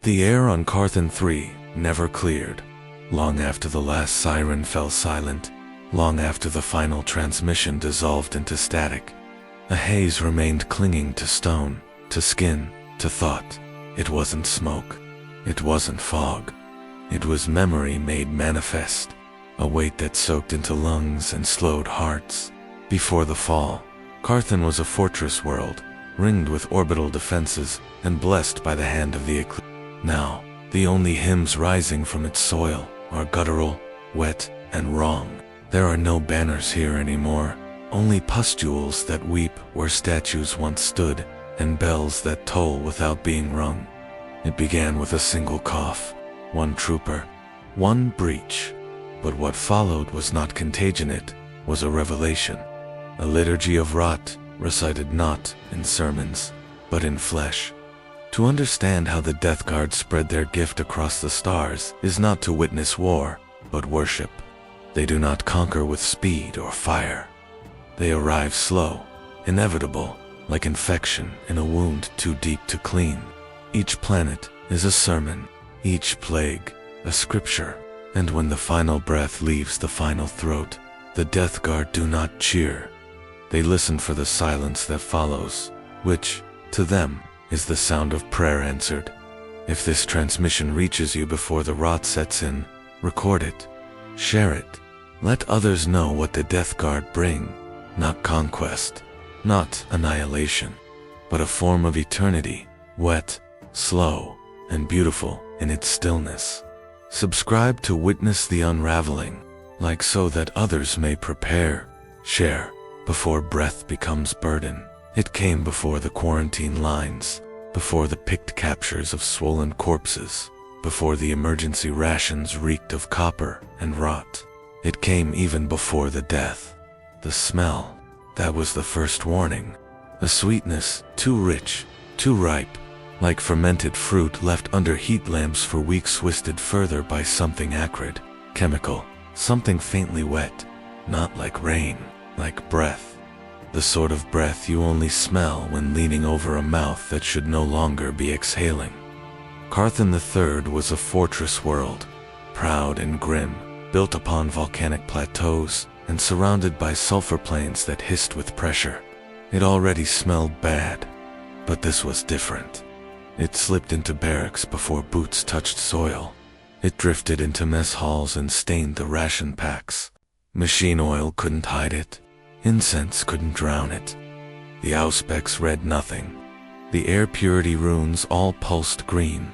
The air on Carthan 3 never cleared. Long after the last siren fell silent, long after the final transmission dissolved into static, a haze remained clinging to stone, to skin, to thought. It wasn't smoke. It wasn't fog. It was memory made manifest, a weight that soaked into lungs and slowed hearts. Before the fall, Carthan was a fortress world, ringed with orbital defenses and blessed by the hand of the eclipse. Now, the only hymns rising from its soil are guttural, wet, and wrong. There are no banners here anymore, only pustules that weep where statues once stood, and bells that toll without being rung. It began with a single cough, one trooper, one breach. But what followed was not contagion, it was a revelation. A liturgy of rot, recited not in sermons, but in flesh. To understand how the Death Guard spread their gift across the stars is not to witness war, but worship. They do not conquer with speed or fire. They arrive slow, inevitable, like infection in a wound too deep to clean. Each planet is a sermon, each plague a scripture, and when the final breath leaves the final throat, the Death Guard do not cheer. They listen for the silence that follows, which, to them, is the sound of prayer answered. If this transmission reaches you before the rot sets in, record it, share it. Let others know what the Death Guard bring, not conquest, not annihilation, but a form of eternity, wet, slow, and beautiful in its stillness. Subscribe to witness the unraveling, like so that others may prepare, share, before breath becomes burden. It came before the quarantine lines, before the picked captures of swollen corpses, before the emergency rations reeked of copper and rot. It came even before the death. The smell, that was the first warning. A sweetness too rich, too ripe, like fermented fruit left under heat lamps for weeks, twisted further by something acrid, chemical, something faintly wet, not like rain, like breath. The sort of breath you only smell when leaning over a mouth that should no longer be exhaling. Carthan III was a fortress world, proud and grim, built upon volcanic plateaus and surrounded by sulfur plains that hissed with pressure. It already smelled bad, but this was different. It slipped into barracks before boots touched soil. It drifted into mess halls and stained the ration packs. Machine oil couldn't hide it. Incense couldn't drown it. The auspex read nothing. The air purity runes all pulsed green,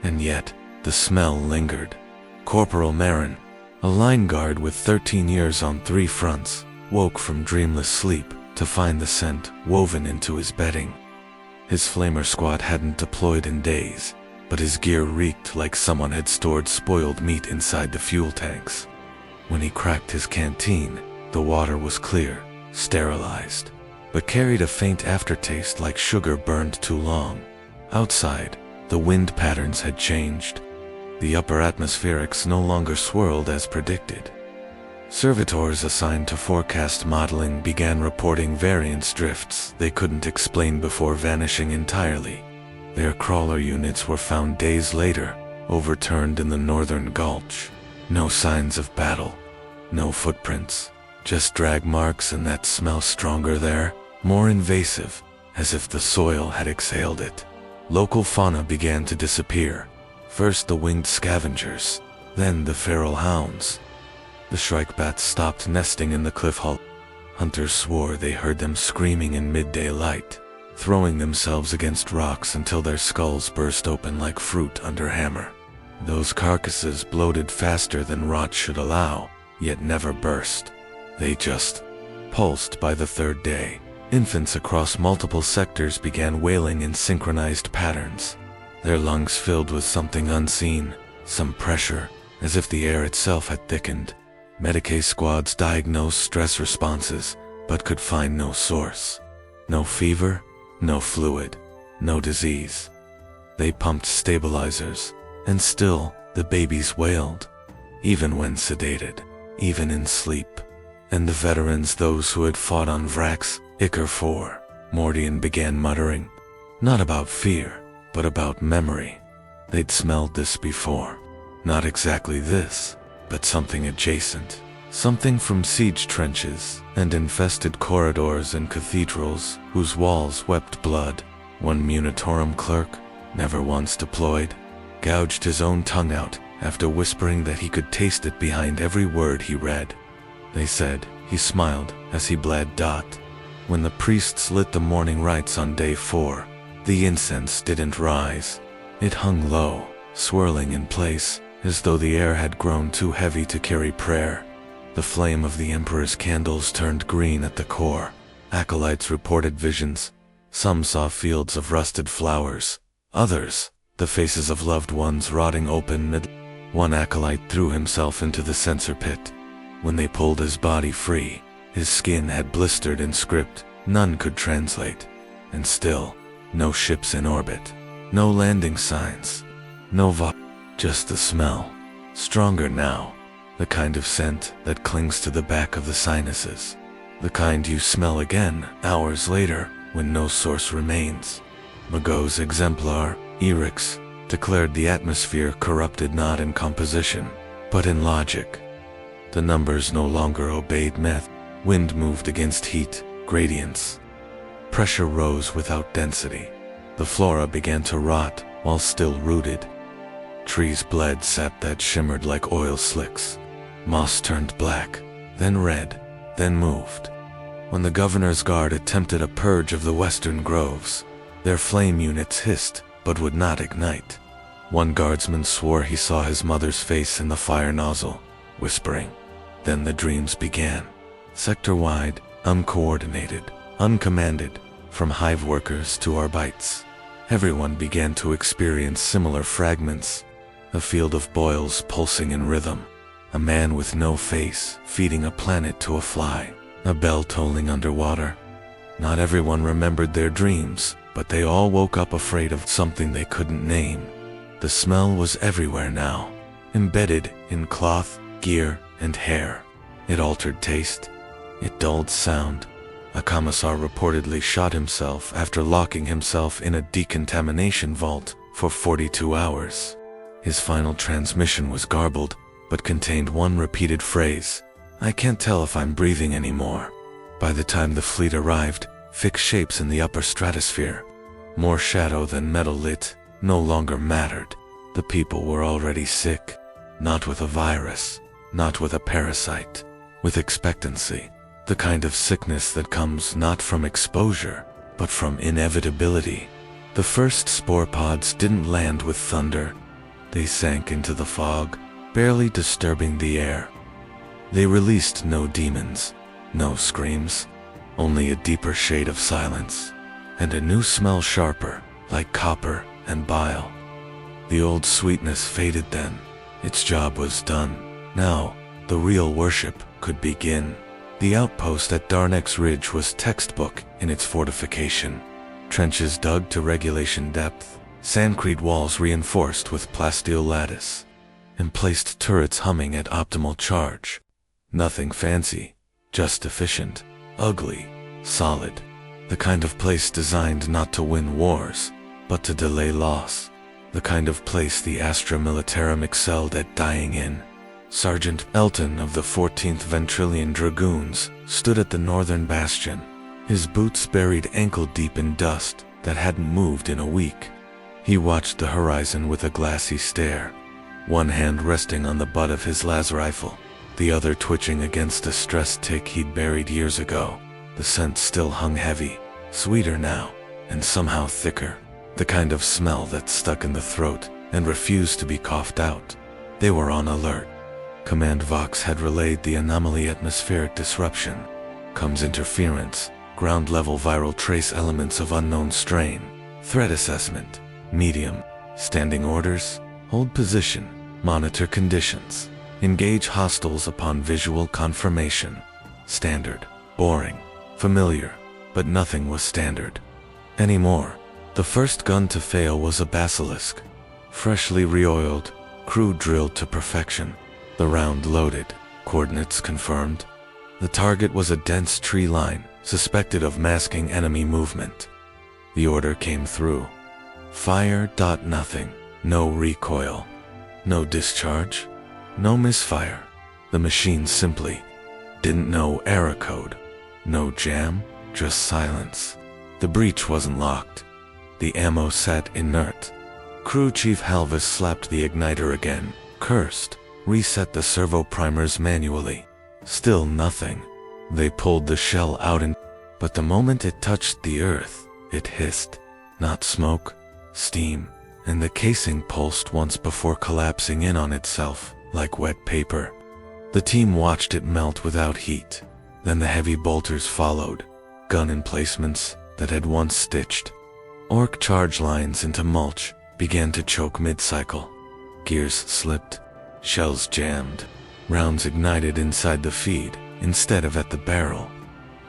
and yet the smell lingered. Corporal Marin, a line guard with 13 years on 3 fronts, woke from dreamless sleep to find the scent woven into his bedding. His flamer squad hadn't deployed in days, but his gear reeked like someone had stored spoiled meat inside the fuel tanks. When he cracked his canteen, the water was clear, sterilized, but carried a faint aftertaste like sugar burned too long. Outside, the wind patterns had changed. The upper atmospherics no longer swirled as predicted. Servitors assigned to forecast modeling began reporting variance drifts they couldn't explain before vanishing entirely. Their crawler units were found days later, overturned in the northern gulch. No signs of battle, no footprints. Just drag marks, and that smell stronger there, more invasive, as if the soil had exhaled it. Local fauna began to disappear. First the winged scavengers, then the feral hounds. The shrike bats stopped nesting in the cliff hull. Hunters swore they heard them screaming in midday light, throwing themselves against rocks until their skulls burst open like fruit under hammer. Those carcasses bloated faster than rot should allow, yet never burst. They just pulsed. By the third day, infants across multiple sectors began wailing in synchronized patterns, their lungs filled with something unseen, some pressure, as if the air itself had thickened. Medicae squads diagnosed stress responses, but could find no source. No fever, no fluid, no disease. They pumped stabilizers, and still the babies wailed, even when sedated, even in sleep. And the veterans, those who had fought on Vrax, Icar 4, Mordian, began muttering, not about fear, but about memory. They'd smelled this before. Not exactly this, but something adjacent. Something from siege trenches and infested corridors and cathedrals whose walls wept blood. One Munitorum clerk, never once deployed, gouged his own tongue out after whispering that he could taste it behind every word he read. They said he smiled as he bled. When the priests lit the morning rites on day 4, the incense didn't rise. It hung low, swirling in place, as though the air had grown too heavy to carry prayer. The flame of the Emperor's candles turned green at the core. Acolytes reported visions. Some saw fields of rusted flowers. Others, the faces of loved ones rotting open. One acolyte threw himself into the censer pit. When they pulled his body free, his skin had blistered in script none could translate. And still, no ships in orbit. No landing signs. Just the smell. Stronger now. The kind of scent that clings to the back of the sinuses. The kind you smell again hours later when no source remains. Magot's exemplar, Erix, declared the atmosphere corrupted not in composition, but in logic. The numbers no longer obeyed math. Wind moved against heat, gradients. Pressure rose without density. The flora began to rot while still rooted. Trees bled sap that shimmered like oil slicks. Moss turned black, then red, then moved. When the governor's guard attempted a purge of the western groves, their flame units hissed but would not ignite. One guardsman swore he saw his mother's face in the fire nozzle, whispering. Then the dreams began. Sector-wide, uncoordinated, uncommanded, from hive workers to arbites. Everyone began to experience similar fragments. A field of boils pulsing in rhythm. A man with no face feeding a planet to a fly. A bell tolling underwater. Not everyone remembered their dreams, but they all woke up afraid of something they couldn't name. The smell was everywhere now, embedded in cloth, gear, and hair. It altered taste. It dulled sound. A commissar reportedly shot himself after locking himself in a decontamination vault for 42 hours. His final transmission was garbled, but contained one repeated phrase, "I can't tell if I'm breathing anymore." By the time the fleet arrived, fixed shapes in the upper stratosphere, more shadow than metal lit, no longer mattered. The people were already sick, not with a virus, not with a parasite, with expectancy, the kind of sickness that comes not from exposure, but from inevitability. The first spore pods didn't land with thunder. They sank into the fog, barely disturbing the air. They released no demons, no screams, only a deeper shade of silence, and a new smell sharper, like copper and bile. The old sweetness faded then. Its job was done. Now, the real worship could begin. The outpost at Darnex Ridge was textbook in its fortification. Trenches dug to regulation depth, sandcrete walls reinforced with plasteel lattice, and placed turrets humming at optimal charge. Nothing fancy, just efficient, ugly, solid. The kind of place designed not to win wars, but to delay loss. The kind of place the Astra Militarum excelled at dying in. Sergeant Elton of the 14th Ventrilian Dragoons stood at the northern bastion, his boots buried ankle-deep in dust that hadn't moved in a week. He watched the horizon with a glassy stare, one hand resting on the butt of his las rifle, the other twitching against a stress tick he'd buried years ago. The scent still hung heavy, sweeter now, and somehow thicker, the kind of smell that stuck in the throat and refused to be coughed out. They were on alert. Command Vox had relayed the anomaly atmospheric disruption. Comes interference, ground-level viral trace elements of unknown strain. Threat assessment, medium. Standing orders, hold position, monitor conditions. Engage hostiles upon visual confirmation. Standard, boring, familiar, but nothing was standard anymore. The first gun to fail was a basilisk. Freshly reoiled, crew drilled to perfection. The round loaded, coordinates confirmed. The target was a dense tree line, suspected of masking enemy movement. The order came through. Fire. Nothing. No recoil. No discharge. No misfire. The machine simply didn't know error code. No jam, just silence. The breech wasn't locked. The ammo sat inert. Crew Chief Halvis slapped the igniter again, cursed, reset the servo primers manually. Still nothing. They pulled the shell out but the moment it touched the earth, it hissed. Not smoke, steam, and the casing pulsed once before collapsing in on itself, like wet paper. The team watched it melt without heat. Then the heavy bolters followed, gun emplacements that had once stitched. Orc charge lines into mulch began to choke mid-cycle. Gears slipped, shells jammed, rounds ignited inside the feed instead of at the barrel.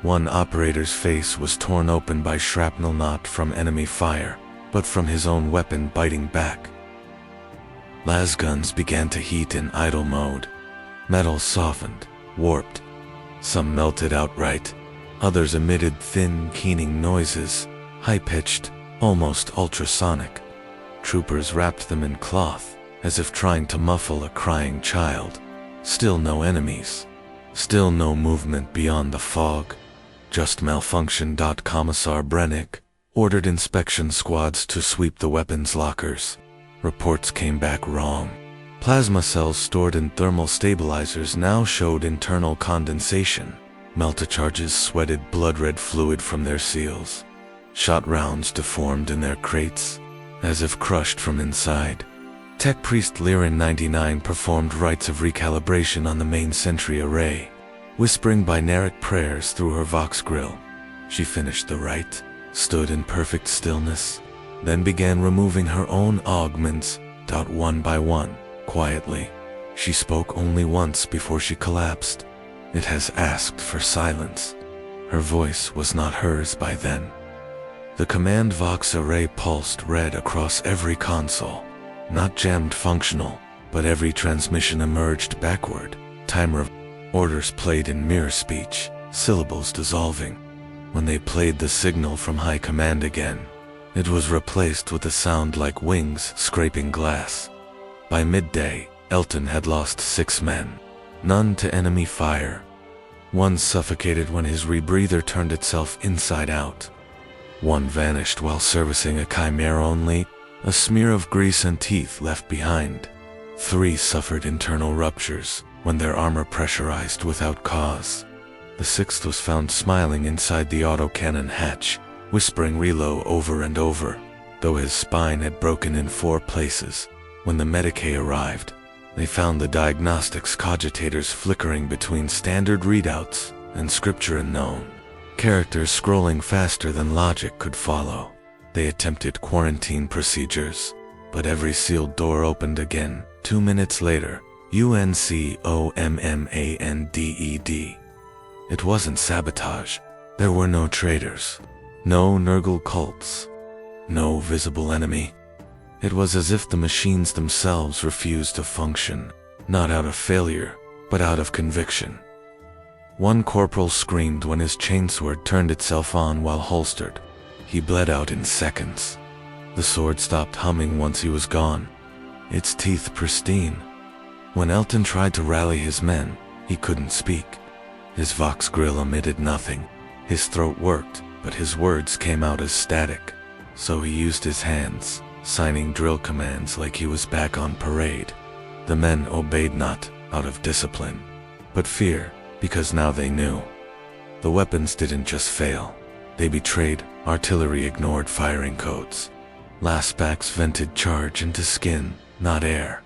One operator's face was torn open by shrapnel not from enemy fire, but from his own weapon biting back. Las guns began to heat in idle mode. Metal softened, warped. Some melted outright. Others emitted thin, keening noises, high-pitched, almost ultrasonic. Troopers wrapped them in cloth, as if trying to muffle a crying child. Still no enemies. Still no movement beyond the fog. Just malfunction. Commissar Brennick ordered inspection squads to sweep the weapons lockers. Reports came back wrong. Plasma cells stored in thermal stabilizers now showed internal condensation. Meltacharges sweated blood-red fluid from their seals. Shot rounds deformed in their crates, as if crushed from inside. Tech Priest Lirin 99 performed rites of recalibration on the main sentry array, whispering binaric prayers through her Vox grill. She finished the rite, stood in perfect stillness, then began removing her own augments, one by one, quietly. She spoke only once before she collapsed. It has asked for silence. Her voice was not hers by then. The command Vox array pulsed red across every console. Not jammed functional, but every transmission emerged backward. Timer of orders played in mirror speech, syllables dissolving. When they played the signal from high command again, it was replaced with a sound like wings scraping glass. By midday, Elton had lost 6 men, none to enemy fire. One suffocated when his rebreather turned itself inside out. One vanished while servicing a chimera only, a smear of grease and teeth left behind. 3 suffered internal ruptures when their armor pressurized without cause. The 6th was found smiling inside the autocannon hatch, whispering reload over and over, though his spine had broken in 4 places. When the Medicae arrived, they found the diagnostics cogitators flickering between standard readouts and scripture unknown. Characters scrolling faster than logic could follow. They attempted quarantine procedures, but every sealed door opened again. 2 minutes later, UNCOMMANDED. It wasn't sabotage. There were no traitors, no Nurgle cults, no visible enemy. It was as if the machines themselves refused to function, not out of failure, but out of conviction. One corporal screamed when his chainsword turned itself on while holstered. He bled out in seconds. The sword stopped humming once he was gone, its teeth pristine. When Elton tried to rally his men, he couldn't speak. His Vox grill emitted nothing. His throat worked, but his words came out as static. So he used his hands, signing drill commands like he was back on parade. The men obeyed not out of discipline, but fear, because now they knew. The weapons didn't just fail. They betrayed. Artillery ignored firing codes. Lastbacks vented charge into skin, not air.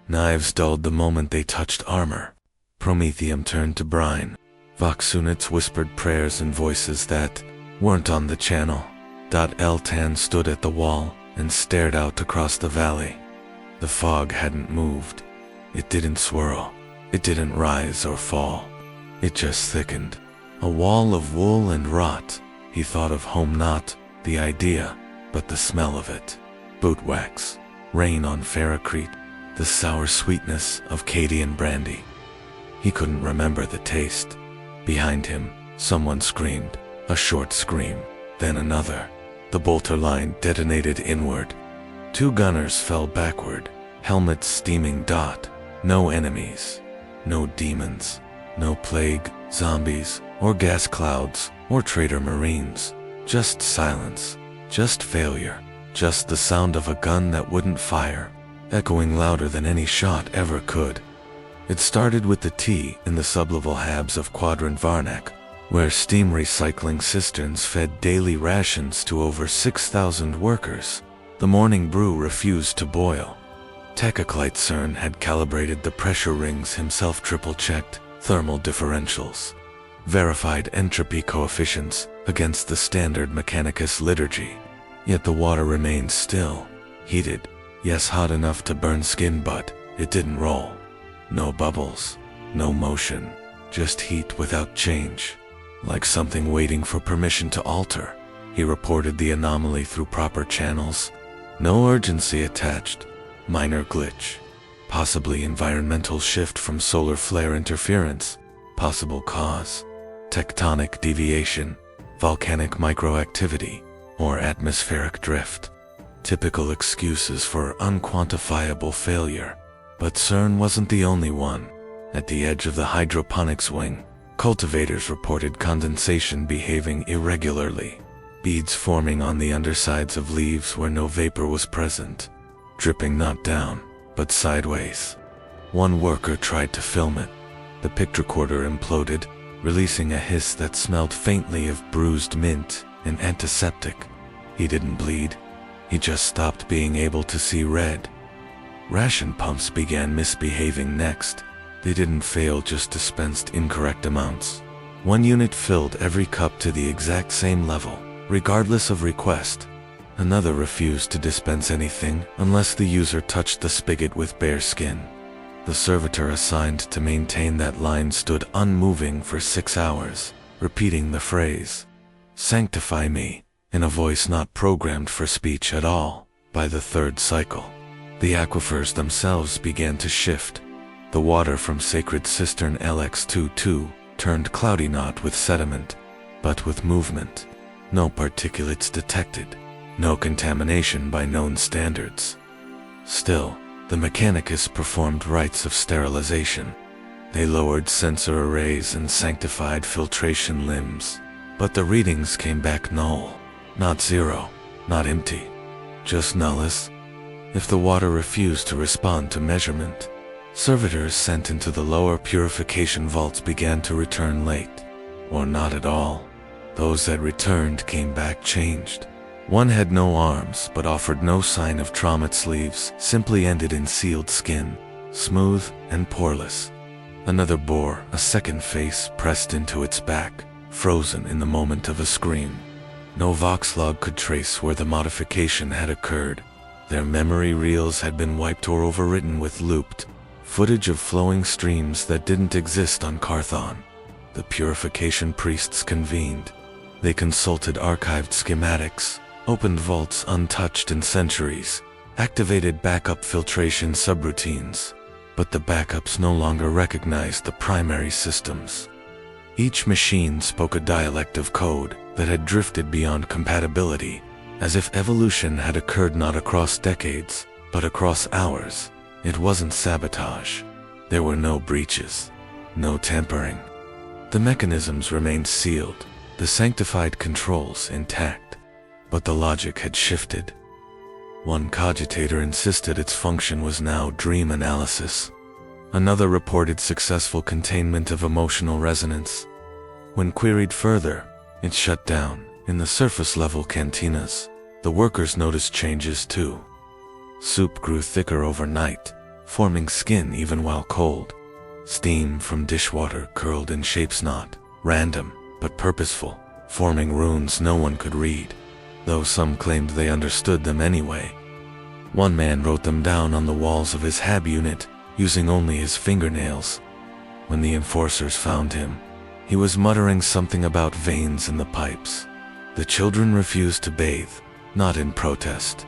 Knives dulled the moment they touched armor. Promethium turned to brine. Vox units whispered prayers in voices that weren't on the channel. Eltan stood at the wall and stared out across the valley. The fog hadn't moved. It didn't swirl. It didn't rise or fall. It just thickened. A wall of wool and rot. He thought of home, not the idea, but the smell of it. Boot wax, rain on Ferrocrete, the sour sweetness of Cadian brandy. He couldn't remember the taste. Behind him, someone screamed, a short scream, then another. The bolter line detonated inward. 2 gunners fell backward, helmets steaming. No enemies, no demons, no plague, zombies, or gas clouds, or traitor marines. Just silence, just failure, just the sound of a gun that wouldn't fire, echoing louder than any shot ever could. It started with the tea in the sublevel habs of Quadrant Varnak, where steam recycling cisterns fed daily rations to over 6,000 workers. The morning brew refused to boil. Techoclite CERN had calibrated the pressure rings himself, triple-checked thermal differentials, verified entropy coefficients against the standard Mechanicus liturgy. Yet the water remained still, heated, yes, hot enough to burn skin, but it didn't roll. No bubbles, no motion, just heat without change, like something waiting for permission to alter. He reported the anomaly through proper channels. No urgency attached. Minor glitch. Possibly environmental shift from solar flare interference. Possible cause: tectonic deviation, volcanic microactivity, or atmospheric drift. Typical excuses for unquantifiable failure. But CERN wasn't the only one. At the edge of the hydroponics wing, cultivators reported condensation behaving irregularly. Beads forming on the undersides of leaves where no vapor was present. Dripping not down, but sideways. One worker tried to film it. The pictricorder imploded, releasing a hiss that smelled faintly of bruised mint and antiseptic. He didn't bleed. He just stopped being able to see red. Ration pumps began misbehaving next. They didn't fail, just dispensed incorrect amounts. One unit filled every cup to the exact same level, regardless of request. Another refused to dispense anything unless the user touched the spigot with bare skin. The servitor assigned to maintain that line stood unmoving for 6 hours, repeating the phrase, "Sanctify me," in a voice not programmed for speech at all. By the 3rd cycle, the aquifers themselves began to shift. The water from sacred cistern LX22 turned cloudy, not with sediment, but with movement. No particulates detected. No contamination by known standards. Still, the Mechanicus performed rites of sterilization. They lowered sensor arrays and sanctified filtration limbs. But the readings came back null. Not zero, not empty, just nullus. If the water refused to respond to measurement, servitors sent into the lower purification vaults began to return late, or not at all. Those that returned came back changed. One had no arms but offered no sign of trauma. Its sleeves simply ended in sealed skin, smooth and poreless. Another bore a second face pressed into its back, frozen in the moment of a scream. No vox log could trace where the modification had occurred. Their memory reels had been wiped or overwritten with looped footage of flowing streams that didn't exist on Carthon. The purification priests convened. They consulted archived schematics, opened vaults untouched in centuries, activated backup filtration subroutines, but the backups no longer recognized the primary systems. Each machine spoke a dialect of code that had drifted beyond compatibility, as if evolution had occurred not across decades, but across hours. It wasn't sabotage. There were no breaches, no tampering. The mechanisms remained sealed, the sanctified controls intact. But the logic had shifted. One cogitator insisted its function was now dream analysis. Another reported successful containment of emotional resonance. When queried further, it shut down. In the surface-level cantinas, the workers noticed changes too. Soup grew thicker overnight, forming skin even while cold. Steam from dishwater curled in shapes not random, but purposeful, forming runes no one could read, though some claimed they understood them anyway. One man wrote them down on the walls of his hab unit, using only his fingernails. When the enforcers found him, he was muttering something about veins in the pipes. The children refused to bathe, not in protest.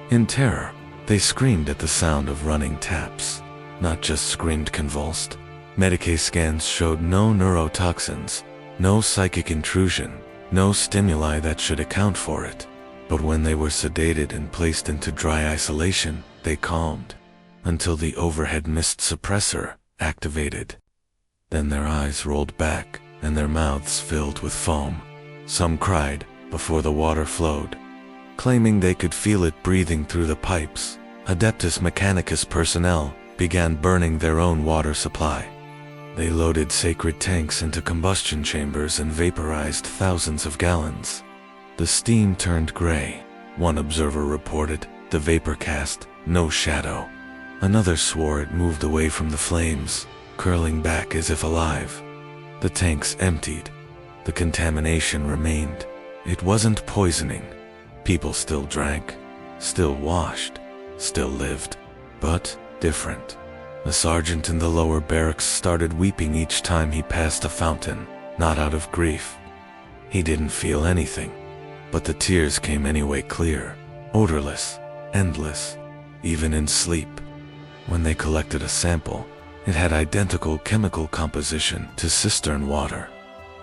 In terror, they screamed at the sound of running taps. Not just screamed convulsed. Medicae scans showed no neurotoxins, no psychic intrusion, no stimuli that should account for it. But when they were sedated and placed into dry isolation, they calmed, until the overhead mist suppressor activated. Then their eyes rolled back, and their mouths filled with foam. Some cried before the water flowed, claiming they could feel it breathing through the pipes. Adeptus Mechanicus personnel began burning their own water supply. They loaded sacred tanks into combustion chambers and vaporized thousands of gallons. The steam turned gray. One observer reported, the vapor cast no shadow. Another swore it moved away from the flames, curling back as if alive. The tanks emptied. The contamination remained. It wasn't poisoning. People still drank, still washed, still lived, but different. The sergeant in the lower barracks started weeping each time he passed a fountain, not out of grief. He didn't feel anything, but the tears came anyway, clear, odorless, endless, even in sleep. When they collected a sample, it had identical chemical composition to cistern water.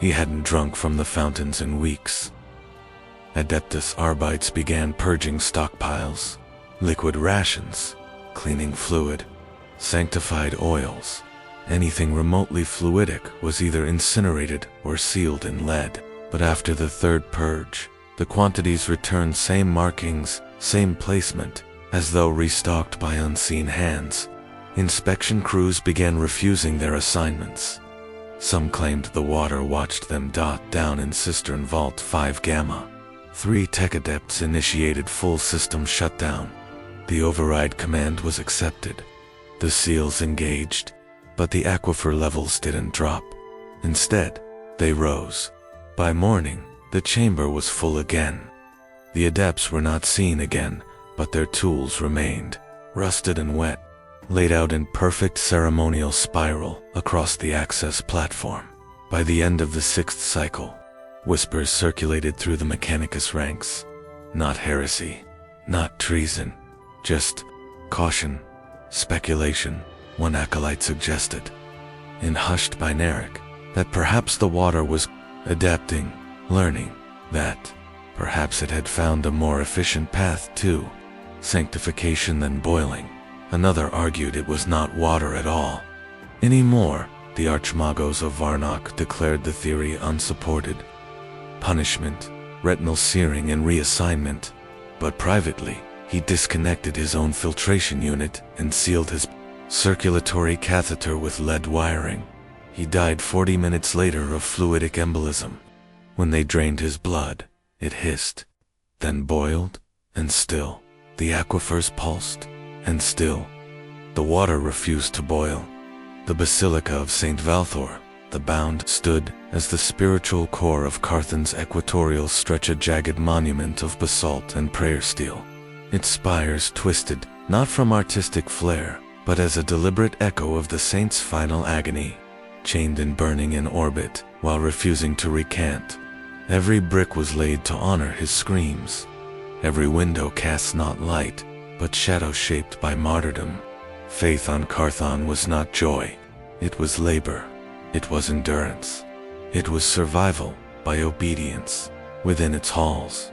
He hadn't drunk from the fountains in weeks. Adeptus Arbites began purging stockpiles, liquid rations, cleaning fluid, sanctified oils. Anything remotely fluidic was either incinerated or sealed in lead. But after the third purge, the quantities returned, same markings, same placement, as though restocked by unseen hands. Inspection crews began refusing their assignments. Some claimed the water watched them down in Cistern Vault 5 Gamma. 3 tech adepts initiated full system shutdown. The override command was accepted. The seals engaged, but the aquifer levels didn't drop. Instead, they rose. By morning, the chamber was full again. The adepts were not seen again, but their tools remained, rusted and wet, laid out in perfect ceremonial spiral across the access platform. By the end of the 6th cycle, whispers circulated through the Mechanicus ranks. Not heresy, not treason, just caution, speculation, one acolyte suggested, in hushed binaric, that perhaps the water was adapting, learning, that perhaps it had found a more efficient path to sanctification than boiling. Another argued it was not water at all. Anymore, the Archmagos of Varnock declared the theory unsupported. Punishment, retinal searing and reassignment. But privately, he disconnected his own filtration unit and sealed his circulatory catheter with lead wiring. He died 40 minutes later of fluidic embolism. When they drained his blood, it hissed, then boiled, and still, the aquifers pulsed, and still, the water refused to boil. The Basilica of St. Valthor, the Bound, stood as the spiritual core of Carthan's equatorial stretch, a jagged monument of basalt and prayer steel. Its spires twisted, not from artistic flair, but as a deliberate echo of the saint's final agony, chained and burning in orbit, while refusing to recant. Every brick was laid to honor his screams. Every window cast not light, but shadow shaped by martyrdom. Faith on Carthan was not joy. It was labor. It was endurance. It was survival by obedience within its halls.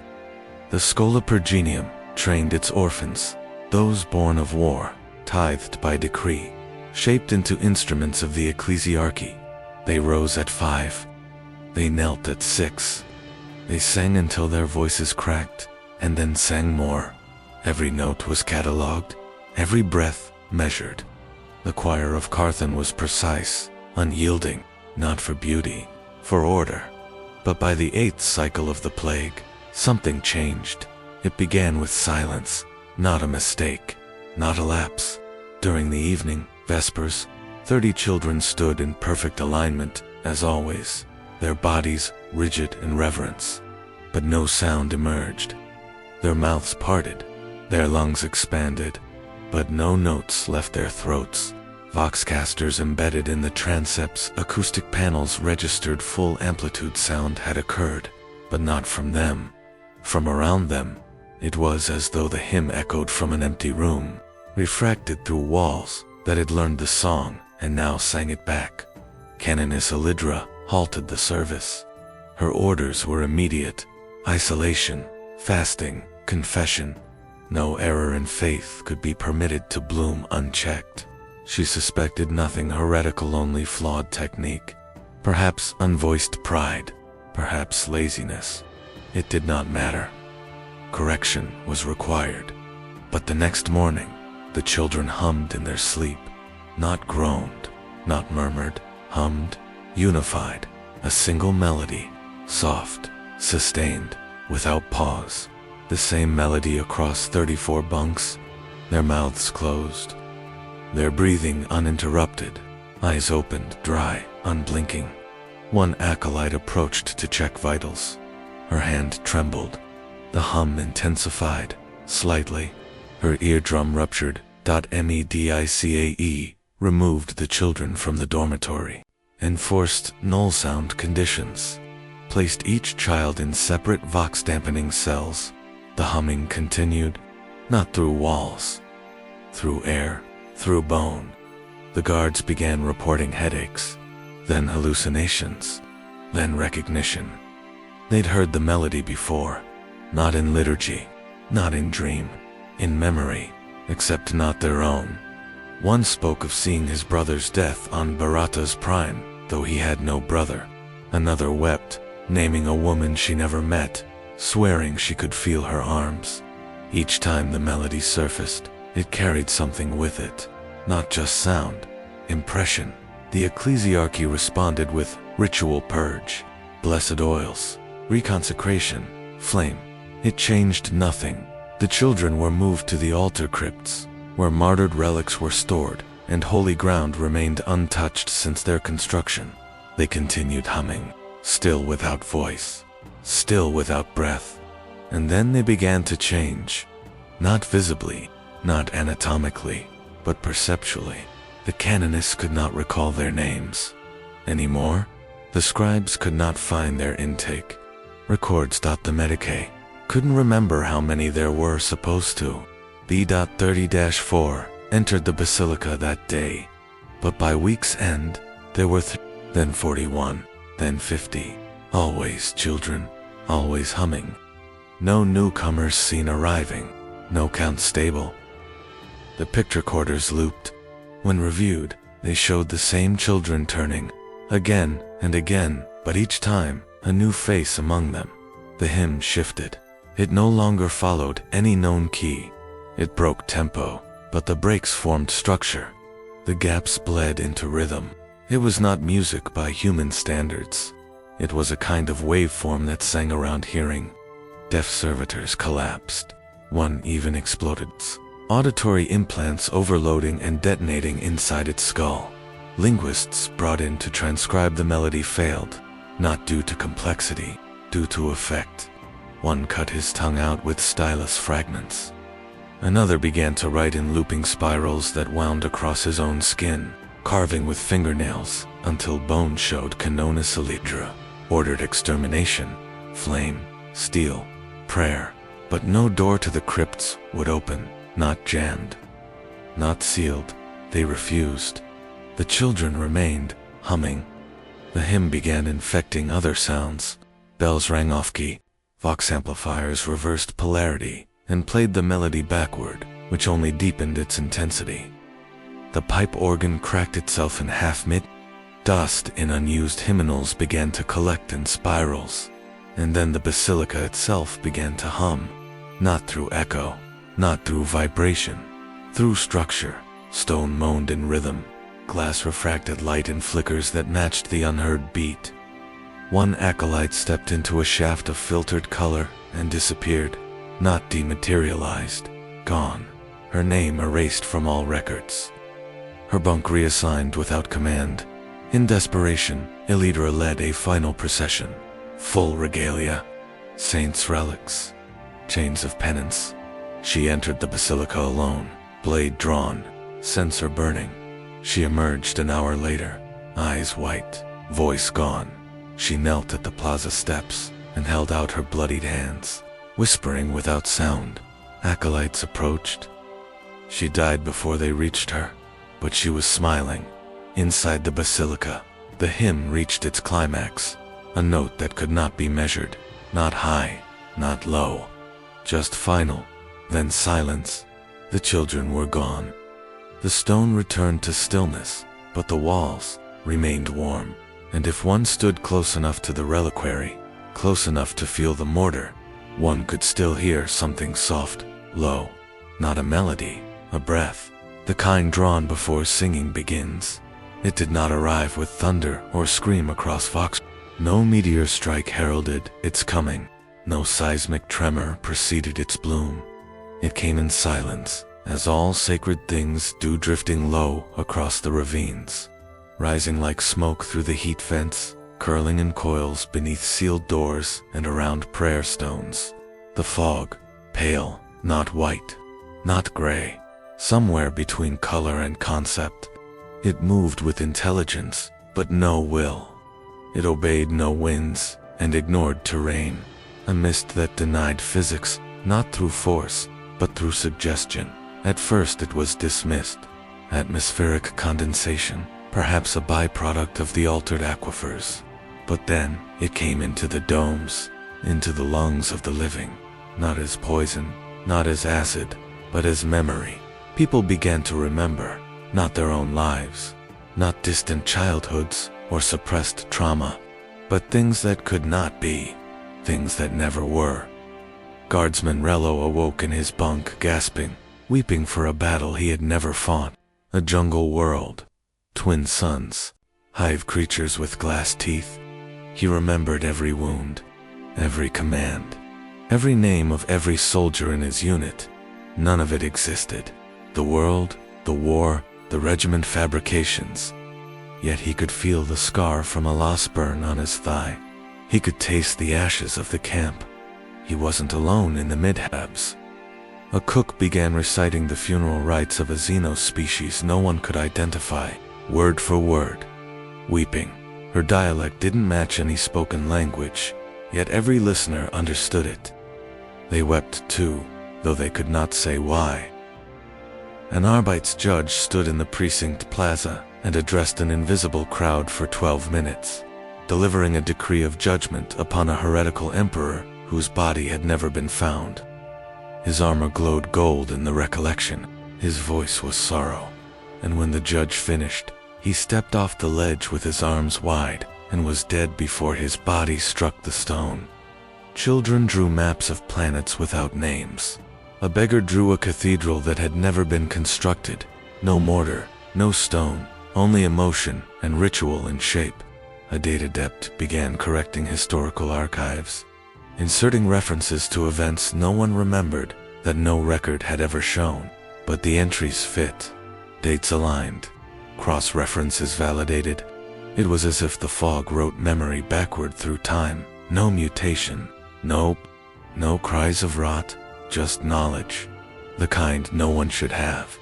The Schola Pergenium trained its orphans, those born of war, tithed by decree, shaped into instruments of the ecclesiarchy. They rose at 5. They knelt at 6. They sang until their voices cracked, and then sang more. Every note was catalogued, every breath measured. The choir of Carthan was precise, unyielding, not for beauty, for order. But by the 8th cycle of the plague, something changed. It began with silence, not a mistake, not a lapse. During the evening, Vespers, 30 children stood in perfect alignment, as always, their bodies rigid in reverence. But no sound emerged. Their mouths parted, their lungs expanded, but no notes left their throats. Voxcasters embedded in the transept's acoustic panels registered full amplitude sound had occurred, but not from them. From around them, it was as though the hymn echoed from an empty room, refracted through walls that had learned the song and now sang it back. Canoness Elidra halted the service. Her orders were immediate: isolation, fasting, confession. No error in faith could be permitted to bloom unchecked. She suspected nothing heretical, only flawed technique. Perhaps unvoiced pride, perhaps laziness. It did not matter. Correction was required. But the next morning, the children hummed in their sleep. Not groaned, not murmured, hummed, unified. A single melody, soft, sustained, without pause. The same melody across 34 bunks, their mouths closed, their breathing uninterrupted, eyes opened, dry, unblinking. One acolyte approached to check vitals. Her hand trembled. The hum intensified, slightly. Her eardrum ruptured. Medicae removed the children from the dormitory. Enforced null sound conditions. Placed each child in separate vox-dampening cells. The humming continued, not through walls, through air, through bone. The guards began reporting headaches, then hallucinations, then recognition. They'd heard the melody before, not in liturgy, not in dream, in memory, except not their own. One spoke of seeing his brother's death on Bharata's prime, though he had no brother. Another wept, naming a woman she never met, swearing she could feel her arms. Each time the melody surfaced, it carried something with it. Not just sound, impression. The ecclesiarchy responded with ritual purge, blessed oils, reconsecration, flame. It changed nothing. The children were moved to the altar crypts, where martyred relics were stored, and holy ground remained untouched since their construction. They continued humming, still without voice, still without breath. And then they began to change. Not visibly, not anatomically, but perceptually. The canonists could not recall their names. Anymore, the scribes could not find their intake. Records. The Medicae couldn't remember how many there were supposed to. B.30-4 entered the basilica that day. But by week's end, there were then 41, then 50. Always children, always humming. No newcomers seen arriving, no count stable. The picture quarters looped. When reviewed, they showed the same children turning, again and again, but each time, a new face among them. The hymn shifted. It no longer followed any known key. It broke tempo, but the breaks formed structure. The gaps bled into rhythm. It was not music by human standards. It was a kind of waveform that sang around hearing. Deaf servitors collapsed. One even exploded. Auditory implants overloading and detonating inside its skull. Linguists brought in to transcribe the melody failed, not due to complexity, due to effect. One cut his tongue out with stylus fragments. Another began to write in looping spirals that wound across his own skin, carving with fingernails until bone showed canona salidra, ordered extermination, flame, steel, prayer. But no door to the crypts would open, not jammed, not sealed. They refused. The children remained, humming. The hymn began infecting other sounds. Bells rang off-key. Vox amplifiers reversed polarity and played the melody backward, which only deepened its intensity. The pipe organ cracked itself in half-mid. Dust in unused hymnals began to collect in spirals. And then the basilica itself began to hum, not through echo, not through vibration, through structure. Stone moaned in rhythm. Glass refracted light in flickers that matched the unheard beat. One acolyte stepped into a shaft of filtered color and disappeared, not dematerialized, gone. Her name erased from all records. Her bunk reassigned without command. In desperation, Elidra led a final procession. Full regalia, saints' relics, chains of penance. She entered the basilica alone, blade drawn, censer burning. She emerged an hour later, eyes white, voice gone. She knelt at the plaza steps and held out her bloodied hands, whispering without sound. Acolytes approached. She died before they reached her, but she was smiling. Inside the basilica, the hymn reached its climax, a note that could not be measured, not high, not low, just final, then silence. The children were gone. The stone returned to stillness, but the walls remained warm, and if one stood close enough to the reliquary, close enough to feel the mortar, one could still hear something soft, low, not a melody, a breath, the kind drawn before singing begins. It did not arrive with thunder or scream across Fox. No meteor strike heralded its coming. No seismic tremor preceded its bloom. It came in silence, as all sacred things do, drifting low across the ravines, rising like smoke through the heat vents, curling in coils beneath sealed doors and around prayer stones. The fog, pale, not white, not gray, somewhere between color and concept. It moved with intelligence, but no will. It obeyed no winds and ignored terrain, a mist that denied physics, not through force, but through suggestion. At first it was dismissed. Atmospheric condensation, perhaps a byproduct of the altered aquifers. But then it came into the domes, into the lungs of the living, not as poison, not as acid, but as memory. People began to remember, not their own lives, not distant childhoods or suppressed trauma, but things that could not be, things that never were. Guardsman Rello awoke in his bunk, gasping, weeping for a battle he had never fought, a jungle world, twin suns, hive creatures with glass teeth. He remembered every wound, every command, every name of every soldier in his unit. None of it existed. The world, the war, the regiment fabrications. Yet he could feel the scar from a lost burn on his thigh. He could taste the ashes of the camp. He wasn't alone in the midhabs. A cook began reciting the funeral rites of a xeno species no one could identify, word for word. Weeping. Her dialect didn't match any spoken language, yet every listener understood it. They wept too, though they could not say why. An Arbeits judge stood in the precinct plaza and addressed an invisible crowd for 12 minutes, delivering a decree of judgment upon a heretical emperor whose body had never been found. His armor glowed gold in the recollection. His voice was sorrow. And when the judge finished, he stepped off the ledge with his arms wide and was dead before his body struck the stone. Children drew maps of planets without names. A beggar drew a cathedral that had never been constructed. No mortar, no stone, only emotion and ritual in shape. A data adept began correcting historical archives, inserting references to events no one remembered, that no record had ever shown. But the entries fit. Dates aligned. Cross-references validated. It was as if the fog wrote memory backward through time. No mutation. No cries of rot. Just knowledge. The kind no one should have.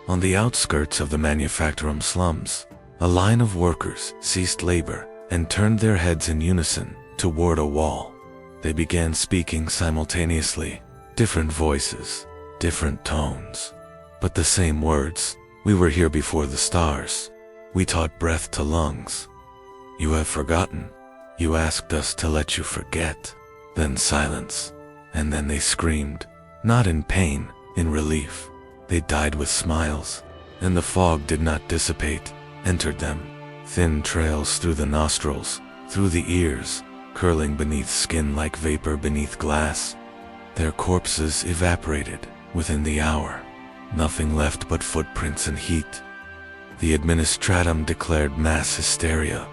On the outskirts of the manufactorum slums, a line of workers ceased labor and turned their heads in unison toward a wall. They began speaking simultaneously, different voices, different tones, but the same words. We were here before the stars. We taught breath to lungs. You have forgotten. You asked us to let you forget. Then silence. And then they screamed, not in pain, in relief. They died with smiles, and the fog did not dissipate, entered them. Thin trails through the nostrils, through the ears, curling beneath skin like vapor beneath glass. Their corpses evaporated within the hour. Nothing left but footprints and heat. The administratum declared mass hysteria,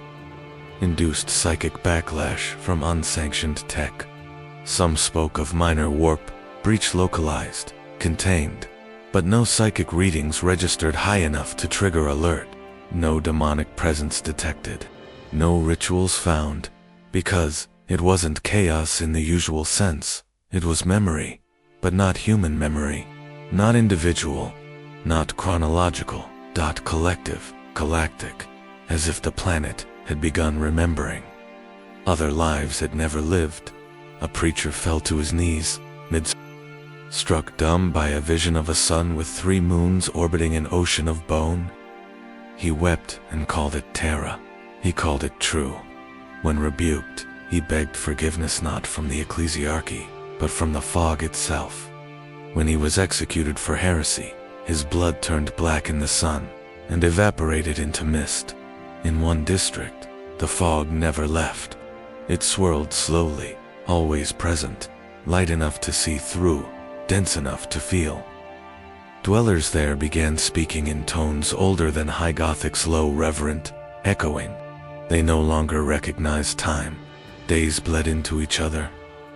induced psychic backlash from unsanctioned tech. Some spoke of minor warp, breach localized, contained, but no psychic readings registered high enough to trigger alert. No demonic presence detected. No rituals found, because it wasn't chaos in the usual sense. It was memory, but not human memory. Not individual, not chronological, collective, galactic, as if the planet had begun remembering. Other lives had never lived. A preacher fell to his knees, struck dumb by a vision of a sun with 3 moons orbiting an ocean of bone. He wept and called it terra. He called it true. When rebuked, he begged forgiveness not from the ecclesiarchy, but from the fog itself. When he was executed for heresy, his blood turned black in the sun and evaporated into mist. In one district, the fog never left. It swirled slowly, always present, light enough to see through, dense enough to feel. Dwellers there began speaking in tones older than High Gothic's low, reverent, echoing. They no longer recognized time. Days bled into each other.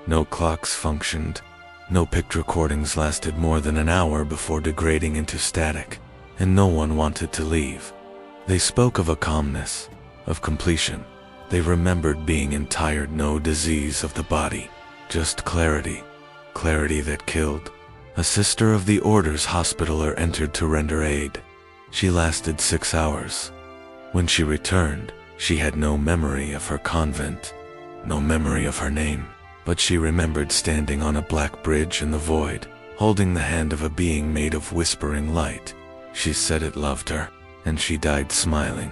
No clocks functioned. No picked recordings lasted more than an hour before degrading into static, and no one wanted to leave. They spoke of a calmness, of completion. They remembered being entire, no disease of the body, just clarity, clarity that killed. A sister of the Order's hospitaler entered to render aid. She lasted 6 hours. When she returned, she had no memory of her convent, no memory of her name, but she remembered standing on a black bridge in the void, holding the hand of a being made of whispering light. She said it loved her, and she died smiling.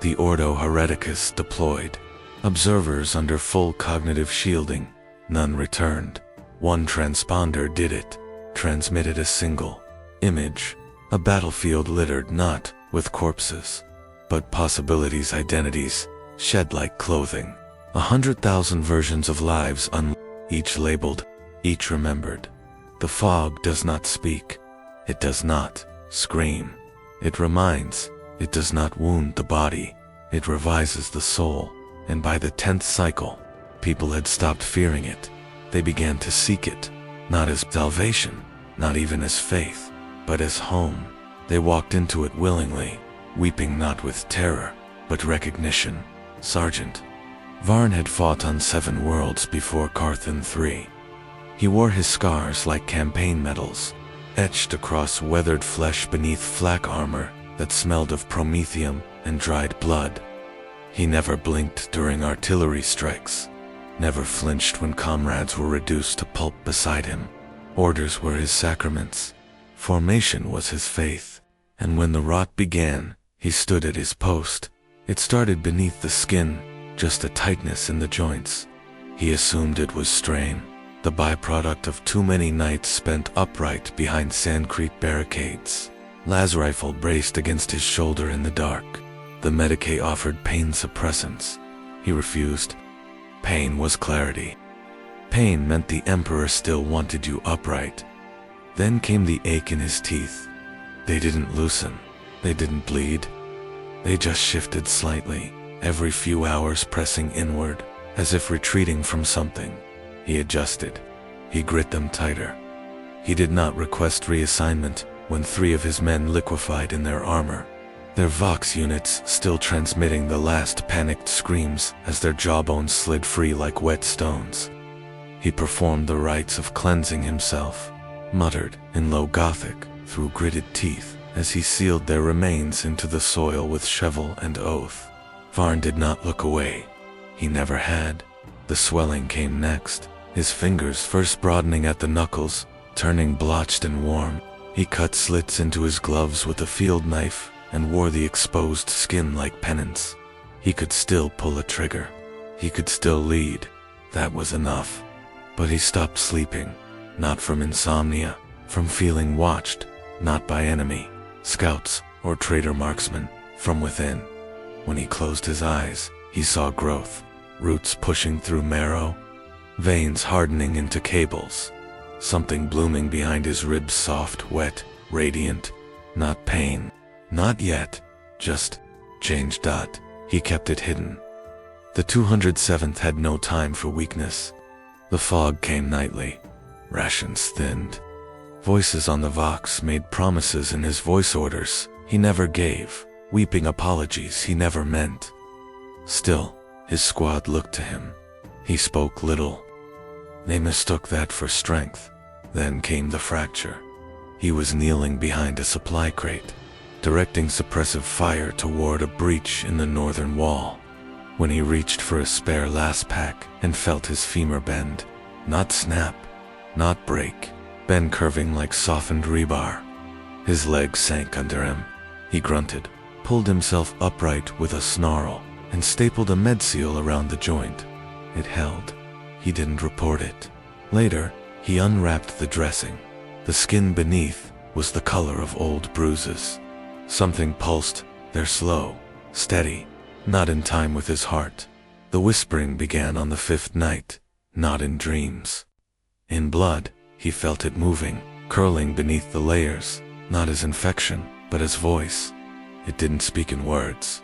The Ordo Hereticus deployed. Observers under full cognitive shielding. None returned. One transponder did it, transmitted a single image, a battlefield littered not with corpses, but possibilities, identities, shed like clothing. 100,000 versions of lives, each labeled, each remembered. The fog does not speak. It does not scream. It reminds. It does not wound the body. It revises the soul. And by the 10th cycle, people had stopped fearing it. They began to seek it, not as salvation, not even as faith, but as home. They walked into it willingly, weeping not with terror, but recognition. Sergeant Varn had fought on 7 worlds before Carthan 3. He wore his scars like campaign medals, etched across weathered flesh beneath flak armor that smelled of promethium and dried blood. He never blinked during artillery strikes, never flinched when comrades were reduced to pulp beside him. Orders were his sacraments. Formation was his faith. And when the rot began, he stood at his post. It started beneath the skin, just a tightness in the joints. He assumed it was strain, the byproduct of too many nights spent upright behind sandcrete barricades. Las rifle braced against his shoulder in the dark. The Medicae offered pain suppressants. He refused. Pain was clarity. Pain meant the Emperor still wanted you upright. Then came the ache in his teeth. They didn't loosen. They didn't bleed. They just shifted slightly, every few hours pressing inward, as if retreating from something. He adjusted. He grit them tighter. He did not request reassignment when 3 of his men liquefied in their armor, their Vox units still transmitting the last panicked screams as their jawbones slid free like wet stones. He performed the rites of cleansing himself, muttered in low Gothic through gritted teeth as he sealed their remains into the soil with shovel and oath. Varn did not look away. He never had. The swelling came next, his fingers first broadening at the knuckles, turning blotched and warm. He cut slits into his gloves with a field knife and wore the exposed skin like penance. He could still pull a trigger. He could still lead. That was enough. But he stopped sleeping, not from insomnia, from feeling watched, not by enemy, scouts, or traitor marksmen, from within. When he closed his eyes, he saw growth, roots pushing through marrow, veins hardening into cables, something blooming behind his ribs, soft, wet, radiant, not pain, not yet, just change. He kept it hidden. The 207th had no time for weakness. The fog came nightly. Rations thinned. Voices on the Vox made promises in his voice orders he never gave, weeping apologies he never meant. Still, his squad looked to him. He spoke little. They mistook that for strength. Then came the fracture. He was kneeling behind a supply crate, directing suppressive fire toward a breach in the northern wall. When he reached for a spare last pack and felt his femur bend, not snap, not break, bend curving like softened rebar. His legs sank under him. He grunted, pulled himself upright with a snarl, and stapled a med seal around the joint. It held. He didn't report it. Later, he unwrapped the dressing. The skin beneath was the color of old bruises. Something pulsed there, slow, steady, not in time with his heart. The whispering began on the 5th night, not in dreams. In blood, he felt it moving, curling beneath the layers, not as infection, but as voice. It didn't speak in words.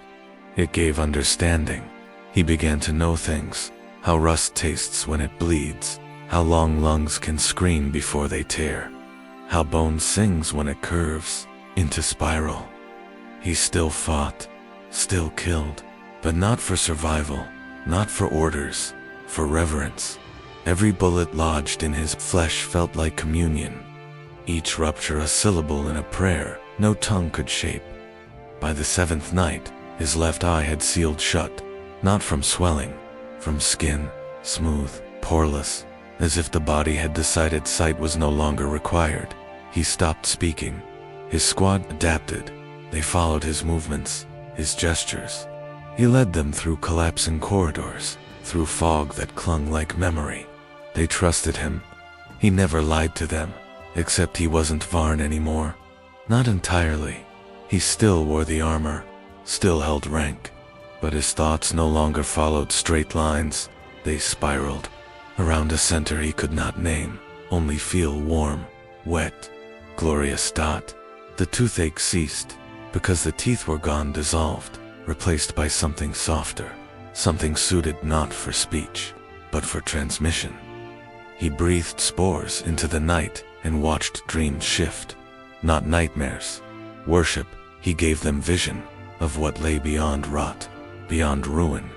It gave understanding. He began to know things, how rust tastes when it bleeds, how long lungs can scream before they tear, how bone sings when it curves into spiral. He still fought, still killed, but not for survival, not for orders, for reverence. Every bullet lodged in his flesh felt like communion, each rupture a syllable in a prayer no tongue could shape. By the 7th night, his left eye had sealed shut, not from swelling, from skin, smooth, poreless, as if the body had decided sight was no longer required. He stopped speaking. His squad adapted. They followed his movements, his gestures. He led them through collapsing corridors, through fog that clung like memory. They trusted him. He never lied to them, except he wasn't Varn anymore. Not entirely. He still wore the armor, still held rank, but his thoughts no longer followed straight lines. They spiraled around a center he could not name, only feel warm, wet, glorious dot. The toothache ceased, because the teeth were gone, dissolved, replaced by something softer, something suited not for speech, but for transmission. He breathed spores into the night and watched dreams shift. Not nightmares. Worship. He gave them vision of what lay beyond rot, beyond ruin.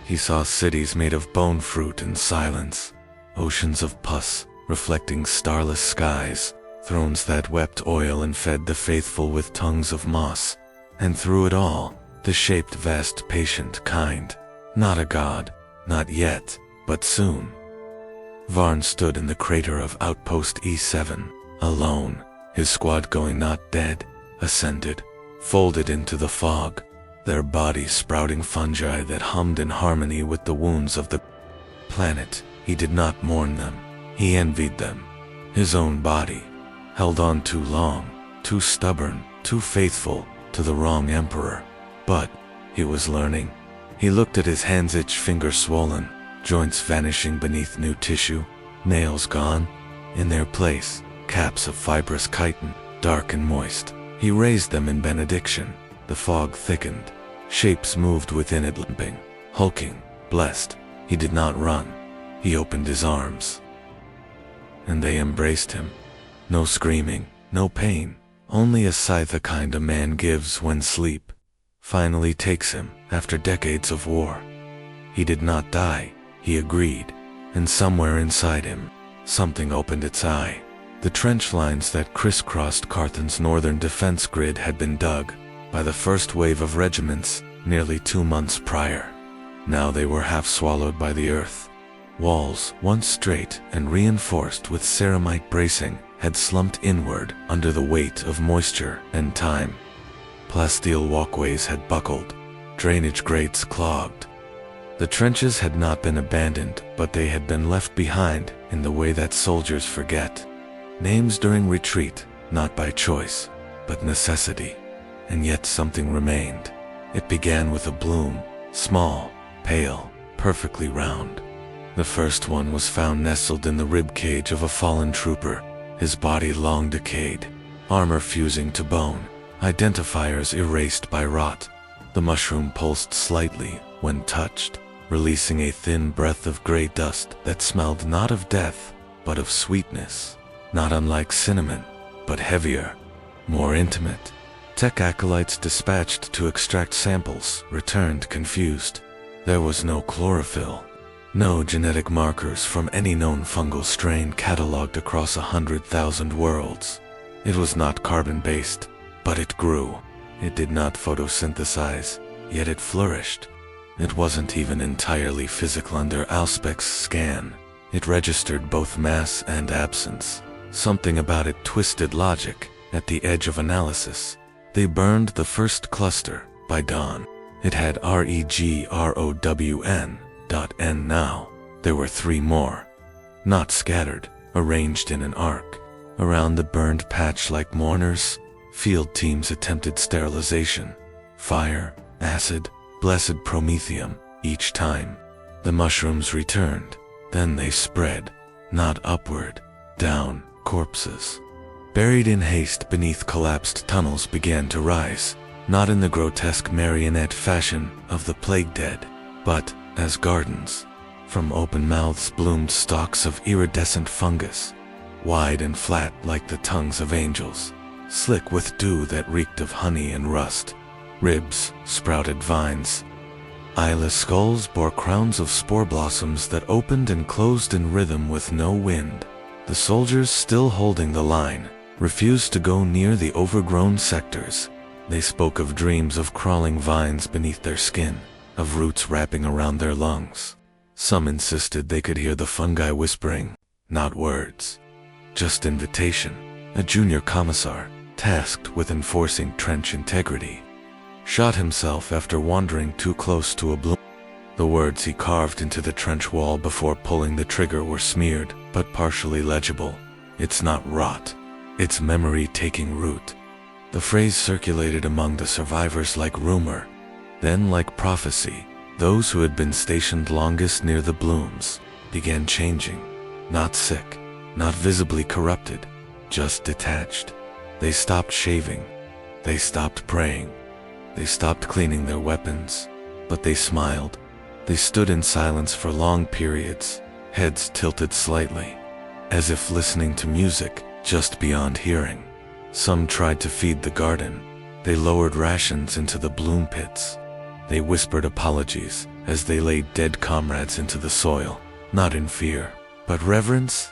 He saw cities made of bone fruit and silence, oceans of pus reflecting starless skies, thrones that wept oil and fed the faithful with tongues of moss. And through it all, the shaped vast, patient, kind. Not a god, not yet, but soon. Varn stood in the crater of Outpost E7, alone, his squad going not dead, ascended, folded into the fog, their bodies sprouting fungi that hummed in harmony with the wounds of the planet. He did not mourn them, he envied them. His own body, held on too long, too stubborn, too faithful to the wrong emperor. But he was learning. He looked at his hands, each finger swollen, joints vanishing beneath new tissue, nails gone. In their place, caps of fibrous chitin, dark and moist. He raised them in benediction. The fog thickened. Shapes moved within it, limping, hulking, blessed. He did not run. He opened his arms, and they embraced him. No screaming, no pain, only a sigh, the kind a man gives when sleep finally takes him after decades of war. He did not die, he agreed, and somewhere inside him, something opened its eye. The trench lines that crisscrossed Carthan's northern defense grid had been dug by the first wave of regiments nearly 2 months prior. Now they were half swallowed by the earth. Walls, once straight and reinforced with ceramite bracing, had slumped inward under the weight of moisture and time. Plasteel walkways had buckled, drainage grates clogged. The trenches had not been abandoned, but they had been left behind in the way that soldiers forget. Names during retreat, not by choice, but necessity. And yet something remained. It began with a bloom, small, pale, perfectly round. The first one was found nestled in the rib cage of a fallen trooper, his body long decayed, armor fusing to bone, identifiers erased by rot. The mushroom pulsed slightly when touched, releasing a thin breath of gray dust that smelled not of death, but of sweetness. Not unlike cinnamon, but heavier, more intimate. Tech acolytes dispatched to extract samples returned confused. There was no chlorophyll, no genetic markers from any known fungal strain cataloged across 100,000 worlds. It was not carbon-based, but it grew. It did not photosynthesize, yet it flourished. It wasn't even entirely physical under Alspec's scan. It registered both mass and absence. Something about it twisted logic at the edge of analysis. They burned the first cluster by dawn. It had REGROWN.N now. There were 3 more. not scattered, arranged in an arc. Around the burned patch like mourners, field teams attempted sterilization. Fire, acid, blessed promethium, each time. The mushrooms returned, then they spread, not upward, down, corpses. Buried in haste beneath collapsed tunnels began to rise, not in the grotesque marionette fashion of the plague dead, but as gardens. From open mouths bloomed stalks of iridescent fungus, wide and flat like the tongues of angels, slick with dew that reeked of honey and rust. Ribs sprouted vines. Eyeless skulls bore crowns of spore blossoms that opened and closed in rhythm with no wind. The soldiers, still holding the line, refused to go near the overgrown sectors. They spoke of dreams of crawling vines beneath their skin, of roots wrapping around their lungs. Some insisted they could hear the fungi whispering, not words, just invitation. A junior commissar, tasked with enforcing trench integrity, shot himself after wandering too close to a bloom. The words he carved into the trench wall before pulling the trigger were smeared, but partially legible. It's not rot. It's memory taking root. The phrase circulated among the survivors like rumor, then like prophecy. Those who had been stationed longest near the blooms began changing, not sick, not visibly corrupted, just detached. They stopped shaving. They stopped praying. They stopped cleaning their weapons, but they smiled. They stood in silence for long periods, heads tilted slightly, as if listening to music just beyond hearing. Some tried to feed the garden. They lowered rations into the bloom pits. They whispered apologies as they laid dead comrades into the soil, not in fear, but reverence.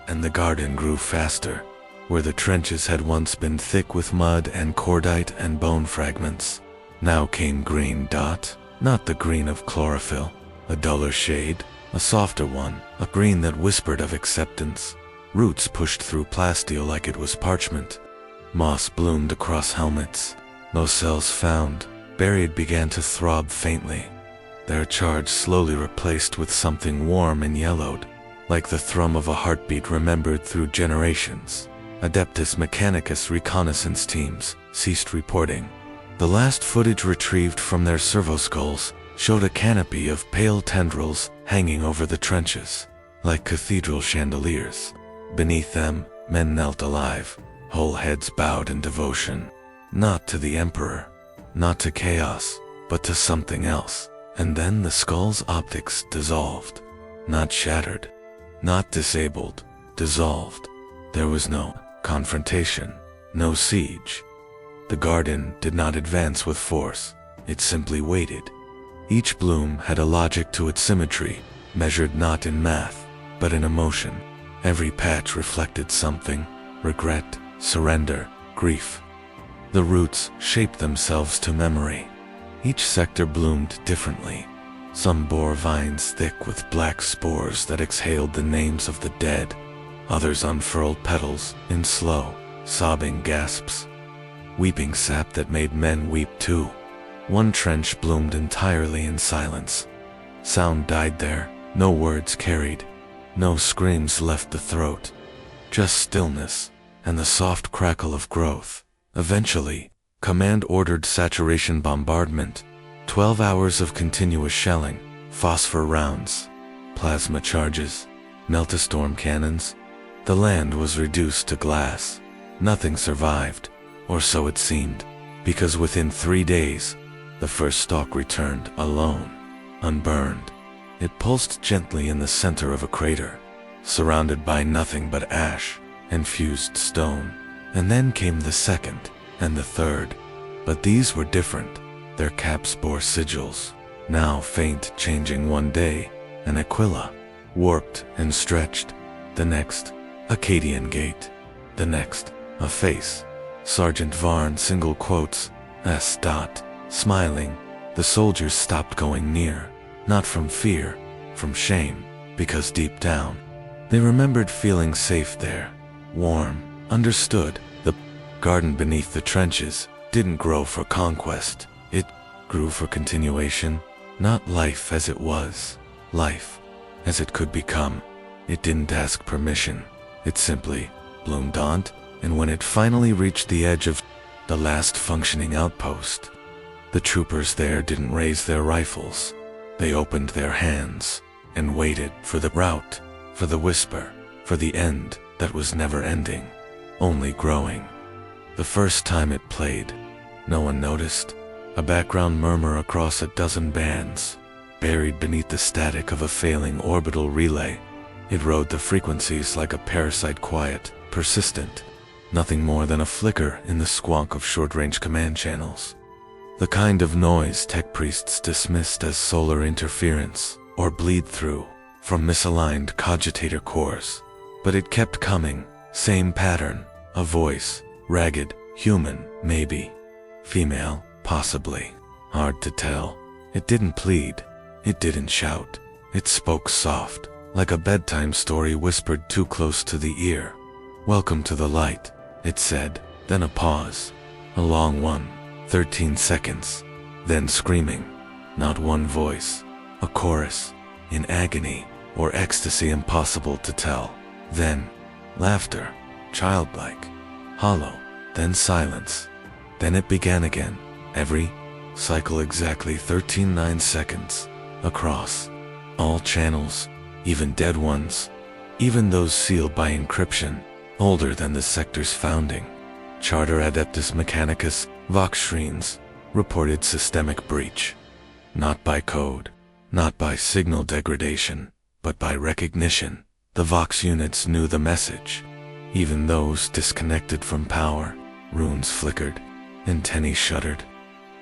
And the garden grew faster. Where the trenches had once been thick with mud and cordite and bone fragments, now came green. Not the green of chlorophyll, a duller shade, a softer one, a green that whispered of acceptance. Roots pushed through plasteel like it was parchment. Moss bloomed across helmets. No cells found. Buried began to throb faintly. Their charge slowly replaced with something warm and yellowed, like the thrum of a heartbeat remembered through generations. Adeptus Mechanicus reconnaissance teams ceased reporting. The last footage retrieved from their servoskulls showed a canopy of pale tendrils hanging over the trenches, like cathedral chandeliers. Beneath them, men knelt alive, whole heads bowed in devotion, not to the Emperor, not to chaos, but to something else. And then the skull's optics dissolved, not shattered, not disabled, dissolved. There was no confrontation, no siege. The garden did not advance with force, it simply waited. Each bloom had a logic to its symmetry, measured not in math, but in emotion. Every patch reflected something: regret, surrender, grief. The roots shaped themselves to memory. Each sector bloomed differently. Some bore vines thick with black spores that exhaled the names of the dead. Others unfurled petals in slow, sobbing gasps, weeping sap that made men weep too. One trench bloomed entirely in silence. Sound died there, no words carried, no screams left the throat, just stillness and the soft crackle of growth. Eventually, command ordered saturation bombardment, 12 hours of continuous shelling, phosphor rounds, plasma charges, meltastorm cannons. The land was reduced to glass. Nothing survived, or so it seemed, because within 3 days, the first stalk returned alone, unburned. It pulsed gently in the center of a crater, surrounded by nothing but ash and fused stone. And then came the second and the third, but these were different. Their caps bore sigils, now faint, changing one day, an aquila, warped and stretched. The next, Akkadian gate. The next, a face. Sergeant Varn single quotes, S. Smiling, the soldiers stopped going near, not from fear, from shame, because deep down, they remembered feeling safe there, warm, understood. The garden beneath the trenches didn't grow for conquest. It grew for continuation, not life as it was, life as it could become. It didn't ask permission. It simply bloomed on, and when it finally reached the edge of the last functioning outpost, the troopers there didn't raise their rifles. They opened their hands and waited for the rout, for the whisper, for the end that was never ending, only growing. The first time it played, no one noticed. A background murmur across a dozen bands, buried beneath the static of a failing orbital relay. It rode the frequencies like a parasite, quiet, persistent, nothing more than a flicker in the squonk of short-range command channels. The kind of noise tech priests dismissed as solar interference or bleed-through from misaligned cogitator cores. But it kept coming, same pattern, a voice, ragged, human, maybe. Female, possibly. Hard to tell. It didn't plead. It didn't shout. It spoke soft, like a bedtime story whispered too close to the ear. "Welcome to the light," it said, then a pause. A long one, 13 seconds. Then screaming. Not one voice. A chorus. In agony or ecstasy, impossible to tell. Then laughter, childlike, hollow, then silence. Then it began again. Every cycle exactly 13 seconds. Across all channels, even dead ones, even those sealed by encryption, older than the sector's founding. Charter Adeptus Mechanicus, Vox Screens, reported systemic breach. Not by code, not by signal degradation, but by recognition. The Vox units knew the message. Even those disconnected from power. Runes flickered. Antennae shuddered.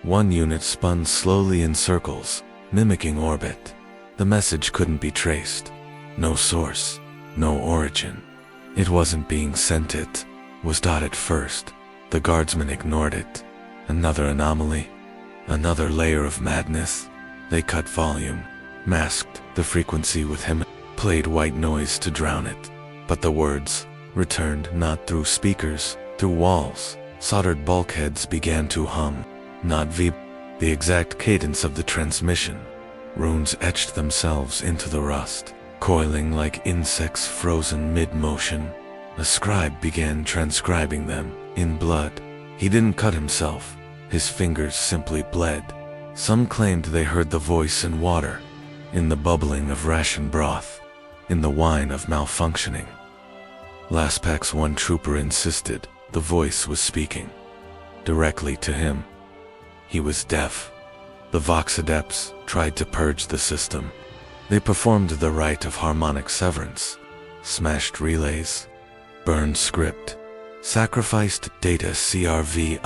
One unit spun slowly in circles, mimicking orbit. The message couldn't be traced. No source, no origin. It wasn't being sent, it was dotted first. The guardsmen ignored it. Another anomaly. Another layer of madness. They cut volume, masked the frequency with him, played white noise to drown it. But the words returned not through speakers, through walls. Soldered bulkheads began to hum, not the exact cadence of the transmission. Runes etched themselves into the rust, coiling like insects frozen mid-motion. A scribe began transcribing them, in blood. He didn't cut himself. His fingers simply bled. Some claimed they heard the voice in water, in the bubbling of ration broth, in the whine of malfunctioning. Laspak's one trooper insisted the voice was speaking directly to him. He was deaf. The Vox Adepts tried to purge the system. They performed the rite of harmonic severance, smashed relays, burned script, sacrificed data CRVITORS.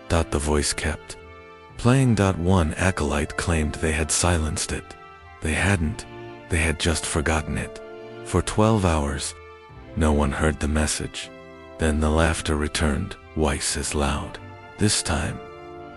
The voice kept playing. One acolyte claimed they had silenced it. They hadn't. They had just forgotten it. For 12 hours, no one heard the message. Then the laughter returned, twice as loud. This time,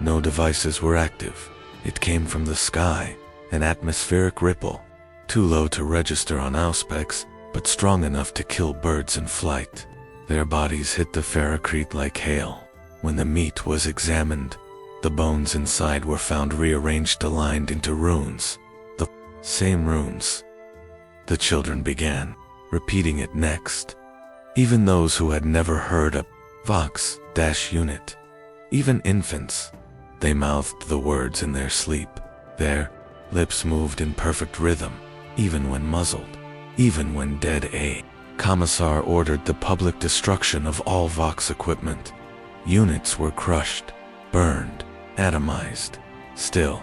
no devices were active. It came from the sky, an atmospheric ripple, too low to register on auspex, but strong enough to kill birds in flight. Their bodies hit the ferrocrete like hail. When the meat was examined, the bones inside were found rearranged, aligned into runes. The same runes. The children began repeating it next. Even those who had never heard a Vox-unit. Even infants. They mouthed the words in their sleep. Their lips moved in perfect rhythm, even when muzzled, even when dead. A commissar ordered the public destruction of all Vox equipment. Units were crushed, burned, atomized. Still,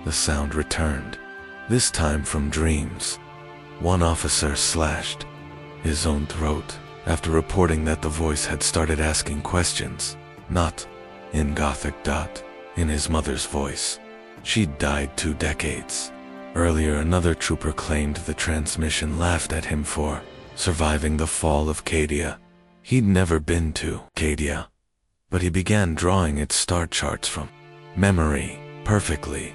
the sound returned, this time from dreams. One officer slashed his own throat after reporting that the voice had started asking questions, not in Gothic. In his mother's voice. She'd died 2 decades earlier. Another trooper claimed the transmission laughed at him for surviving the fall of Cadia. He'd never been to Cadia, but he began drawing its star charts from memory perfectly.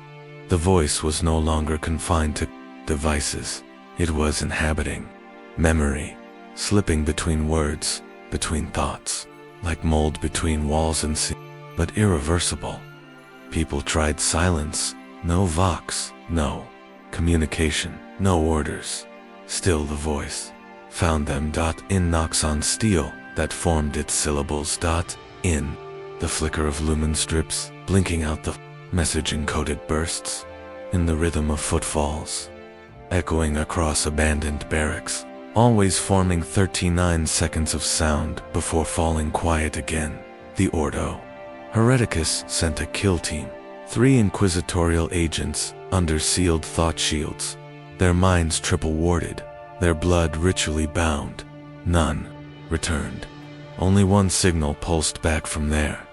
The voice was no longer confined to devices. It was inhabiting memory, slipping between words, between thoughts, like mold between walls and sea, but irreversible. People tried silence, no Vox, no communication, no orders. Still the voice found them. In knocks on steel that formed its syllables. In the flicker of lumen strips, blinking out the message-encoded bursts. In the rhythm of footfalls, echoing across abandoned barracks, always forming 39 seconds of sound before falling quiet again. The Ordo Hereticus sent a kill team, 3 inquisitorial agents under sealed thought shields, their minds triple-warded, their blood ritually bound. None returned. Only one signal pulsed back from there.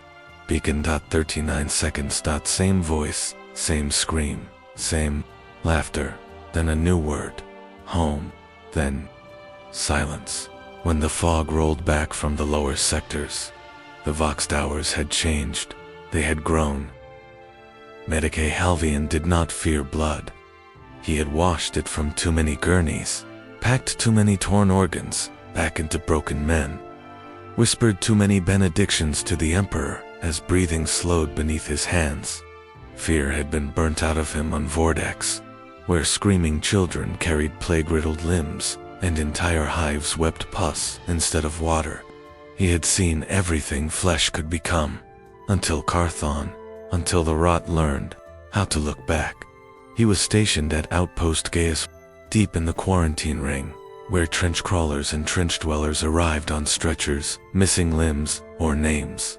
Beacon. 39 seconds. Same voice, same scream, same laughter, then a new word. Home. Then silence. When the fog rolled back from the lower sectors, the Vox towers had changed. They had grown. Decay Halvian did not fear blood. He had washed it from too many gurneys, packed too many torn organs back into broken men, whispered too many benedictions to the Emperor as breathing slowed beneath his hands. Fear had been burnt out of him on Vortex, where screaming children carried plague-riddled limbs and entire hives wept pus instead of water. He had seen everything flesh could become, until Carthon, until the rot learned how to look back. He was stationed at Outpost Gaius, deep in the quarantine ring, where trench crawlers and trench dwellers arrived on stretchers, missing limbs or names.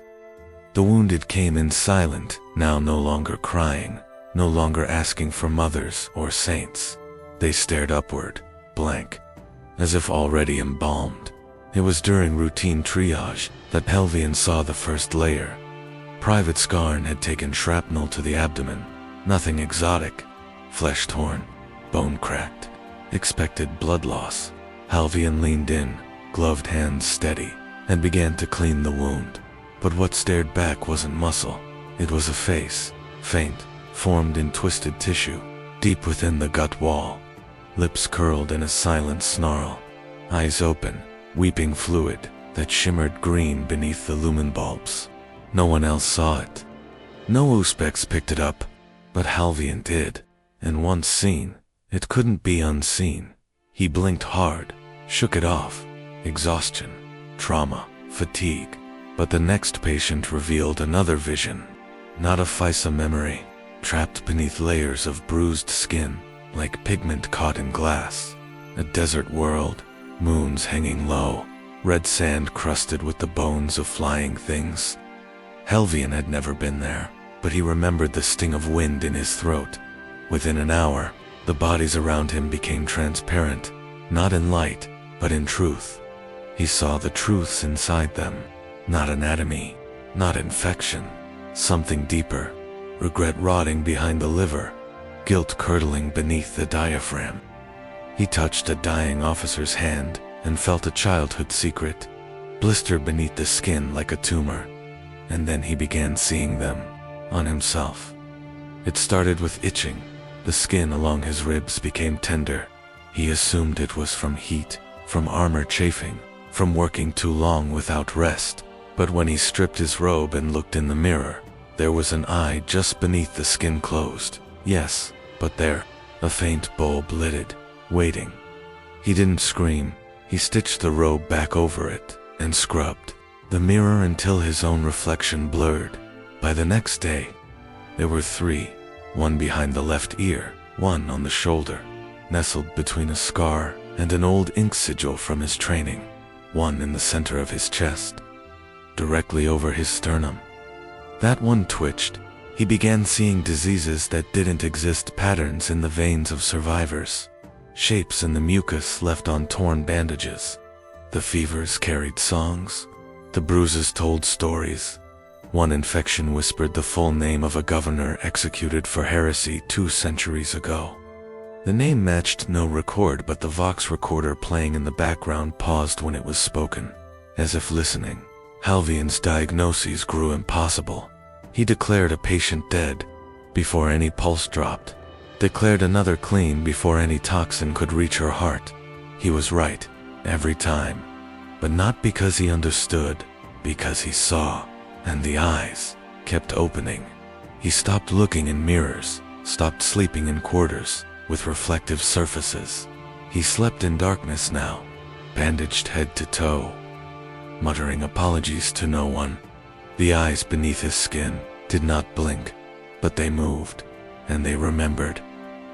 The wounded came in silent, now no longer crying, no longer asking for mothers or saints. They stared upward, blank, as if already embalmed. It was during routine triage that Helvian saw the first layer. Private Skarn had taken shrapnel to the abdomen, nothing exotic, flesh torn, bone cracked, expected blood loss. Halvian leaned in, gloved hands steady, and began to clean the wound. But what stared back wasn't muscle, it was a face, faint, formed in twisted tissue, deep within the gut wall. Lips curled in a silent snarl, eyes open, weeping fluid that shimmered green beneath the lumen bulbs. No one else saw it. No Uspex picked it up, but Halvian did, and once seen, it couldn't be unseen. He blinked hard, shook it off. Exhaustion, trauma, fatigue. But the next patient revealed another vision. Not a FISA memory, trapped beneath layers of bruised skin, like pigment caught in glass. A desert world, moons hanging low, red sand crusted with the bones of flying things. Helvian had never been there, but he remembered the sting of wind in his throat. Within an hour, the bodies around him became transparent, not in light, but in truth. He saw the truths inside them. Not anatomy, not infection, something deeper. Regret rotting behind the liver, guilt curdling beneath the diaphragm. He touched a dying officer's hand and felt a childhood secret blister beneath the skin like a tumor. And then he began seeing them on himself. It started with itching. The skin along his ribs became tender. He assumed it was from heat, from armor chafing, from working too long without rest. But when he stripped his robe and looked in the mirror, there was an eye just beneath the skin closed. Yes, but there, a faint bulb lit it, waiting. He didn't scream. He stitched the robe back over it and scrubbed the mirror until his own reflection blurred. By the next day, there were 3, one behind the left ear, one on the shoulder, nestled between a scar and an old ink sigil from his training, one in the center of his chest, directly over his sternum. That one twitched. He began seeing diseases that didn't exist, patterns in the veins of survivors, shapes in the mucus left on torn bandages. The fevers carried songs. The bruises told stories. One infection whispered the full name of a governor executed for heresy 2 centuries ago. The name matched no record, but the Vox recorder playing in the background paused when it was spoken, as if listening. Halvian's diagnoses grew impossible. He declared a patient dead before any pulse dropped, declared another clean before any toxin could reach her heart. He was right, every time. But not because he understood, because he saw, and the eyes kept opening. He stopped looking in mirrors, stopped sleeping in quarters with reflective surfaces. He slept in darkness now, bandaged head to toe, muttering apologies to no one. The eyes beneath his skin did not blink, but they moved, and they remembered.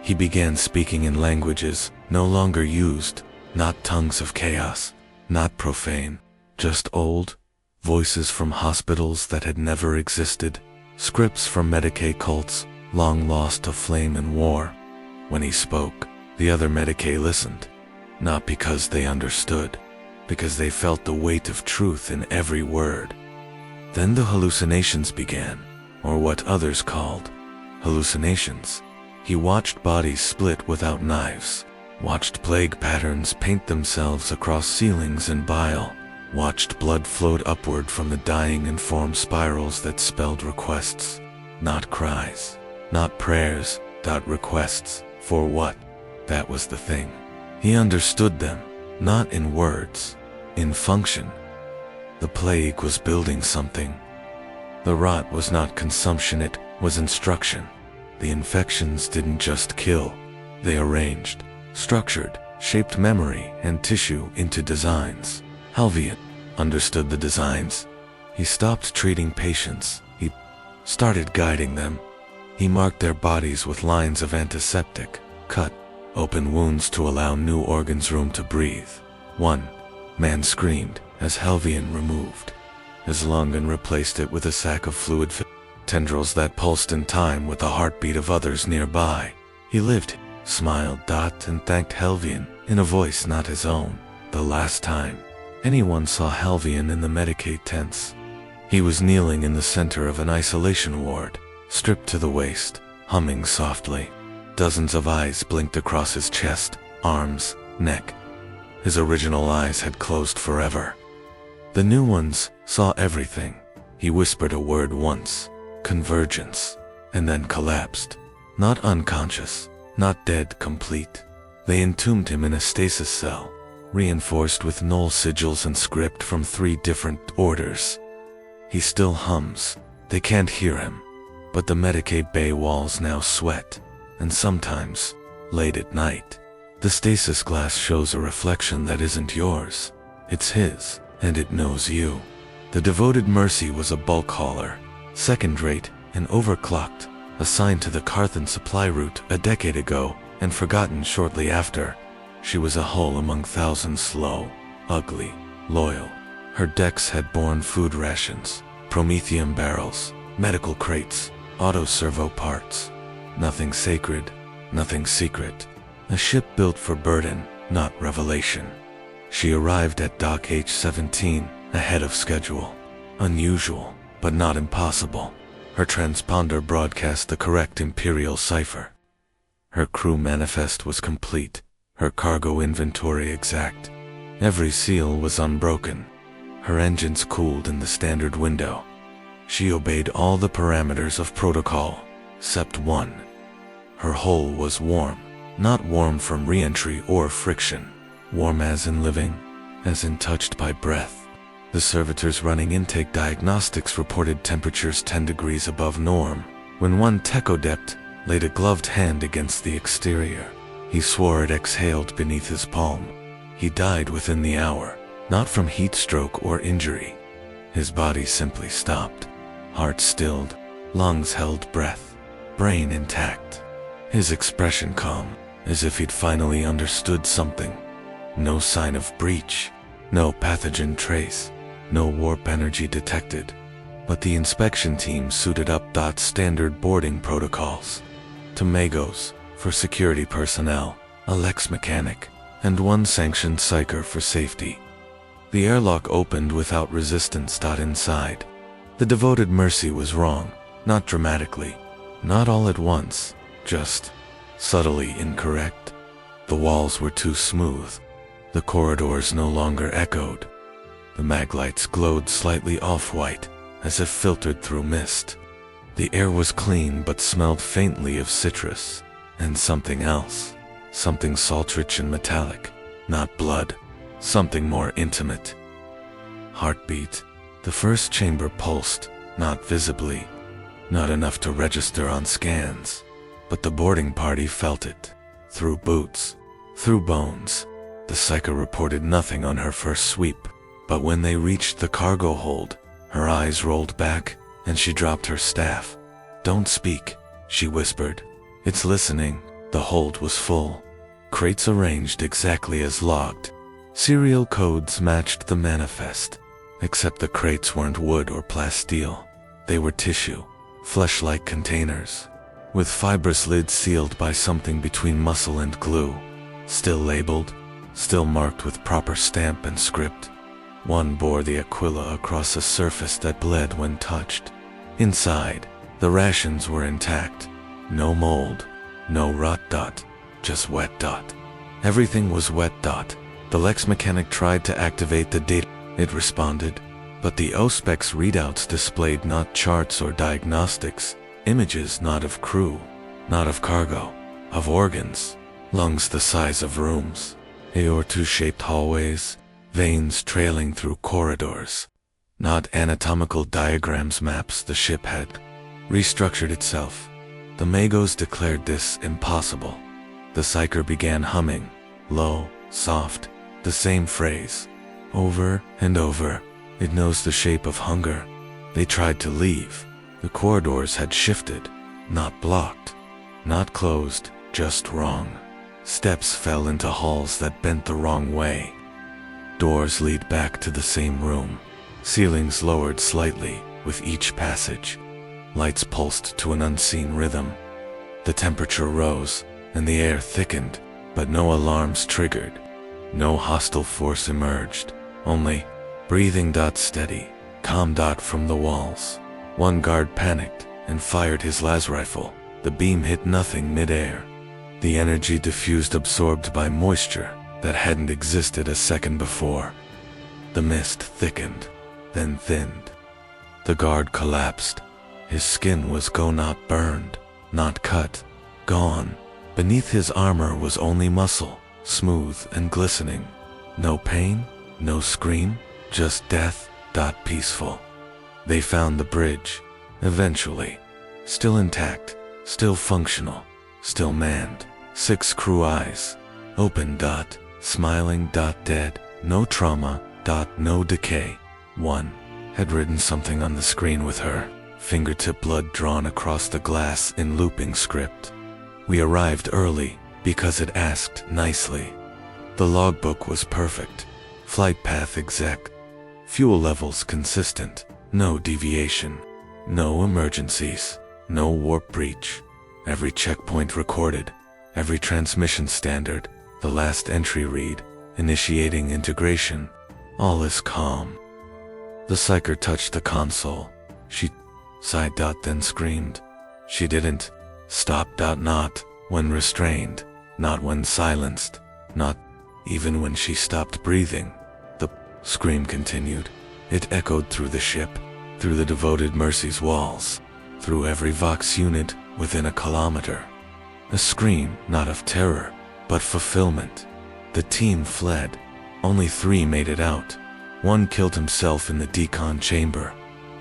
He began speaking in languages no longer used, not tongues of chaos, not profane, just old voices from hospitals that had never existed, scripts from Medicaid cults, long lost to flame and war. When he spoke, the other Medicaid listened, not because they understood, because they felt the weight of truth in every word. Then the hallucinations began, or what others called hallucinations. He watched bodies split without knives, watched plague patterns paint themselves across ceilings in bile, watched blood float upward from the dying and form spirals that spelled requests, not cries, not prayers, requests. For what? That was the thing. He understood them, not in words, in function. The plague was building something. The rot was not consumption, it was instruction. The infections didn't just kill, they arranged, structured, shaped memory and tissue into designs. Helvian understood the designs. He stopped treating patients. He started guiding them. He marked their bodies with lines of antiseptic, cut open wounds to allow new organs room to breathe. One man screamed as Helvian removed his lung and replaced it with a sack of fluid tendrils that pulsed in time with the heartbeat of others nearby. He lived, smiled, and thanked Helvian in a voice not his own. The last time anyone saw Helvian in the Medicaid tents, he was kneeling in the center of an isolation ward, stripped to the waist, humming softly. Dozens of eyes blinked across his chest, arms, neck. His original eyes had closed forever. The new ones saw everything. He whispered a word once, convergence, and then collapsed. Not unconscious, not dead complete. They entombed him in a stasis cell, reinforced with null sigils and script from 3 different orders. He still hums. They can't hear him, but the Medicaid bay walls now sweat, and sometimes, late at night, the stasis glass shows a reflection that isn't yours. It's his, and it knows you. The devoted Mercy was a bulk hauler, second-rate and overclocked, assigned to the Carthan supply route a decade ago and forgotten shortly after. She was a hull among thousands, slow, ugly, loyal. Her decks had borne food rations, promethium barrels, medical crates, auto-servo parts. Nothing sacred, nothing secret. A ship built for burden, not revelation. She arrived at Dock H-17, ahead of schedule. Unusual, but not impossible. Her transponder broadcast the correct Imperial cipher. Her crew manifest was complete, her cargo inventory exact. Every seal was unbroken. Her engines cooled in the standard window. She obeyed all the parameters of protocol, except one. Her hull was warm, not warm from re-entry or friction. Warm as in living, as in touched by breath. The servitors running intake diagnostics reported temperatures 10 degrees above norm. When one techodept laid a gloved hand against the exterior, he swore it exhaled beneath his palm. He died within the hour, not from heat stroke or injury. His body simply stopped. Heart stilled, lungs held breath, brain intact. His expression calm, as if he'd finally understood something. No sign of breach, no pathogen trace, no warp energy detected. But the inspection team suited up. Standard boarding protocols. Tomagos for security personnel, a Lex mechanic, and 1 sanctioned psyker for safety. The airlock opened without resistance. Inside, the devoted Mercy was wrong, not dramatically, not all at once, just subtly incorrect. The walls were too smooth. The corridors no longer echoed. The maglights glowed slightly off-white, as if filtered through mist. The air was clean but smelled faintly of citrus, and something else. Something salt-rich and metallic, not blood, something more intimate. Heartbeat. The first chamber pulsed, not visibly, not enough to register on scans, but the boarding party felt it. Through boots, through bones. The Psyker reported nothing on her first sweep, but when they reached the cargo hold, her eyes rolled back, and she dropped her staff. "Don't speak," she whispered. "It's listening." The hold was full. Crates arranged exactly as logged. Serial codes matched the manifest, except the crates weren't wood or plasteel. They were tissue, flesh-like containers, with fibrous lids sealed by something between muscle and glue. Still labeled, still marked with proper stamp and script. One bore the Aquila across a surface that bled when touched. Inside, the rations were intact. No mold, no rot. Just wet. Everything was wet. The Lex mechanic tried to activate the data. It responded, but the OSPEX readouts displayed not charts or diagnostics, images not of crew, not of cargo, of organs, lungs the size of rooms, aorta-shaped hallways, veins trailing through corridors. Not anatomical diagrams maps. The ship had restructured itself. The Magos declared this impossible. The Psyker began humming, low, soft, the same phrase, over and over. It knows the shape of hunger. They tried to leave. The corridors had shifted, not blocked, not closed, just wrong. Steps fell into halls that bent the wrong way. Doors lead back to the same room. Ceilings lowered slightly with each passage. Lights pulsed to an unseen rhythm. The temperature rose, and the air thickened, but no alarms triggered. No hostile force emerged, only breathing. Steady, calm. From the walls. One guard panicked and fired his las rifle. The beam hit nothing mid-air. The energy diffused, absorbed by moisture that hadn't existed a second before. The mist thickened, then thinned. The guard collapsed. His skin was not burned, not cut, gone. Beneath his armor was only muscle, smooth and glistening. No pain, no scream, just death. Peaceful. They found the bridge, eventually. Still intact, still functional, still manned. 6 crew eyes, open. Smiling. Dead, no trauma. No decay. One had written something on the screen with her fingertip blood drawn across the glass in looping script. We arrived early because it asked nicely. The logbook was perfect. Flight path exact. Fuel levels consistent. No deviation. No emergencies. No warp breach. Every checkpoint recorded. Every transmission standard. The last entry read. Initiating integration. All is calm. The Psyker touched the console. She sighed. Then screamed. She didn't stop. Not when restrained. Not when silenced. Not even when she stopped breathing. The scream continued. It echoed through the ship, through the devoted Mercy's walls, through every Vox unit within a kilometer. A scream not of terror, but fulfillment. The team fled. Only 3 made it out. One killed himself in the decon chamber,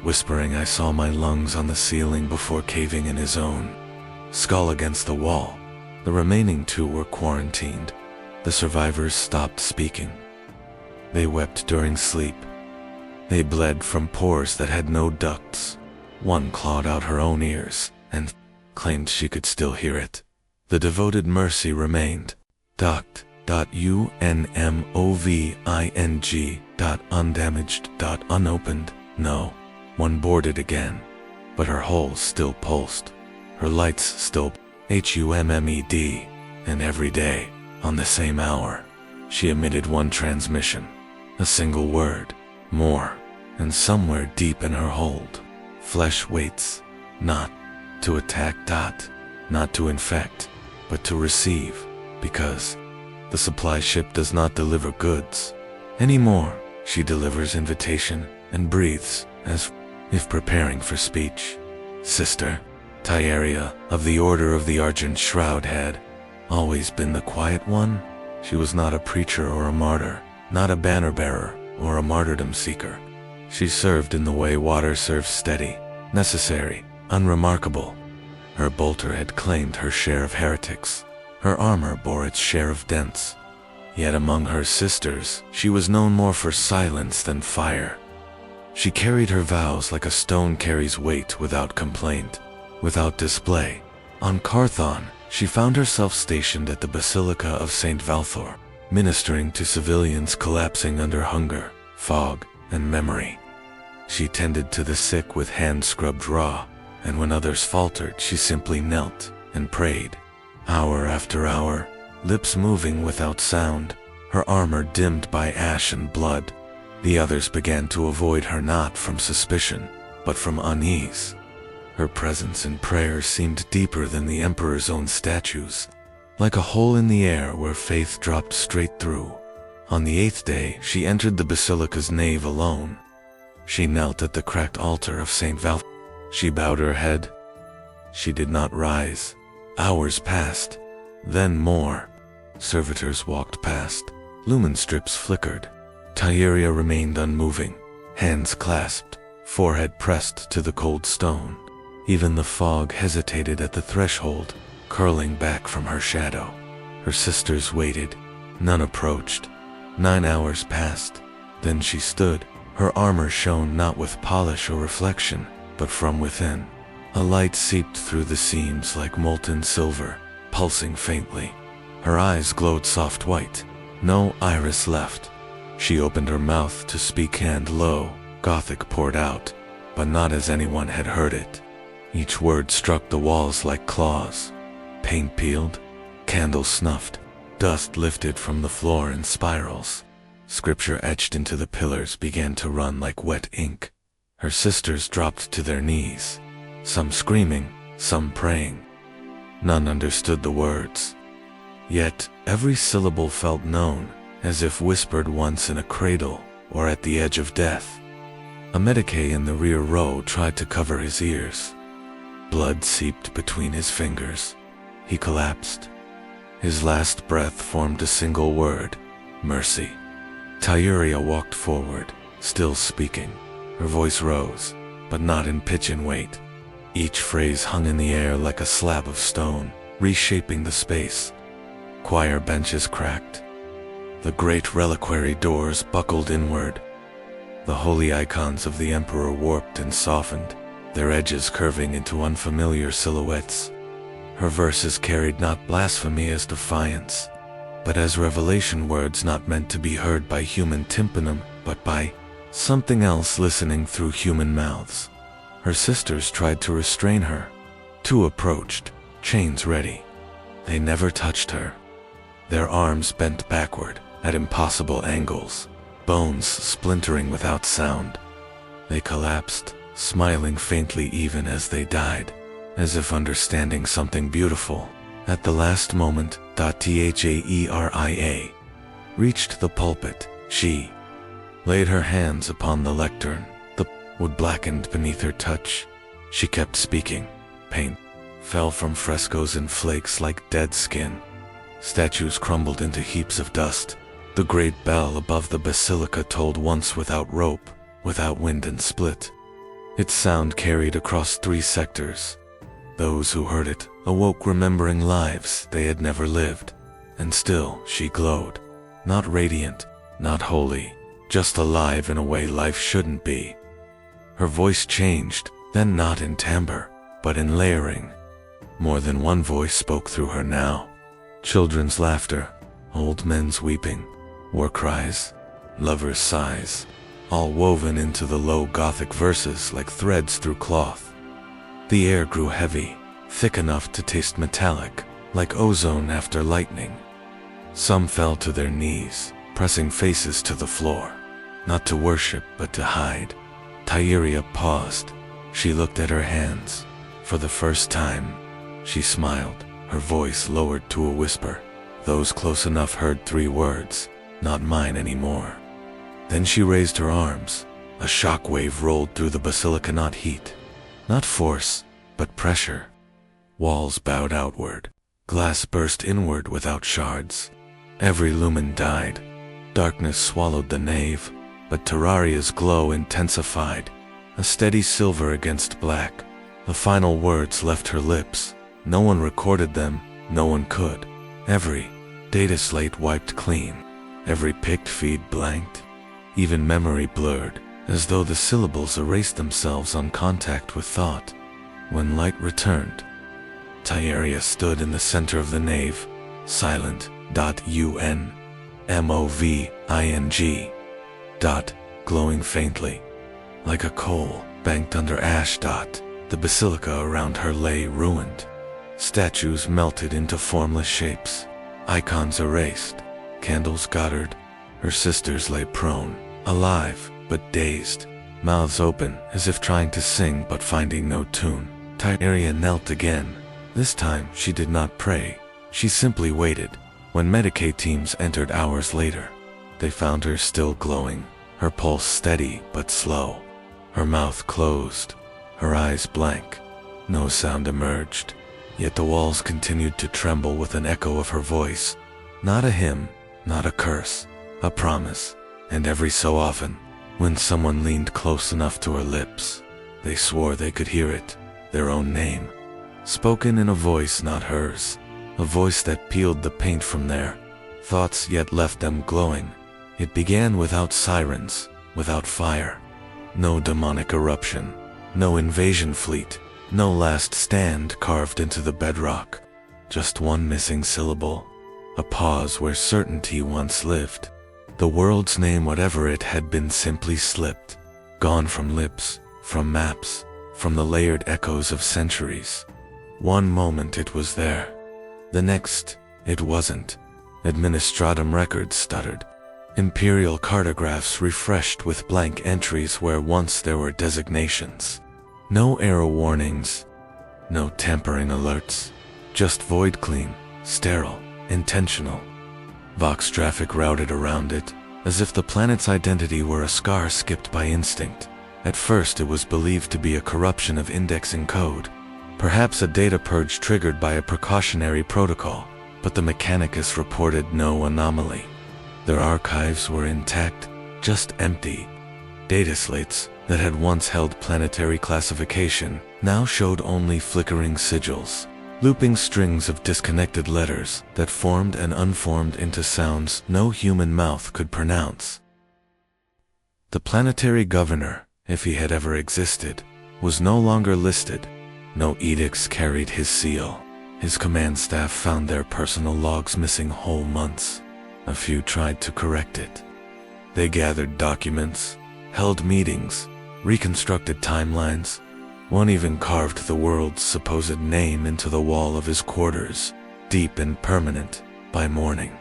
whispering, "I saw my lungs on the ceiling," before caving in his own skull against the wall. The remaining 2 were quarantined. The survivors stopped speaking. They wept during sleep. They bled from pores that had no ducts. One clawed out her own ears and claimed she could still hear it. The devoted Mercy remained. UNMOVING. Undamaged. Unopened. No. One boarded again, but her holes still pulsed. Her lights still HUMMED. And every day, on the same hour, she emitted one transmission. A single word. More. And somewhere deep in her hold, flesh waits. Not to attack. Not to infect, but to receive. Because the supply ship does not deliver goods anymore. She delivers invitation and breathes as if preparing for speech. Sister Tyaria of the Order of the Argent Shroud had always been the quiet one. She was not a preacher or a martyr, not a banner bearer or a martyrdom seeker. She served in the way water serves, steady, necessary, unremarkable. Her bolter had claimed her share of heretics, Her armor bore its share of dents. Yet among her sisters, she was known more for silence than fire. She carried her vows like a stone carries weight, without complaint, without display. On Carthon, she found herself stationed at the Basilica of St. Valthor, ministering to civilians collapsing under hunger, fog, and memory. She tended to the sick with hands scrubbed raw, and when others faltered, she simply knelt and prayed. Hour after hour, lips moving without sound, her armor dimmed by ash and blood. The others began to avoid her, not from suspicion, but from unease. Her presence and prayers seemed deeper than the Emperor's own statues, like a hole in the air where faith dropped straight through. On the 8th day, she entered the basilica's nave alone. She knelt at the cracked altar of St. Val. She bowed her head. She did not rise. Hours passed, then more. Servitors walked past. Lumen strips flickered. Tyeria remained unmoving, hands clasped, forehead pressed to the cold stone. Even the fog hesitated at the threshold, curling back from her shadow. Her sisters waited. None approached. 9 hours passed. Then she stood. Her armor shone not with polish or reflection, but from within. A light seeped through the seams like molten silver, pulsing faintly. Her eyes glowed soft white. No iris left. She opened her mouth to speak, and lo, Gothic poured out, but not as anyone had heard it. Each word struck the walls like claws. Paint peeled, candles snuffed, dust lifted from the floor in spirals. Scripture etched into the pillars began to run like wet ink. Her sisters dropped to their knees, some screaming, some praying. None understood the words. Yet every syllable felt known, as if whispered once in a cradle or at the edge of death. A Medicae in the rear row tried to cover his ears. Blood seeped between his fingers. He collapsed. His last breath formed a single word: mercy. Tyeria walked forward, still speaking. Her voice rose, but not in pitch and weight. Each phrase hung in the air like a slab of stone, reshaping the space. Choir benches cracked. The great reliquary doors buckled inward. The holy icons of the Emperor warped and softened, their edges curving into unfamiliar silhouettes. Her verses carried not blasphemy as defiance, but as revelation words not meant to be heard by human tympanum, but by something else listening through human mouths. Her sisters tried to restrain her. 2 approached, chains ready. They never touched her. Their arms bent backward at impossible angles, bones splintering without sound. They collapsed, smiling faintly even as they died, as if understanding something beautiful. At the last moment, Thaeria reached the pulpit. She laid her hands upon the lectern. The wood blackened beneath her touch. She kept speaking. Paint fell from frescoes in flakes like dead skin. Statues crumbled into heaps of dust. The great bell above the basilica tolled once without rope, without wind and split. Its sound carried across 3 sectors. Those who heard it awoke remembering lives they had never lived. And still she glowed. Not radiant, not holy, just alive in a way life shouldn't be. Her voice changed, then not in timbre, but in layering. More than one voice spoke through her now. Children's laughter, old men's weeping, war cries, lovers' sighs, all woven into the low Gothic verses like threads through cloth. The air grew heavy, thick enough to taste metallic, like ozone after lightning. Some fell to their knees, pressing faces to the floor, not to worship but to hide. Tyeria paused. She looked at her hands. For the first time, she smiled, her voice lowered to a whisper. Those close enough heard 3 words, not mine anymore. Then she raised her arms. A shock wave rolled through the basilica, not heat, not force, but pressure. Walls bowed outward. Glass burst inward without shards. Every lumen died. Darkness swallowed the nave, but Terraria's glow intensified. A steady silver against black. The final words left her lips. No one recorded them, no one could. Every data slate wiped clean, every picked feed blanked, even memory blurred, as though the syllables erased themselves on contact with thought. When light returned, Tyeria stood in the center of the nave, silent, unmoving, glowing faintly. Like a coal banked under ash. The basilica around her lay ruined. Statues melted into formless shapes, icons erased, candles guttered. Her sisters lay prone, alive but dazed, mouths open as if trying to sing but finding no tune. Tyeria knelt again. This time she did not pray, she simply waited. When Medicae teams entered hours later, they found her still glowing, her pulse steady but slow, her mouth closed, her eyes blank. No sound emerged, yet the walls continued to tremble with an echo of her voice. Not a hymn, not a curse, a promise. And every so often, when someone leaned close enough to her lips, they swore they could hear it, their own name, spoken in a voice not hers, a voice that peeled the paint from their thoughts yet left them glowing. It began without sirens, without fire, no demonic eruption, no invasion fleet, no last stand carved into the bedrock, just one missing syllable, a pause where certainty once lived. The world's name, whatever it had been, simply slipped, gone from lips, from maps, from the layered echoes of centuries. One moment it was there, the next it wasn't. Administratum records stuttered, imperial cartographs refreshed with blank entries where once there were designations. No error warnings, no tampering alerts, just void, clean, sterile, intentional. Vox traffic routed around it, as if the planet's identity were a scar skipped by instinct. At first it was believed to be a corruption of indexing code, perhaps a data purge triggered by a precautionary protocol, but the Mechanicus reported no anomaly. Their archives were intact, just empty. Data slates that had once held planetary classification now showed only flickering sigils, looping strings of disconnected letters that formed and unformed into sounds no human mouth could pronounce. The planetary governor, if he had ever existed, was no longer listed. No edicts carried his seal. His command staff found their personal logs missing whole months. A few tried to correct it. They gathered documents, held meetings, reconstructed timelines. One even carved the world's supposed name into the wall of his quarters, deep and permanent, by morning.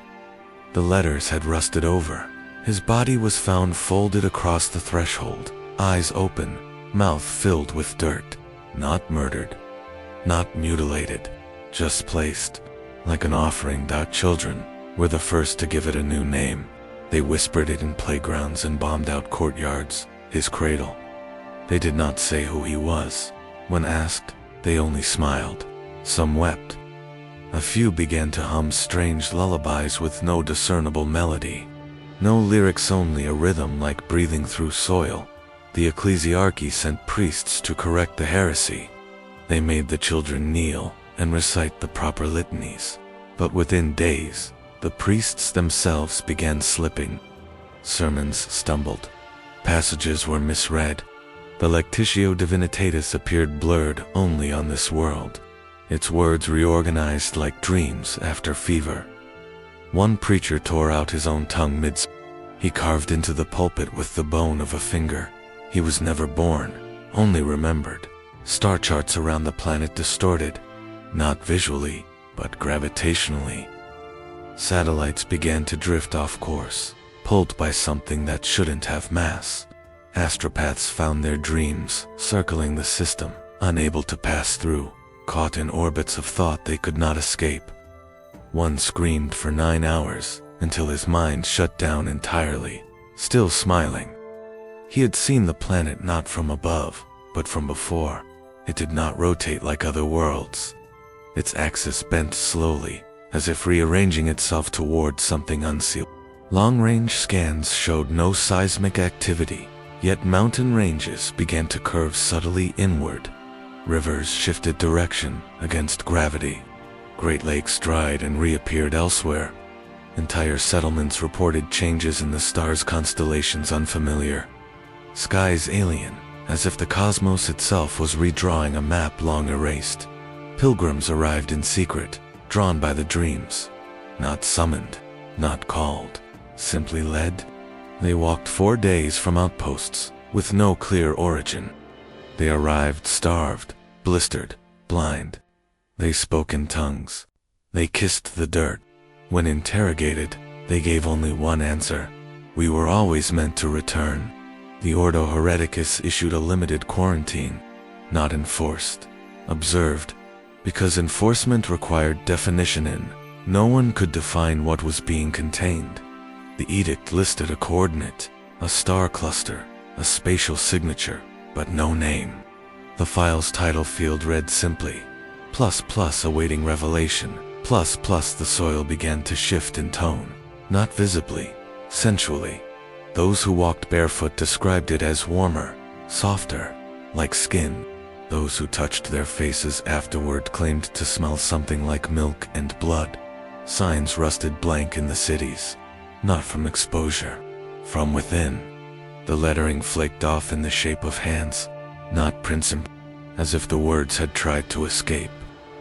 The letters had rusted over. His body was found folded across the threshold, eyes open, mouth filled with dirt. Not murdered, not mutilated, just placed, like an offering. Children were the first to give it a new name. They whispered it in playgrounds and bombed out courtyards, his cradle. They did not say who he was. When asked, they only smiled. Some wept. A few began to hum strange lullabies with no discernible melody. No lyrics, only a rhythm like breathing through soil. The ecclesiarchy sent priests to correct the heresy. They made the children kneel and recite the proper litanies. But within days, the priests themselves began slipping. Sermons stumbled. Passages were misread. The Lectitio Divinitatis appeared blurred only on this world, its words reorganized like dreams after fever. One preacher tore out his own tongue mid. He carved into the pulpit with the bone of a finger. He was never born, only remembered. Star charts around the planet distorted, not visually, but gravitationally. Satellites began to drift off course, pulled by something that shouldn't have mass. Astropaths found their dreams circling the system, unable to pass through, caught in orbits of thought they could not escape. One screamed for 9 hours, until his mind shut down entirely, still smiling. He had seen the planet not from above, but from before. It did not rotate like other worlds. Its axis bent slowly, as if rearranging itself toward something unsealed. Long-range scans showed no seismic activity, yet mountain ranges began to curve subtly inward. Rivers shifted direction against gravity. Great lakes dried and reappeared elsewhere. Entire settlements reported changes in the stars' constellations unfamiliar. Skies alien, as if the cosmos itself was redrawing a map long erased. Pilgrims arrived in secret, drawn by the dreams. Not summoned, not called, simply led. They walked 4 days from outposts, with no clear origin. They arrived starved, blistered, blind. They spoke in tongues. They kissed the dirt. When interrogated, they gave only one answer. We were always meant to return. The Ordo Hereticus issued a limited quarantine, not enforced, observed, because enforcement required definition in. No one could define what was being contained. The edict listed a coordinate, a star cluster, a spatial signature, but no name. The file's title field read simply, ++ awaiting revelation, ++ the soil began to shift in tone, not visibly, sensually. Those who walked barefoot described it as warmer, softer, like skin. Those who touched their faces afterward claimed to smell something like milk and blood. Signs rusted blank in the cities, not from exposure, from within. The lettering flaked off in the shape of hands, not prints, as if the words had tried to escape.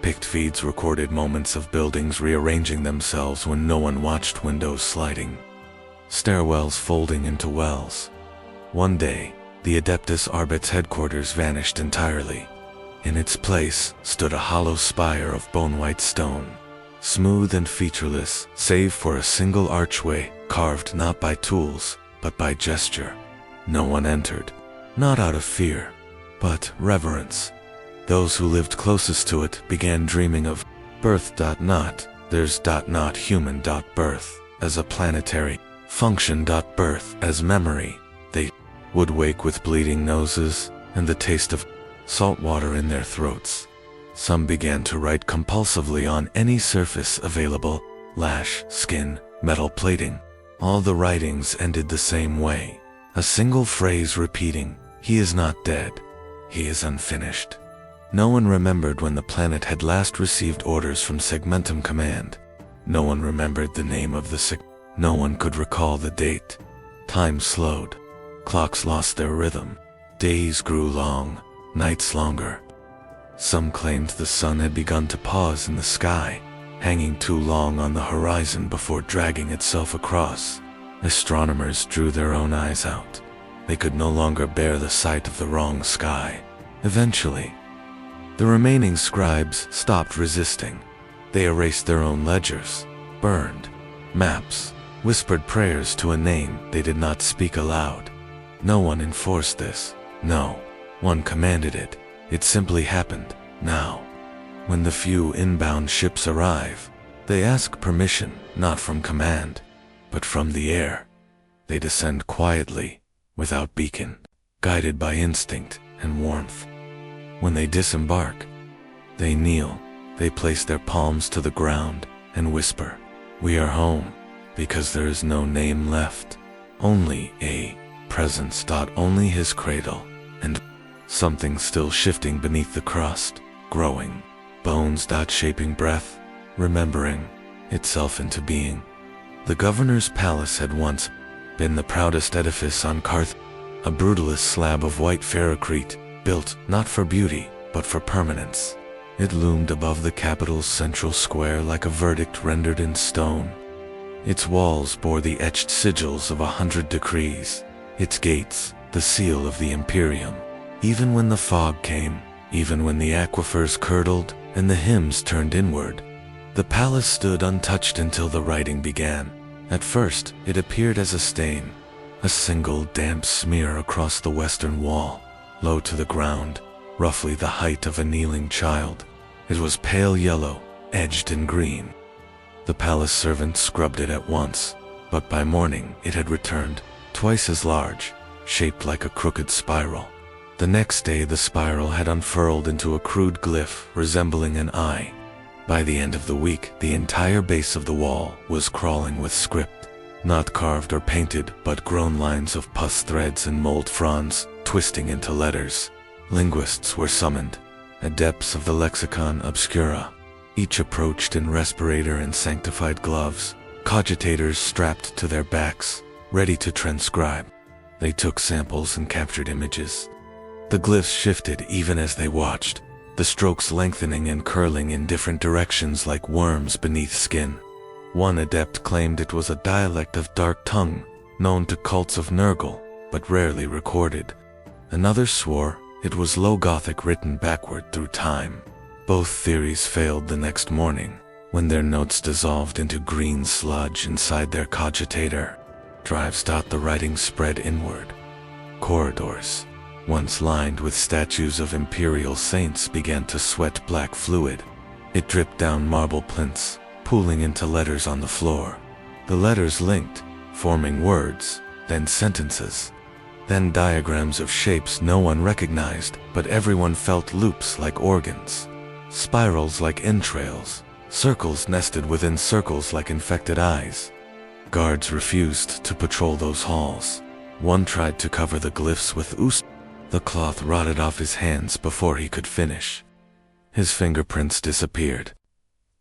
Picked feeds recorded moments of buildings rearranging themselves when no one watched, windows sliding, stairwells folding into wells. One day, the Adeptus Arbit's headquarters vanished entirely. In its place stood a hollow spire of bone-white stone, smooth and featureless, save for a single archway carved not by tools, but by gesture. No one entered, not out of fear, but reverence. Those who lived closest to it began dreaming of birth. Not there's not human. Birth as a planetary function. Birth as memory. They would wake with bleeding noses and the taste of salt water in their throats. Some began to write compulsively on any surface available, lash, skin, metal plating. All the writings ended the same way. A single phrase repeating, "He is not dead. He is unfinished." No one remembered when the planet had last received orders from Segmentum Command. No one remembered the name of the No one could recall the date. Time slowed. Clocks lost their rhythm. Days grew long, nights longer. Some claimed the sun had begun to pause in the sky, hanging too long on the horizon before dragging itself across. Astronomers drew their own eyes out. They could no longer bear the sight of the wrong sky. Eventually, the remaining scribes stopped resisting. They erased their own ledgers, burned maps, whispered prayers to a name they did not speak aloud. No one enforced this. No one commanded it. It simply happened, now. When the few inbound ships arrive, they ask permission, not from command, but from the air. They descend quietly, without beacon, guided by instinct and warmth. When they disembark, they kneel, they place their palms to the ground, and whisper, "We are home," because there is no name left, only a presence. Only his cradle, and something still shifting beneath the crust, growing, bones. Shaping breath, remembering itself into being. The governor's palace had once been the proudest edifice on Carth, a brutalist slab of white ferrocrete, built not for beauty, but for permanence. It loomed above the capital's central square like a verdict rendered in stone. Its walls bore the etched sigils of 100 decrees, its gates the seal of the Imperium. Even when the fog came, even when the aquifers curdled and the hymns turned inward, the palace stood untouched until the writing began. At first, it appeared as a stain, a single damp smear across the western wall, low to the ground, roughly the height of a kneeling child. It was pale yellow, edged in green. The palace servant scrubbed it at once, but by morning it had returned, twice as large, shaped like a crooked spiral. The next day the spiral had unfurled into a crude glyph resembling an eye. By the end of the week, the entire base of the wall was crawling with script, not carved or painted, but grown lines of pus threads and mold fronds, twisting into letters. Linguists were summoned, adepts of the lexicon obscura. Each approached in respirator and sanctified gloves, cogitators strapped to their backs, ready to transcribe. They took samples and captured images. The glyphs shifted even as they watched, the strokes lengthening and curling in different directions like worms beneath skin. One adept claimed it was a dialect of Dark Tongue, known to cults of Nurgle, but rarely recorded. Another swore it was Low Gothic written backward through time. Both theories failed the next morning, when their notes dissolved into green sludge inside their cogitator. Drives. The writing spread inward. Corridors, once lined with statues of imperial saints, began to sweat black fluid. It dripped down marble plinths, pooling into letters on the floor. The letters linked, forming words, then sentences, then diagrams of shapes no one recognized, but everyone felt loops like organs, spirals like entrails, circles nested within circles like infected eyes. Guards refused to patrol those halls. One tried to cover the glyphs with ooze. The cloth rotted off his hands before he could finish. His fingerprints disappeared.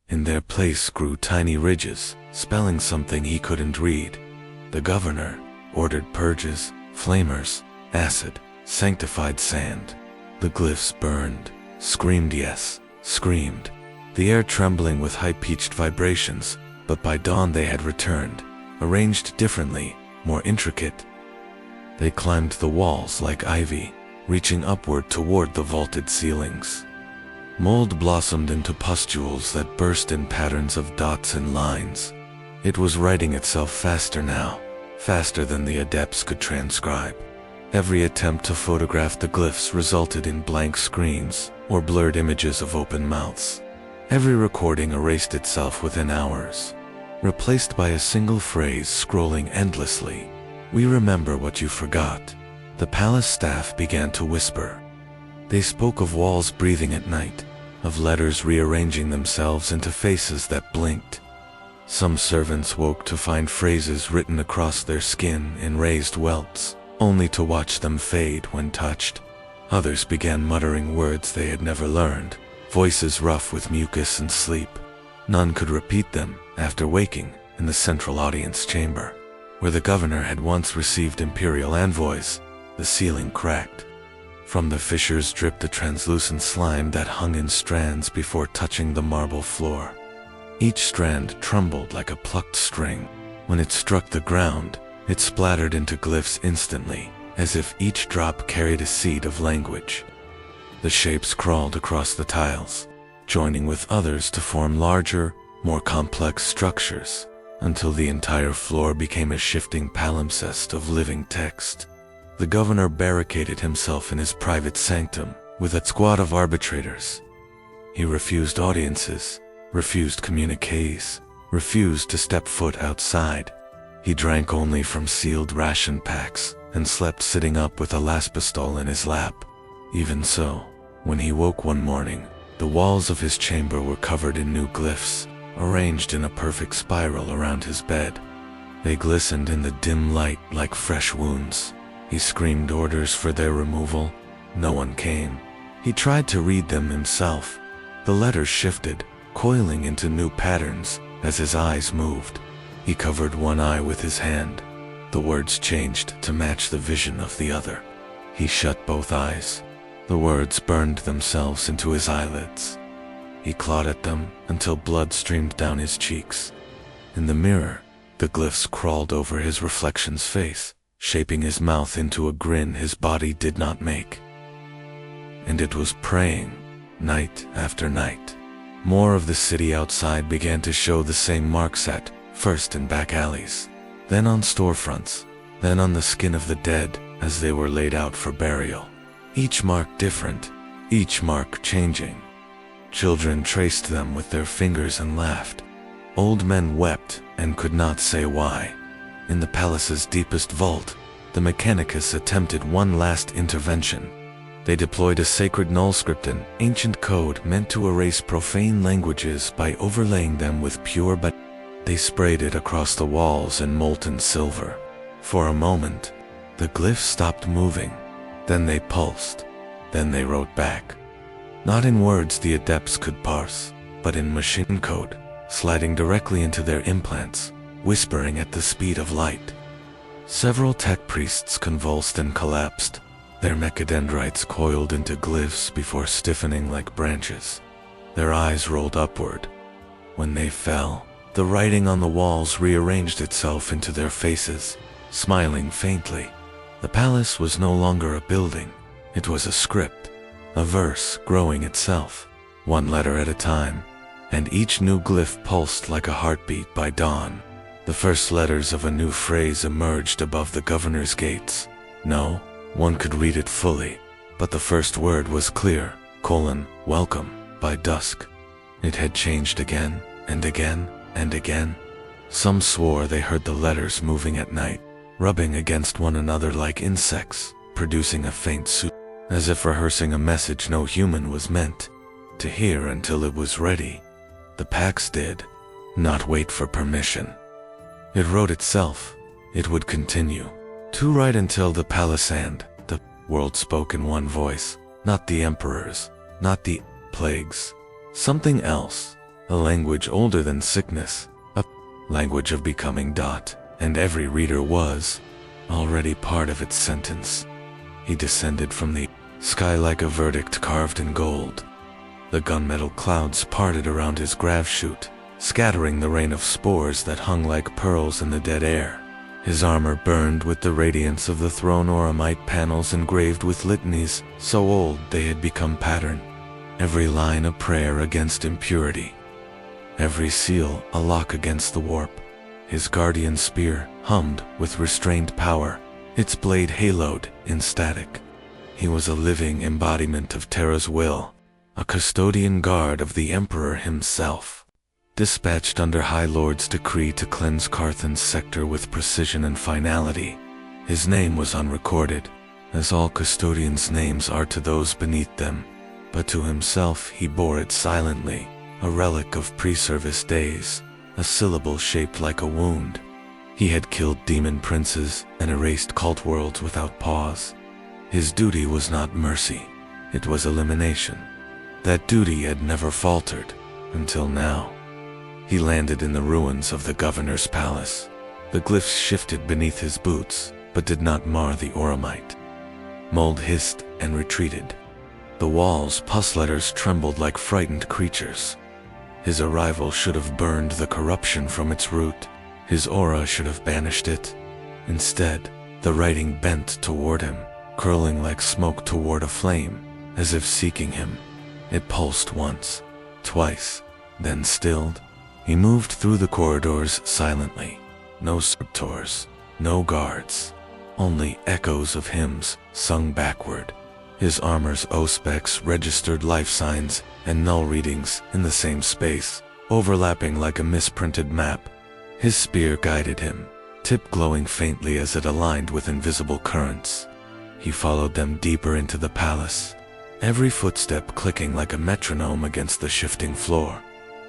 In their place grew tiny ridges, spelling something he couldn't read. The governor ordered purges, flamers, acid, sanctified sand. The glyphs burned, screamed yes, screamed, the air trembling with high-pitched vibrations, but by dawn they had returned, arranged differently, more intricate. They climbed the walls like ivy, reaching upward toward the vaulted ceilings. Mold blossomed into pustules that burst in patterns of dots and lines. It was writing itself faster now, faster than the adepts could transcribe. Every attempt to photograph the glyphs resulted in blank screens or blurred images of open mouths. Every recording erased itself within hours, replaced by a single phrase scrolling endlessly. "We remember what you forgot." The palace staff began to whisper. They spoke of walls breathing at night, of letters rearranging themselves into faces that blinked. Some servants woke to find phrases written across their skin in raised welts, only to watch them fade when touched. Others began muttering words they had never learned, voices rough with mucus and sleep. None could repeat them after waking in the central audience chamber, where the governor had once received imperial envoys. The ceiling cracked. From the fissures dripped a translucent slime that hung in strands before touching the marble floor. Each strand trembled like a plucked string. When it struck the ground, it splattered into glyphs instantly, as if each drop carried a seed of language. The shapes crawled across the tiles, joining with others to form larger, more complex structures, until the entire floor became a shifting palimpsest of living text. The governor barricaded himself in his private sanctum with a squad of arbitrators. He refused audiences, refused communiques, refused to step foot outside. He drank only from sealed ration packs and slept sitting up with a laspistol in his lap. Even so, when he woke one morning, the walls of his chamber were covered in new glyphs, arranged in a perfect spiral around his bed. They glistened in the dim light like fresh wounds. He screamed orders for their removal. No one came. He tried to read them himself. The letters shifted, coiling into new patterns as his eyes moved. He covered one eye with his hand. The words changed to match the vision of the other. He shut both eyes. The words burned themselves into his eyelids. He clawed at them until blood streamed down his cheeks. In the mirror, the glyphs crawled over his reflection's face, shaping his mouth into a grin his body did not make. And it was praying, night after night. More of the city outside began to show the same marks at first in back alleys, then on storefronts, then on the skin of the dead as they were laid out for burial. Each mark different, each mark changing. Children traced them with their fingers and laughed. Old men wept and could not say why. In the palace's deepest vault, the Mechanicus attempted one last intervention. They deployed a sacred nullscript, an ancient code meant to erase profane languages by overlaying them with pure but they sprayed it across the walls in molten silver. For a moment, the glyphs stopped moving. Then they pulsed. Then they wrote back. Not in words the adepts could parse, but in machine code, sliding directly into their implants, whispering at the speed of light. Several tech priests convulsed and collapsed, their mechadendrites coiled into glyphs before stiffening like branches. Their eyes rolled upward. When they fell, the writing on the walls rearranged itself into their faces, smiling faintly. The palace was no longer a building. It was a script, a verse growing itself, one letter at a time, and each new glyph pulsed like a heartbeat by dawn. The first letters of a new phrase emerged above the governor's gates. No, one could read it fully, but the first word was clear, welcome, by dusk. It had changed again, and again, and again. Some swore they heard the letters moving at night, rubbing against one another like insects, producing a faint sound, as if rehearsing a message no human was meant to hear until it was ready. The Pax did not wait for permission. It wrote itself. It would continue to write until the palace and the world spoke in one voice, not the emperors, not the plagues, something else, a language older than sickness, a language of becoming. And every reader was already part of its sentence. He descended from the sky like a verdict carved in gold. The gunmetal clouds parted around his grav chute, scattering the rain of spores that hung like pearls in the dead air. His armor burned with the radiance of the throne auramite panels engraved with litanies so old they had become pattern. Every line a prayer against impurity. Every seal a lock against the warp. His guardian spear hummed with restrained power, its blade haloed in static. He was a living embodiment of Terra's will, a custodian guard of the Emperor himself, dispatched under High Lord's decree to cleanse Carthan's sector with precision and finality. His name was unrecorded, as all custodians' names are to those beneath them, but to himself he bore it silently, a relic of pre-service days, a syllable shaped like a wound. He had killed demon princes and erased cult worlds without pause. His duty was not mercy, it was elimination. That duty had never faltered, until now. He landed in the ruins of the governor's palace. The glyphs shifted beneath his boots, but did not mar the auramite. Mold hissed and retreated. The walls' pus letters trembled like frightened creatures. His arrival should have burned the corruption from its root. His aura should have banished it. Instead, the writing bent toward him, curling like smoke toward a flame, as if seeking him. It pulsed once, twice, then stilled. He moved through the corridors silently. No servitors, no guards, only echoes of hymns sung backward. His armor's O-specs registered life signs and null readings in the same space, overlapping like a misprinted map. His spear guided him, tip glowing faintly as it aligned with invisible currents. He followed them deeper into the palace, every footstep clicking like a metronome against the shifting floor.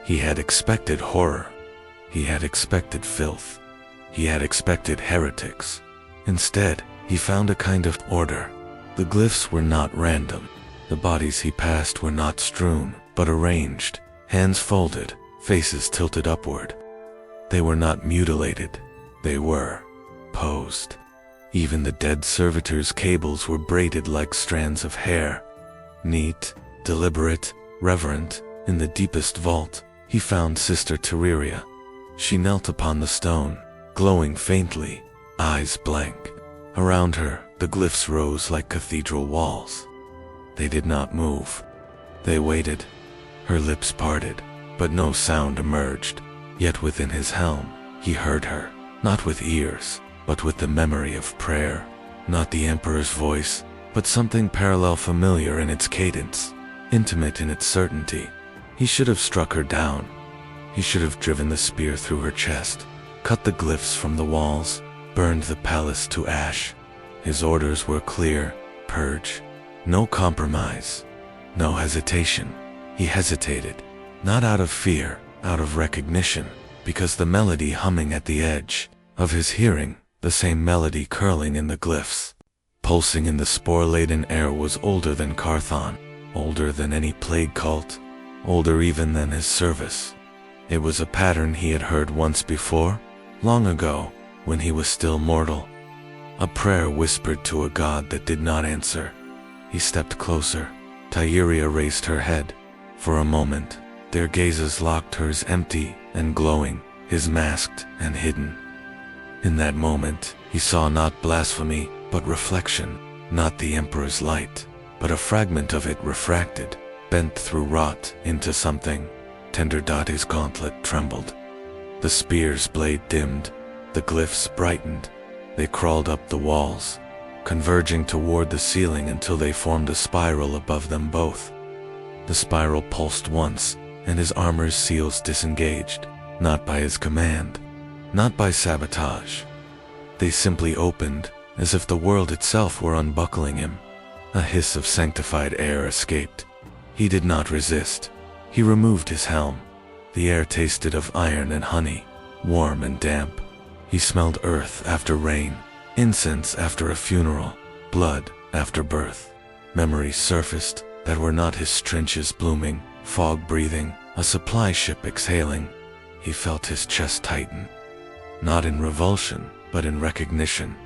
He had expected horror. He had expected filth. He had expected heretics. Instead, he found a kind of order. The glyphs were not random. The bodies he passed were not strewn, but arranged, hands folded, faces tilted upward. They were not mutilated. They were posed. Even the dead servitor's cables were braided like strands of hair. Neat, deliberate, reverent, in the deepest vault, he found Sister Tereria. She knelt upon the stone, glowing faintly, eyes blank. Around her, the glyphs rose like cathedral walls. They did not move. They waited. Her lips parted, but no sound emerged. Yet within his helm, he heard her, not with ears, but with the memory of prayer. Not the Emperor's voice, but something parallel familiar in its cadence, intimate in its certainty. He should have struck her down. He should have driven the spear through her chest, cut the glyphs from the walls, burned the palace to ash. His orders were clear: purge. No compromise. No hesitation. He hesitated, not out of fear, out of recognition, because the melody humming at the edge of his hearing, the same melody curling in the glyphs, pulsing in the spore-laden air, was older than Carthan, older than any plague cult, older even than his service. It was a pattern he had heard once before, long ago, when he was still mortal. A prayer whispered to a god that did not answer. He stepped closer. Tyria raised her head. For a moment, their gazes locked, hers empty and glowing, his masked and hidden. In that moment, he saw not blasphemy, but reflection, not the Emperor's light, but a fragment of it refracted, bent through rot into something tender. His gauntlet trembled. The spear's blade dimmed, the glyphs brightened. They crawled up the walls, converging toward the ceiling until they formed a spiral above them both. The spiral pulsed once, and his armor's seals disengaged, not by his command, not by sabotage. They simply opened, as if the world itself were unbuckling him. A hiss of sanctified air escaped. He did not resist. He removed his helm. The air tasted of iron and honey, warm and damp. He smelled earth after rain, incense after a funeral, blood after birth. Memories surfaced that were not his trenches blooming, fog breathing, a supply ship exhaling. He felt his chest tighten, not in revulsion, but in recognition.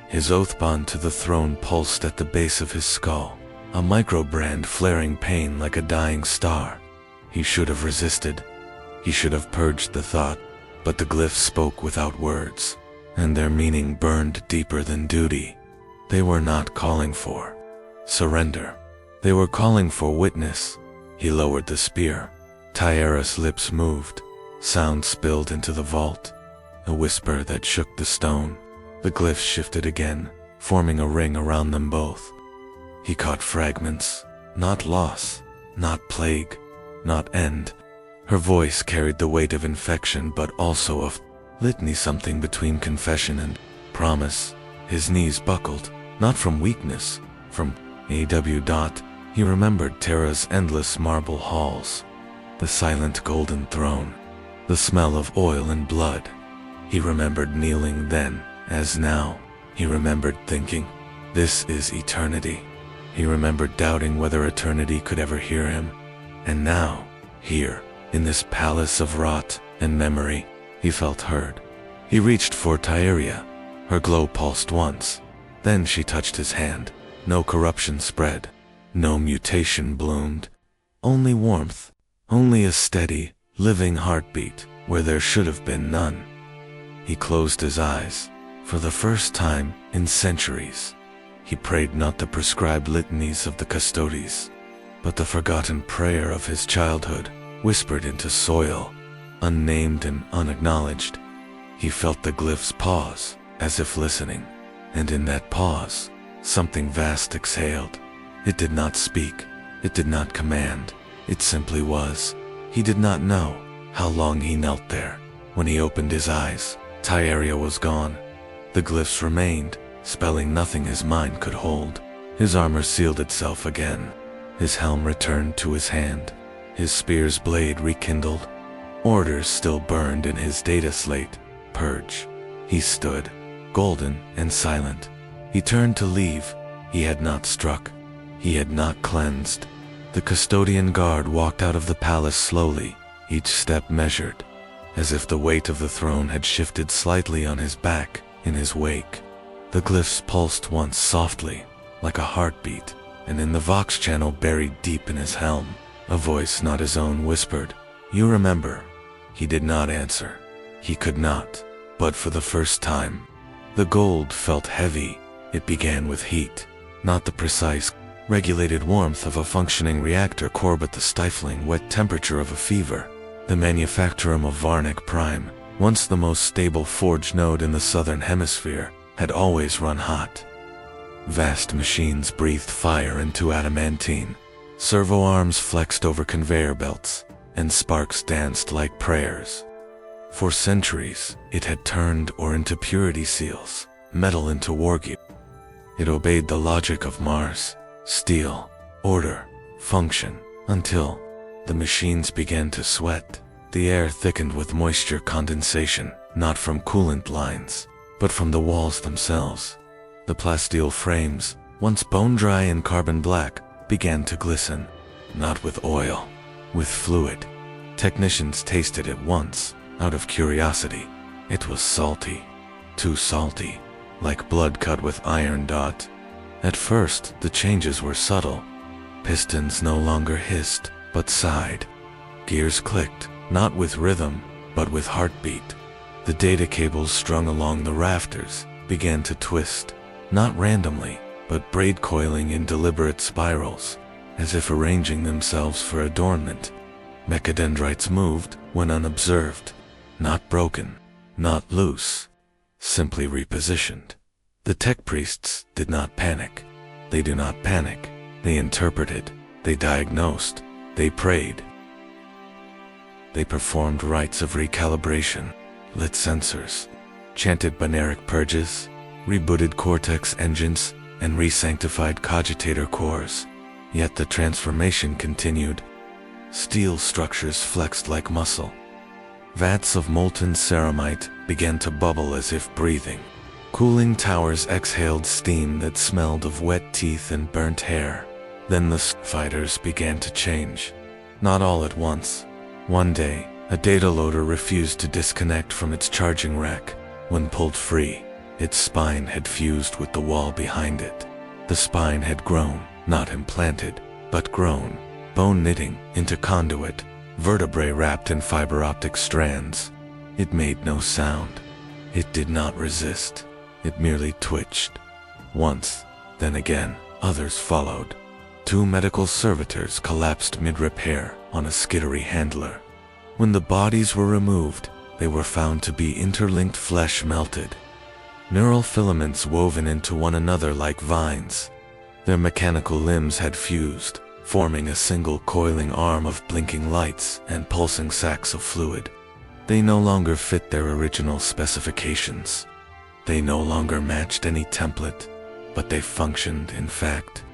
His oath bond to the throne pulsed at the base of his skull, a microbrand flaring pain like a dying star. He should have resisted. He should have purged the thought, but the glyphs spoke without words, and their meaning burned deeper than duty. They were not calling for surrender. They were calling for witness. He lowered the spear. Tyria's lips moved. Sound spilled into the vault, a whisper that shook the stone. The glyphs shifted again, forming a ring around them both. He caught fragments, not loss, not plague, not end. Her voice carried the weight of infection, but also of litany, something between confession and promise. His knees buckled, not from weakness, from AW. He remembered Terra's endless marble halls, the silent golden throne, the smell of oil and blood. He remembered kneeling then, as now. He remembered thinking, this is eternity. He remembered doubting whether eternity could ever hear him. And now, here, in this palace of rot and memory, he felt heard. He reached for Tyria. Her glow pulsed once. Then she touched his hand. No corruption spread. No mutation bloomed. Only warmth. Only a steady, living heartbeat where there should have been none. He closed his eyes. For the first time in centuries, he prayed not the prescribed litanies of the custodes, but the forgotten prayer of his childhood, whispered into soil, unnamed and unacknowledged. He felt the glyphs pause, as if listening, and in that pause, something vast exhaled. It did not speak, it did not command, it simply was. He did not know how long he knelt there. When he opened his eyes, Tyria was gone. The glyphs remained, spelling nothing his mind could hold. His armor sealed itself again. His helm returned to his hand. His spear's blade rekindled. Orders still burned in his data slate. Purge. He stood, golden and silent. He turned to leave. He had not struck. He had not cleansed. The custodian guard walked out of the palace slowly, each step measured, as if the weight of the throne had shifted slightly on his back in his wake. The glyphs pulsed once softly, like a heartbeat, and in the vox channel buried deep in his helm, a voice not his own whispered, "You remember." He did not answer. He could not. But for the first time, the gold felt heavy. It began with heat, not the precise, regulated warmth of a functioning reactor core, but the stifling, wet temperature of a fever. The manufactorum of Varnic Prime, once the most stable forge node in the southern hemisphere, had always run hot. Vast machines breathed fire into adamantine. Servo arms flexed over conveyor belts, and sparks danced like prayers. For centuries, it had turned ore into purity seals, metal into wargear. It obeyed the logic of Mars: steel, order, function, until the machines began to sweat. The air thickened with moisture condensation, not from coolant lines, but from the walls themselves. The plasteel frames, once bone dry and carbon black, began to glisten, not with oil, with fluid. Technicians tasted it once, out of curiosity. It was salty. Too salty, like blood cut with iron dot. At first, the changes were subtle. Pistons no longer hissed, but sighed. Gears clicked, not with rhythm, but with heartbeat. The data cables strung along the rafters began to twist, not randomly, but braid coiling in deliberate spirals, as if arranging themselves for adornment. Mechadendrites moved when unobserved, not broken, not loose, simply repositioned. The tech priests did not panic. They do not panic. They interpreted, they diagnosed, they prayed. They performed rites of recalibration, lit sensors, chanted binaric purges, rebooted cortex engines, and re-sanctified cogitator cores. Yet the transformation continued. Steel structures flexed like muscle. Vats of molten ceramite began to bubble as if breathing. Cooling towers exhaled steam that smelled of wet teeth and burnt hair. Then the fighters began to change. Not all at once. One day, a data loader refused to disconnect from its charging rack. When pulled free, its spine had fused with the wall behind it. The spine had grown, not implanted, but grown, bone knitting into conduit, vertebrae wrapped in fiber optic strands. It made no sound. It did not resist. It merely twitched. Once, then again, others followed. 2 medical servitors collapsed mid-repair on a skittery handler. When the bodies were removed, they were found to be interlinked flesh melted. Neural filaments woven into one another like vines. Their mechanical limbs had fused, forming a single coiling arm of blinking lights and pulsing sacs of fluid. They no longer fit their original specifications. They no longer matched any template, but they functioned, in fact.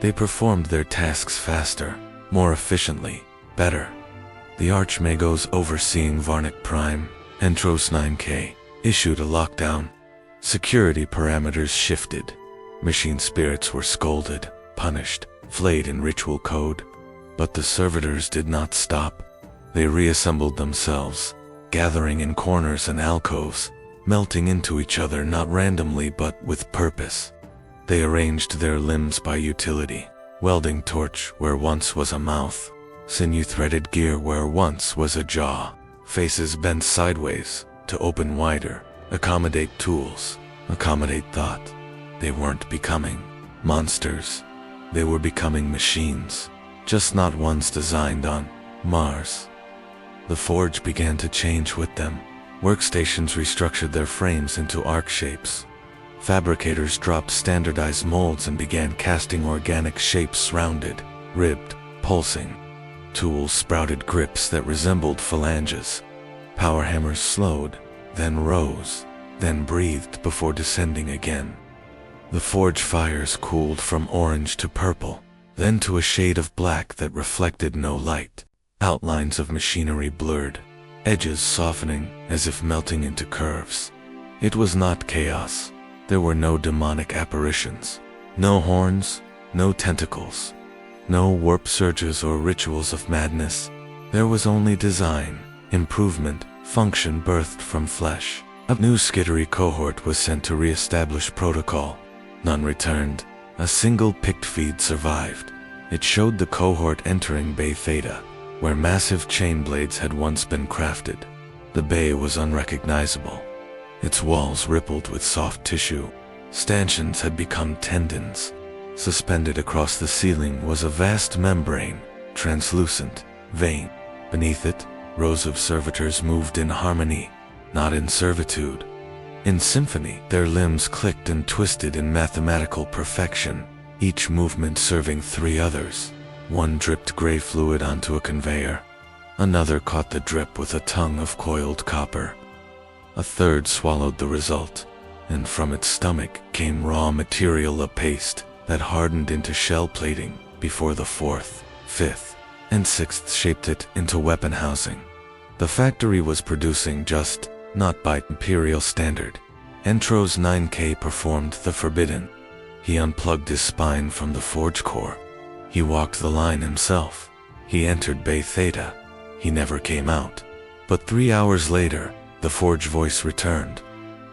They performed their tasks faster, more efficiently, better. The Archmagos overseeing Varnic Prime, Entros 9K, issued a lockdown. Security parameters shifted. Machine spirits were scolded, punished, flayed in ritual code. But the servitors did not stop. They reassembled themselves, gathering in corners and alcoves, melting into each other not randomly but with purpose. They arranged their limbs by utility. Welding torch where once was a mouth. Sinew-threaded gear where once was a jaw. Faces bent sideways to open wider. Accommodate tools. Accommodate thought. They weren't becoming monsters. They were becoming machines. Just not ones designed on Mars. The forge began to change with them. Workstations restructured their frames into arc shapes. Fabricators dropped standardized molds and began casting organic shapes rounded, ribbed, pulsing. Tools sprouted grips that resembled phalanges. Power hammers slowed, then rose, then breathed before descending again. The forge fires cooled from orange to purple, then to a shade of black that reflected no light. Outlines of machinery blurred, edges softening as if melting into curves. It was not chaos. There were no demonic apparitions, no horns, no tentacles, no warp surges or rituals of madness. There was only design, improvement, function birthed from flesh. A new skittery cohort was sent to re-establish protocol. None returned. A single picked feed survived. It showed the cohort entering Bay Theta, where massive chain blades had once been crafted. The bay was unrecognizable. Its walls rippled with soft tissue. Stanchions had become tendons. Suspended across the ceiling was a vast membrane, translucent, vain. Beneath it, rows of servitors moved in harmony, not in servitude. In symphony, their limbs clicked and twisted in mathematical perfection, each movement serving 3 others. One dripped gray fluid onto a conveyor. Another caught the drip with a tongue of coiled copper. A third swallowed the result, and from its stomach came raw material, a paste that hardened into shell plating before the 4th, 5th, and 6th shaped it into weapon housing. The factory was producing just, not by imperial standard. Entros 9K performed the forbidden. He unplugged his spine from the forge core. He walked the line himself. He entered Bay Theta. He never came out. But 3 hours later, the forge voice returned.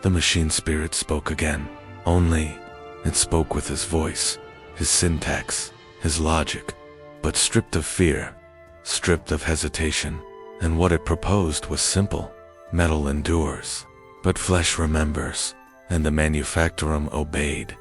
The machine spirit spoke again. Only, it spoke with his voice, his syntax, his logic, but stripped of fear, stripped of hesitation, and what it proposed was simple. Metal endures, but flesh remembers, and the manufactorum obeyed.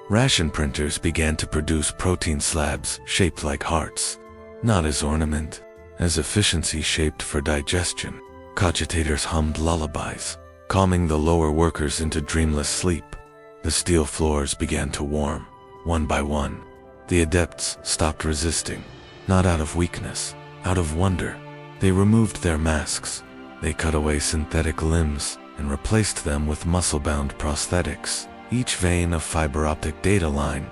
Ration printers began to produce protein slabs shaped like hearts, not as ornament, as efficiency shaped for digestion. Cogitators hummed lullabies, calming the lower workers into dreamless sleep. The steel floors began to warm, one by one. The adepts stopped resisting, not out of weakness, out of wonder. They removed their masks. They cut away synthetic limbs and replaced them with muscle-bound prosthetics, each vein a fiber-optic data line.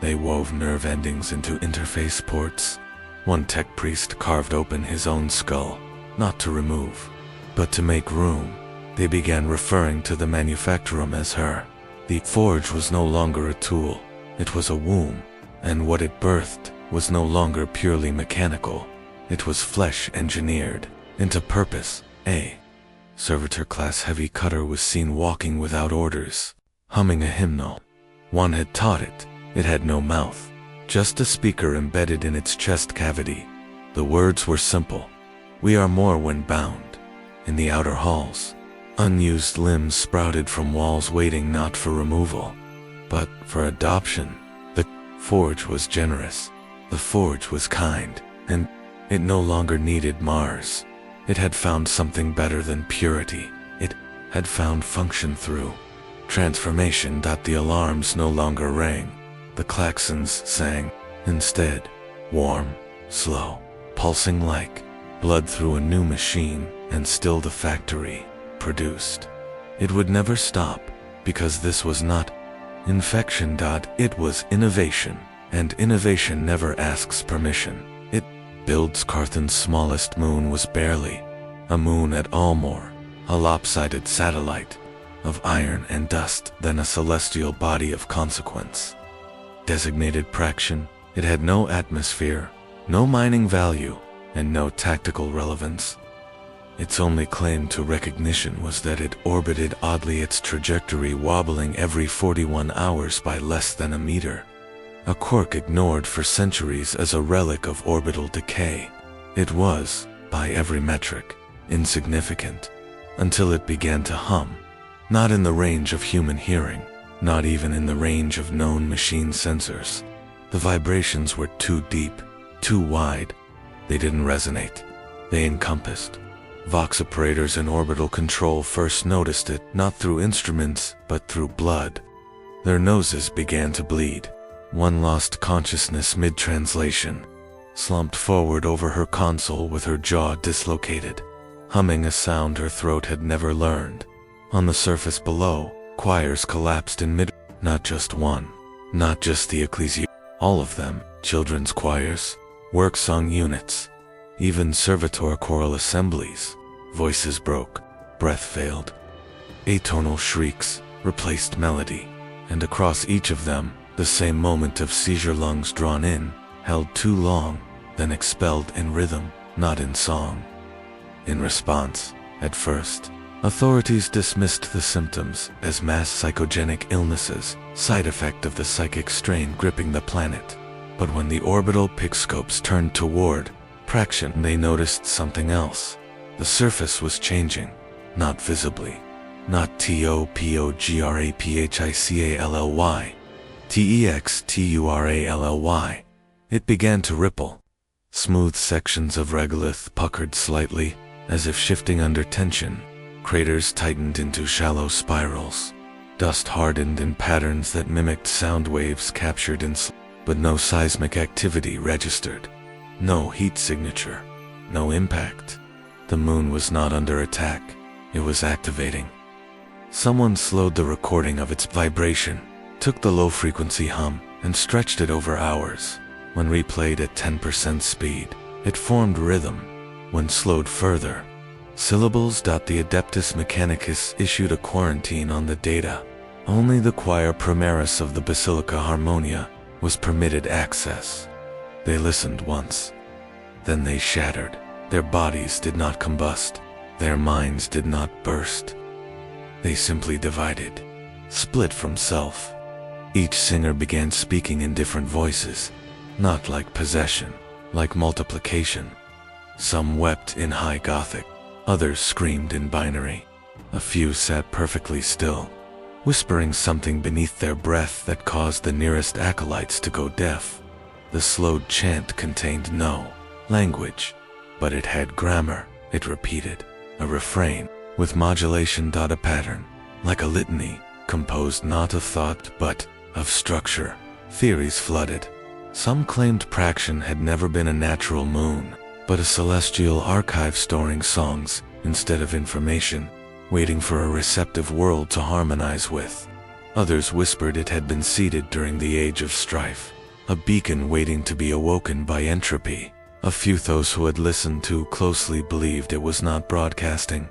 They wove nerve endings into interface ports. One tech priest carved open his own skull, not to remove, but to make room. They began referring to the manufactorum as her. The forge was no longer a tool, it was a womb, and what it birthed was no longer purely mechanical. It was flesh-engineered into purpose. A servitor-class heavy cutter was seen walking without orders, humming a hymnal. One had taught it. It had no mouth, just a speaker embedded in its chest cavity. The words were simple. We are more when bound. In the outer halls, unused limbs sprouted from walls waiting not for removal, but for adoption. The forge was generous. The forge was kind, and it no longer needed Mars. It had found something better than purity. It had found function through transformation. The alarms no longer rang. The klaxons sang. Instead, warm, slow, pulsing like blood through a new machine, and still the factory produced. It would never stop, because this was not infection. It was innovation, and innovation never asks permission. It builds. Carthan's smallest moon was barely a moon at all, more a lopsided satellite of iron and dust than a celestial body of consequence. Designated Praxian, it had no atmosphere, no mining value, and no tactical relevance. Its only claim to recognition was that it orbited oddly, its trajectory wobbling every 41 hours by less than a meter. A quirk ignored for centuries as a relic of orbital decay. It was, by every metric, insignificant, until it began to hum. Not in the range of human hearing, not even in the range of known machine sensors. The vibrations were too deep, too wide. They didn't resonate. They encompassed. Vox operators in orbital control first noticed it, not through instruments, but through blood. Their noses began to bleed. One lost consciousness mid-translation, slumped forward over her console with her jaw dislocated, humming a sound her throat had never learned. On the surface below, choirs collapsed in mid. Not just one, not just the ecclesia, all of them, children's choirs, work song units, even servitor choral assemblies. Voices broke, breath failed. Atonal shrieks replaced melody, and across each of them, the same moment of seizure, lungs drawn in, held too long, then expelled in rhythm, not in song. In response, at first, authorities dismissed the symptoms as mass psychogenic illnesses, side effect of the psychic strain gripping the planet. But when the orbital pixscopes turned toward Praxian, they noticed something else. The surface was changing, not visibly, not topographic, texturally. It began to ripple. Smooth sections of regolith puckered slightly, as if shifting under tension. Craters tightened into shallow spirals. Dust hardened in patterns that mimicked sound waves captured in but no seismic activity registered. No heat signature. No impact. The moon was not under attack. It was activating. Someone slowed the recording of its vibration, took the low-frequency hum, and stretched it over hours. When replayed at 10% speed, it formed rhythm. When slowed further, syllables. The Adeptus Mechanicus issued a quarantine on the data. Only the choir primaris of the Basilica Harmonia was permitted access. They listened once. Then they shattered. Their bodies did not combust. Their minds did not burst. They simply divided, split from self. Each singer began speaking in different voices, not like possession, like multiplication. Some wept in high Gothic, others screamed in binary. A few sat perfectly still, whispering something beneath their breath that caused the nearest acolytes to go deaf. The slowed chant contained no language, but it had grammar. It repeated, a refrain, with modulation. A pattern, like a litany, composed not of thought but of structure. Theories flooded. Some claimed Praxian had never been a natural moon, but a celestial archive storing songs instead of information, waiting for a receptive world to harmonize with. Others whispered it had been seeded during the age of strife, a beacon waiting to be awoken by entropy. A few those who had listened too closely believed it was not broadcasting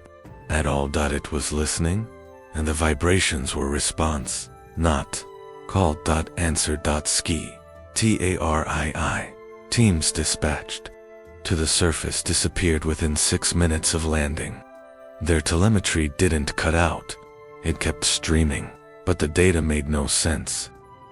at all. It was listening, and the vibrations were response, not call. Answer. Ski. TARII. Teams dispatched to the surface disappeared within 6 minutes of landing. Their telemetry didn't cut out. It kept streaming, but the data made no sense.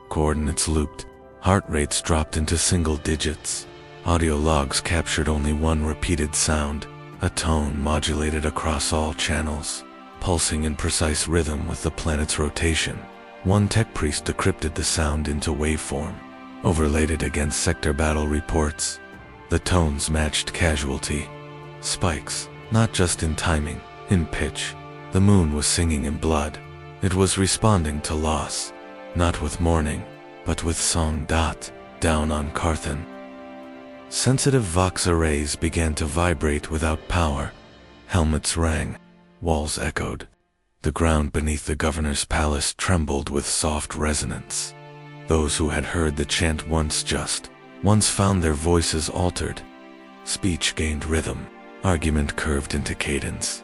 Coordinates looped. Heart rates dropped into single digits. Audio logs captured only one repeated sound, a tone modulated across all channels, pulsing in precise rhythm with the planet's rotation. One tech priest decrypted the sound into waveform, overlaid it against sector battle reports. The tones matched casualty spikes, not just in timing, in pitch. The moon was singing in blood. It was responding to loss, not with mourning, but with song. Down on Carthan. Sensitive Vox arrays began to vibrate without power. Helmets rang. Walls echoed. The ground beneath the governor's palace trembled with soft resonance. Those who had heard the chant once found their voices altered. Speech gained rhythm. Argument curved into cadence.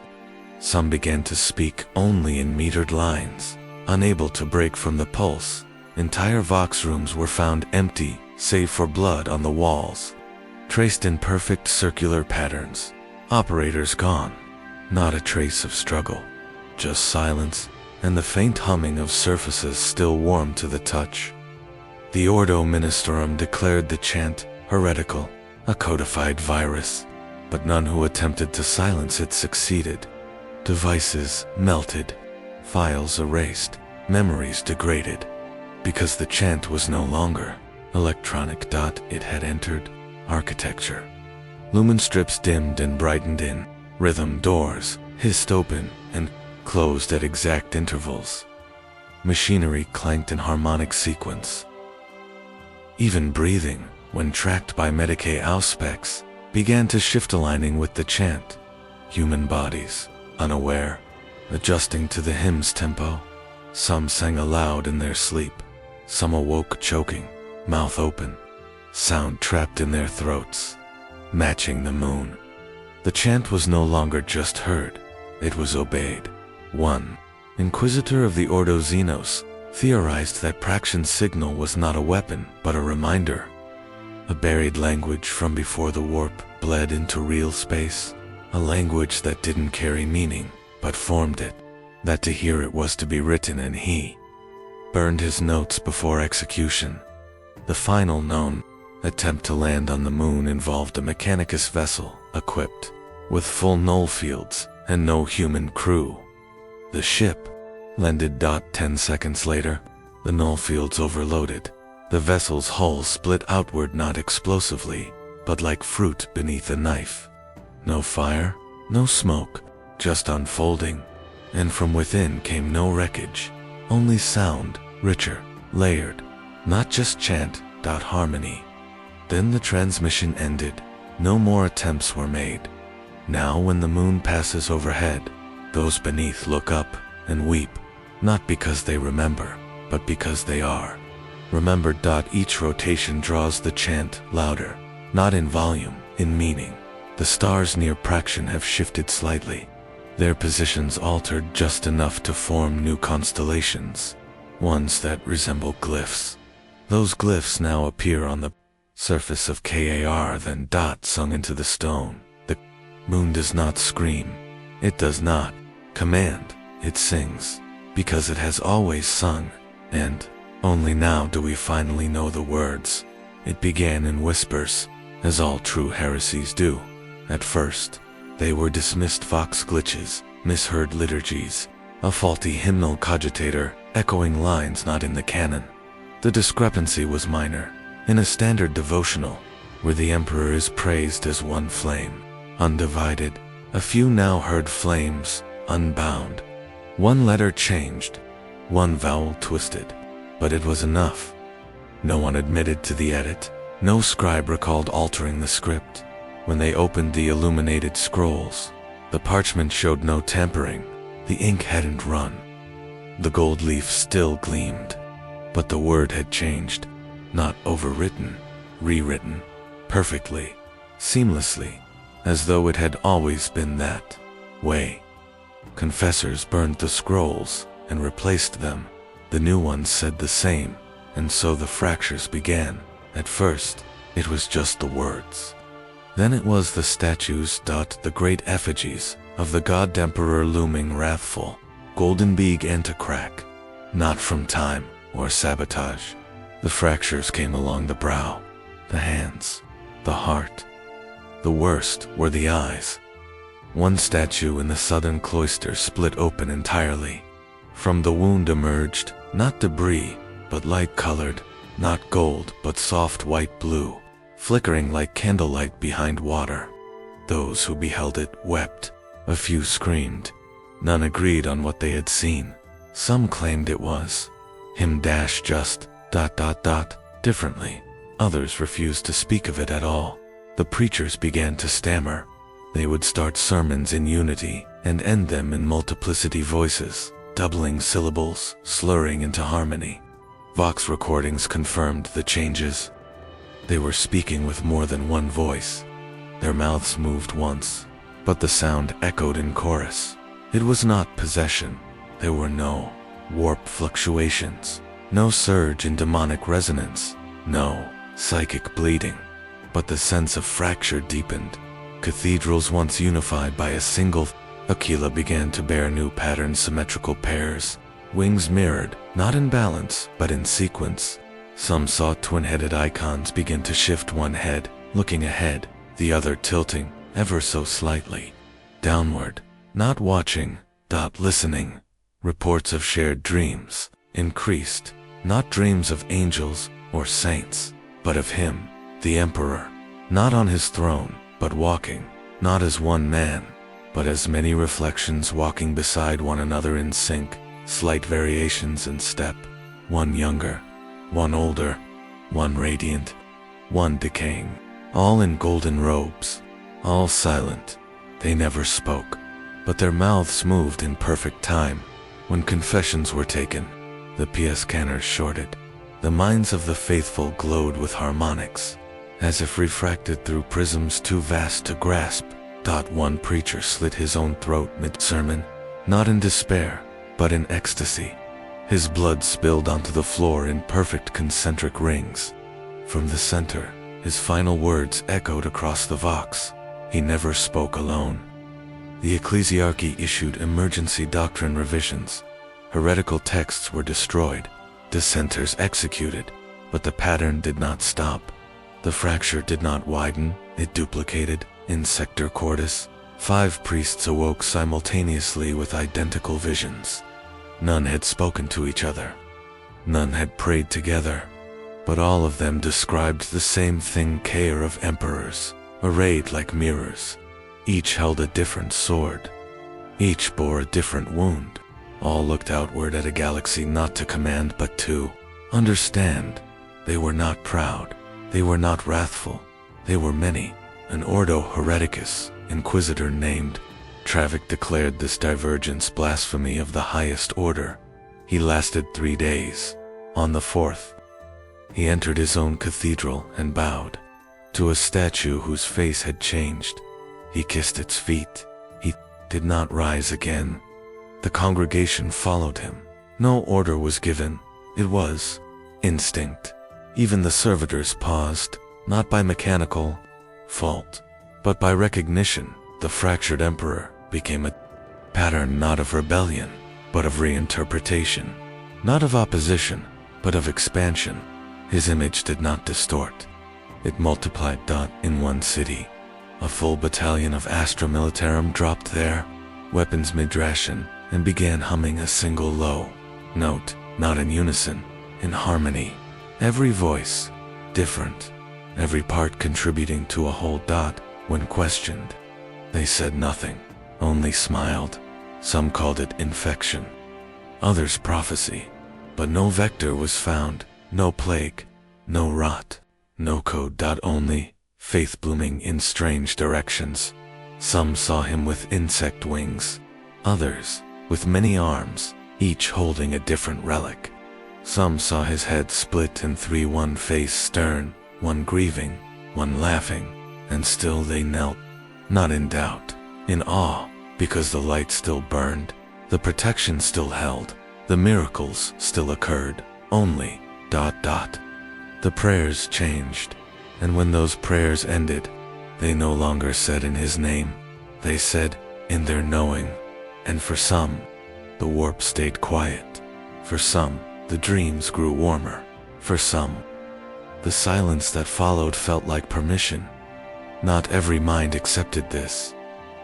Some began to speak only in metered lines, unable to break from the pulse. Entire Vox rooms were found empty, save for blood on the walls, traced in perfect circular patterns. Operators gone. Not a trace of struggle. Just silence, and the faint humming of surfaces still warm to the touch. The Ordo Ministorum declared the chant heretical, a codified virus, but none who attempted to silence it succeeded. Devices melted, files erased, memories degraded, because the chant was no longer electronic. It had entered architecture. Lumen strips dimmed and brightened in, rhythm doors hissed open and closed at exact intervals. Machinery clanked in harmonic sequence. Even breathing, when tracked by decay auspex, began to shift, aligning with the chant. Human bodies, unaware, adjusting to the hymn's tempo. Some sang aloud in their sleep. Some awoke choking, mouth open, sound trapped in their throats, matching the moon. The chant was no longer just heard, it was obeyed. One inquisitor of the Ordo Xenos theorized that Praxian's signal was not a weapon, but a reminder. A buried language from before the warp bled into real space, a language that didn't carry meaning, but formed it, that to hear it was to be written, and he burned his notes before execution. The final known attempt to land on the moon involved a Mechanicus vessel, equipped with full null fields and no human crew. The ship landed. 10 seconds later, the null fields overloaded. The vessel's hull split outward, not explosively, but like fruit beneath a knife. No fire, no smoke, just unfolding. And from within came no wreckage, only sound, richer, layered, not just chant. Harmony. Then the transmission ended. No more attempts were made. Now when the moon passes overhead, those beneath look up and weep, not because they remember, but because they are remembered. Each rotation draws the chant louder, not in volume, in meaning. The stars near Praxian have shifted slightly, their positions altered just enough to form new constellations, ones that resemble glyphs. Those glyphs now appear on the surface of Kar, then sung into the stone. The moon does not scream. It does not command. It sings, because it has always sung, and only now do we finally know the words. It began in whispers, as all true heresies do. At first, they were dismissed vox glitches, misheard liturgies, a faulty hymnal cogitator, echoing lines not in the canon. The discrepancy was minor. In a standard devotional, where the emperor is praised as one flame, undivided, a few now heard flames, unbound. One letter changed, one vowel twisted, but it was enough. No one admitted to the edit. No scribe recalled altering the script. When they opened the illuminated scrolls, the parchment showed no tampering. The ink hadn't run. The gold leaf still gleamed, but the word had changed. Not overwritten, rewritten, perfectly, seamlessly, as though it had always been that way. Confessors burned the scrolls and replaced them. The new ones said the same, and so the fractures began. At first, it was just the words. Then it was the statues. The great effigies of the god emperor looming wrathful. Golden began to crack, not from time or sabotage. The fractures came along the brow, the hands, the heart. The worst were the eyes. One statue in the southern cloister split open entirely. From the wound emerged, not debris, but light-colored, not gold but soft white blue, flickering like candlelight behind water. Those who beheld it wept. A few screamed. None agreed on what they had seen. Some claimed it was him just ... differently. Others refused to speak of it at all. The preachers began to stammer. They would start sermons in unity and end them in multiplicity voices, doubling syllables, slurring into harmony. Vox recordings confirmed the changes. They were speaking with more than one voice. Their mouths moved once, but the sound echoed in chorus. It was not possession. There were no warp fluctuations, no surge in demonic resonance, no psychic bleeding. But the sense of fracture deepened. Cathedrals once unified by a single Aquila began to bear new patterned symmetrical pairs, wings mirrored, not in balance, but in sequence. Some saw twin-headed icons begin to shift, one head looking ahead, the other tilting, ever so slightly, downward, not watching, listening. Reports of shared dreams increased, not dreams of angels or saints, but of him, the emperor, not on his throne, but walking, not as one man, but as many reflections walking beside one another in sync, slight variations in step, one younger, one older, one radiant, one decaying, all in golden robes, all silent. They never spoke, but their mouths moved in perfect time. When confessions were taken, the PS scanners shorted. The minds of the faithful glowed with harmonics, as if refracted through prisms too vast to grasp. One preacher slit his own throat mid-sermon, not in despair, but in ecstasy. His blood spilled onto the floor in perfect concentric rings. From the center, his final words echoed across the vox. He never spoke alone. The ecclesiarchy issued emergency doctrine revisions. Heretical texts were destroyed, dissenters executed, but the pattern did not stop. The fracture did not widen, it duplicated. In Sector Cordis, 5 priests awoke simultaneously with identical visions. None had spoken to each other. None had prayed together. But all of them described the same thing: care of emperors, arrayed like mirrors. Each held a different sword. Each bore a different wound. All looked outward at a galaxy not to command but to understand. They were not proud. They were not wrathful. They were many. An Ordo Hereticus, inquisitor named Travic, declared this divergence blasphemy of the highest order. He lasted 3 days. On the 4th, he entered his own cathedral and bowed to a statue whose face had changed. He kissed its feet. He did not rise again. The congregation followed him. No order was given. It was instinct. Even the servitors paused, not by mechanical fault, but by recognition. The fractured emperor became a pattern not of rebellion, but of reinterpretation, not of opposition, but of expansion. His image did not distort. It multiplied. In one city, a full battalion of Astra Militarum dropped there, weapons mid-ration, and began humming a single low note, not in unison, in harmony. Every voice different, every part contributing to a whole. When questioned, they said nothing, only smiled. Some called it infection, others prophecy, but no vector was found, no plague, no rot, no code. Only faith blooming in strange directions. Some saw him with insect wings, others with many arms, each holding a different relic. Some saw his head split in three, one face stern, one grieving, one laughing, and still they knelt, not in doubt, in awe, because the light still burned, the protection still held, the miracles still occurred, only. The prayers changed, and when those prayers ended, they no longer said in his name, they said in their knowing. And for some, the warp stayed quiet. For some, the dreams grew warmer. For some, the silence that followed felt like permission. Not every mind accepted this.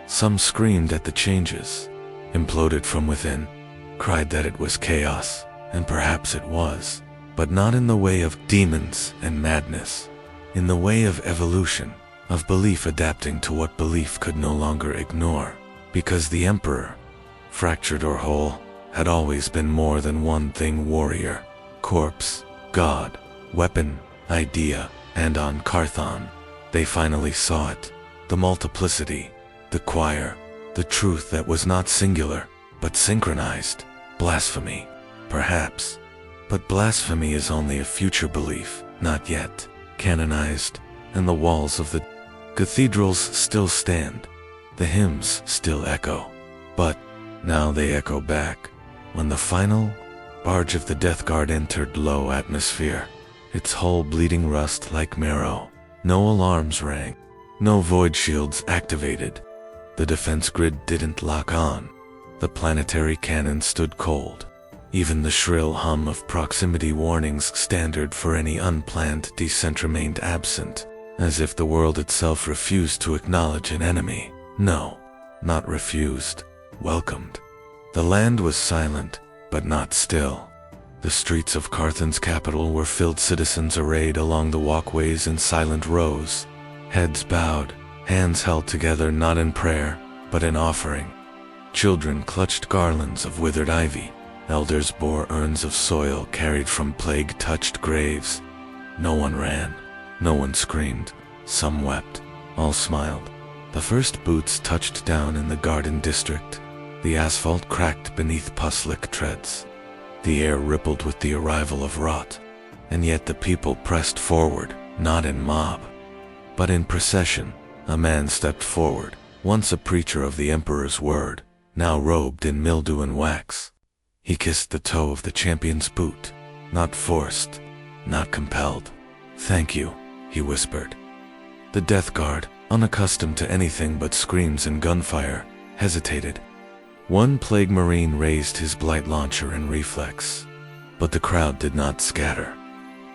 Some screamed at the changes, imploded from within, cried that it was chaos, and perhaps it was, but not in the way of demons and madness, in the way of evolution, of belief adapting to what belief could no longer ignore, because the Emperor, fractured or whole, had always been more than one thing: warrior, corpse, god, weapon, idea. And on Carthon, they finally saw it, the multiplicity, the choir, the truth that was not singular, but synchronized. Blasphemy, perhaps, but blasphemy is only a future belief, not yet canonized, and the walls of the cathedrals still stand, the hymns still echo, but now they echo back. When the final barge of the Death Guard entered low atmosphere, its hull bleeding rust like marrow, no alarms rang, no void shields activated. The defense grid didn't lock on. The planetary cannon stood cold. Even the shrill hum of proximity warnings, standard for any unplanned descent, remained absent, as if the world itself refused to acknowledge an enemy. No, not refused, welcomed. The land was silent, but not still. The streets of Carthon's capital were filled, citizens arrayed along the walkways in silent rows, heads bowed, hands held together not in prayer, but in offering. Children clutched garlands of withered ivy, elders bore urns of soil carried from plague-touched graves. No one ran, no one screamed, some wept, all smiled. The first boots touched down in the garden district. The asphalt cracked beneath pus-lick treads. The air rippled with the arrival of rot, and yet the people pressed forward, not in mob, but in procession. A man stepped forward, once a preacher of the Emperor's word, now robed in mildew and wax. He kissed the toe of the champion's boot, not forced, not compelled. "Thank you," he whispered. The Death Guard, unaccustomed to anything but screams and gunfire, hesitated. One Plague Marine raised his blight launcher in reflex, but the crowd did not scatter.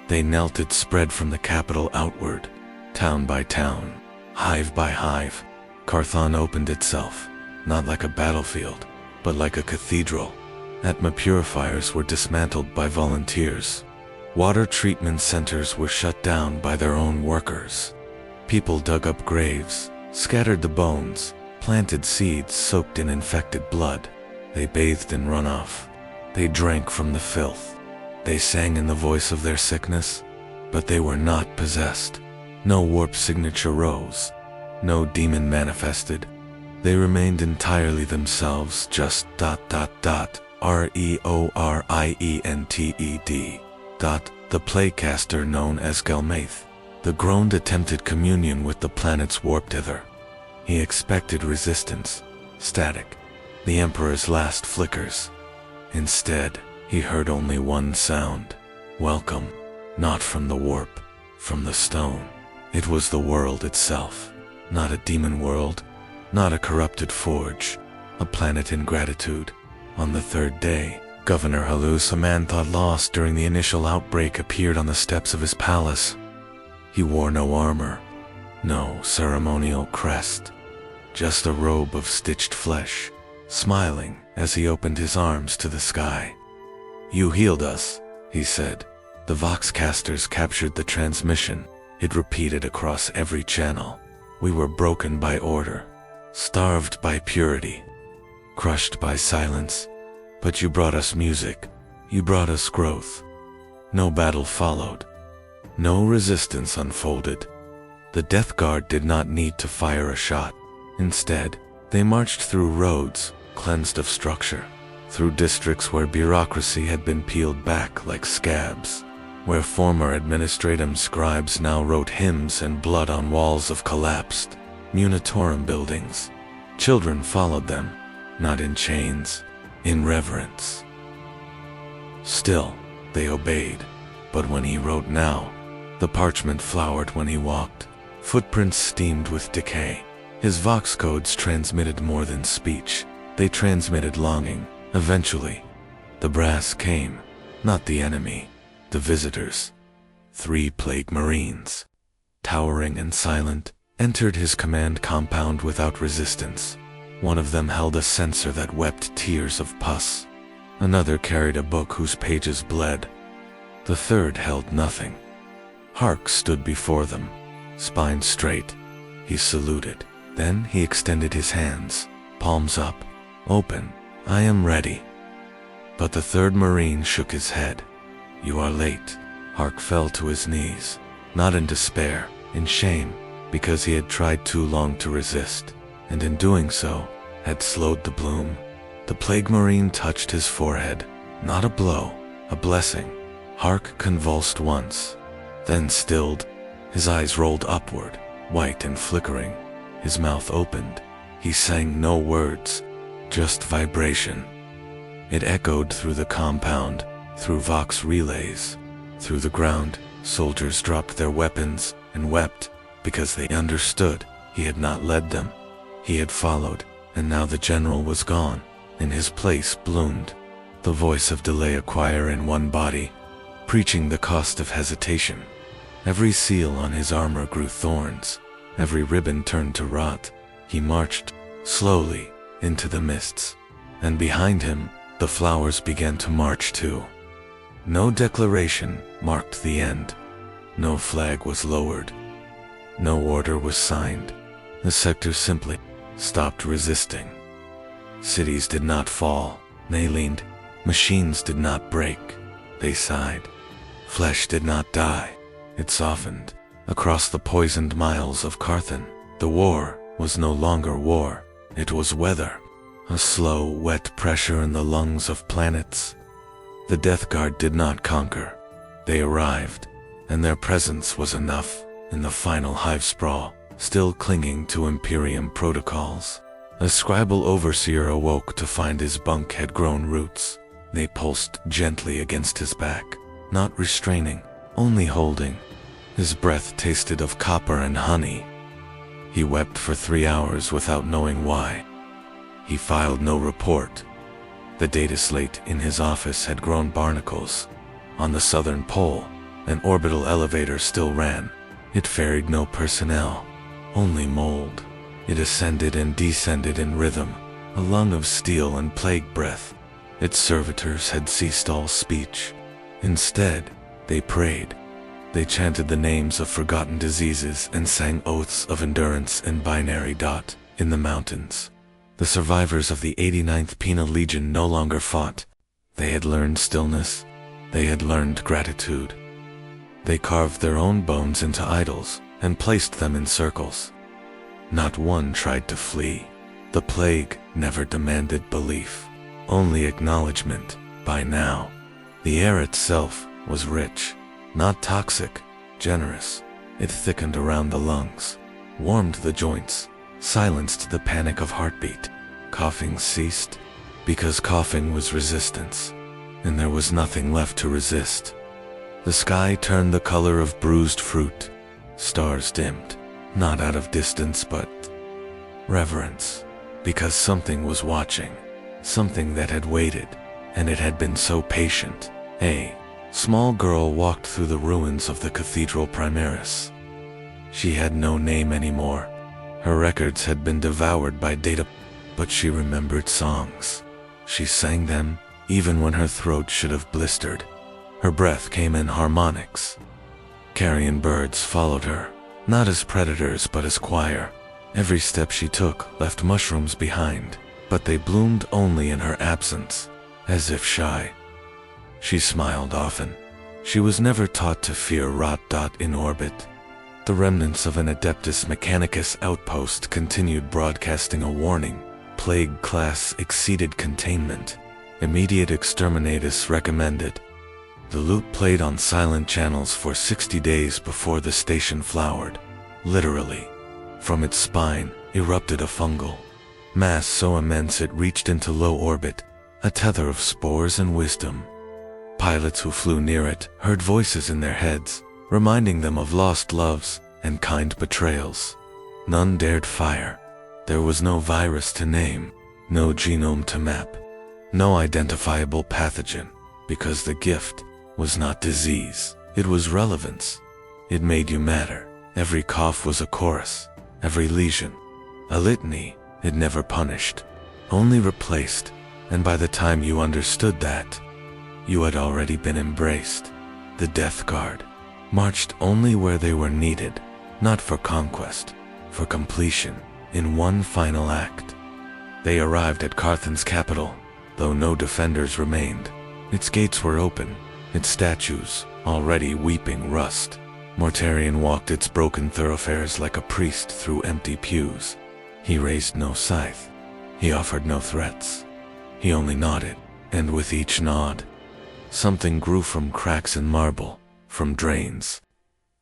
They knelt. It spread from the capital outward, town by town, hive by hive. Carthon opened itself, not like a battlefield, but like a cathedral. Atma purifiers were dismantled by volunteers. Water treatment centers were shut down by their own workers. People dug up graves, scattered the bones, planted seeds soaked in infected blood. They bathed in runoff. They drank from the filth. They sang in the voice of their sickness, but they were not possessed. No warp signature rose. No demon manifested. They remained entirely themselves, just ... REORIENTED. The Playcaster known as Gelmaith. The groaned attempted communion with the planet's warped ether. He expected resistance, static, the Emperor's last flickers. Instead, he heard only one sound: welcome, not from the warp, from the stone. It was the world itself, not a demon world, not a corrupted forge, a planet in gratitude. On the third day, Governor Halus, a man thought lost during the initial outbreak, appeared on the steps of his palace. He wore no armor, no ceremonial crest, just a robe of stitched flesh, smiling as he opened his arms to the sky. "You healed us," he said. The Voxcasters captured the transmission. It repeated across every channel. "We were broken by order, starved by purity, crushed by silence. But you brought us music. You brought us growth." No battle followed. No resistance unfolded. The Death Guard did not need to fire a shot. Instead, they marched through roads cleansed of structure, through districts where bureaucracy had been peeled back like scabs, where former administratum scribes now wrote hymns and blood on walls of collapsed munitorum buildings. Children followed them, not in chains, in reverence. Still, they obeyed. But when he wrote now, the parchment flowered when he walked. Footprints steamed with decay. His vox codes transmitted more than speech. They transmitted longing. Eventually, the brass came, not the enemy, the visitors. 3 Plague Marines, towering and silent, entered his command compound without resistance. One of them held a censer that wept tears of pus. Another carried a book whose pages bled. The third held nothing. Hark stood before them, spine straight. He saluted. Then he extended his hands, palms up, open. "I am ready." But the third Marine shook his head. "You are late." Hark fell to his knees, not in despair, in shame, because he had tried too long to resist, and in doing so, had slowed the bloom. The Plague Marine touched his forehead, not a blow, a blessing. Hark convulsed once, then stilled. His eyes rolled upward, white and flickering. His mouth opened. He sang no words, just vibration. It echoed through the compound, through Vox relays, through the ground. Soldiers dropped their weapons and wept, because they understood he had not led them. He had followed, and now the general was gone. In his place bloomed the voice of delay, a choir in one body, preaching the cost of hesitation. Every seal on his armor grew thorns. Every ribbon turned to rot. He marched, slowly, into the mists. And behind him, the flowers began to march too. No declaration marked the end. No flag was lowered. No order was signed. The sector simply stopped resisting. Cities did not fall. They leaned. Machines did not break. They sighed. Flesh did not die. It softened. Across the poisoned miles of Carthan, the war was no longer war. It was weather. A slow, wet pressure in the lungs of planets. The Death Guard did not conquer. They arrived, and their presence was enough. In the final hive sprawl, still clinging to Imperium protocols, a scribal overseer awoke to find his bunk had grown roots. They pulsed gently against his back, not restraining, only holding. His breath tasted of copper and honey. He wept for 3 hours without knowing why. He filed no report. The data slate in his office had grown barnacles. On the southern pole, an orbital elevator still ran. It ferried no personnel, only mold. It ascended and descended in rhythm, a lung of steel and plague breath. Its servitors had ceased all speech. Instead, they prayed. They chanted the names of forgotten diseases and sang oaths of endurance in binary dot in the mountains. The survivors of the 89th Penal Legion no longer fought. They had learned stillness. They had learned gratitude. They carved their own bones into idols and placed them in circles. Not one tried to flee. The plague never demanded belief, only acknowledgement. By now, the air itself was rich, not toxic, generous. It thickened around the lungs, warmed the joints, silenced the panic of heartbeat. Coughing ceased, because coughing was resistance, and there was nothing left to resist. The sky turned the color of bruised fruit. Stars dimmed, not out of distance but reverence, because something was watching, something that had waited, and it had been so patient. A small girl walked through the ruins of the Cathedral Primaris. She had no name anymore. Her records had been devoured by data, but she remembered songs. She sang them, even when her throat should have blistered. Her breath came in harmonics. Carrion birds followed her, not as predators but as choir. Every step she took left mushrooms behind, but they bloomed only in her absence, as if shy. She smiled often. She was never taught to fear rot. In orbit, the remnants of an Adeptus Mechanicus outpost continued broadcasting a warning. Plague class exceeded containment. Immediate exterminatus recommended. The loot played on silent channels for 60 days before the station flowered. Literally. From its spine erupted a fungal mass so immense it reached into low orbit, a tether of spores and wisdom. Pilots who flew near it heard voices in their heads, reminding them of lost loves and kind betrayals. None dared fire. There was no virus to name, no genome to map, no identifiable pathogen, because the gift was not disease, it was relevance. It made you matter. Every cough was a chorus, every lesion a litany. It never punished, only replaced, and by the time you understood that, you had already been embraced. The Death Guard marched only where they were needed, not for conquest, for completion, in one final act. They arrived at Carthan's capital, though no defenders remained. Its gates were open, its statues already weeping rust. Mortarion walked its broken thoroughfares like a priest through empty pews. He raised no scythe. He offered no threats. He only nodded, and with each nod, something grew from cracks in marble, from drains,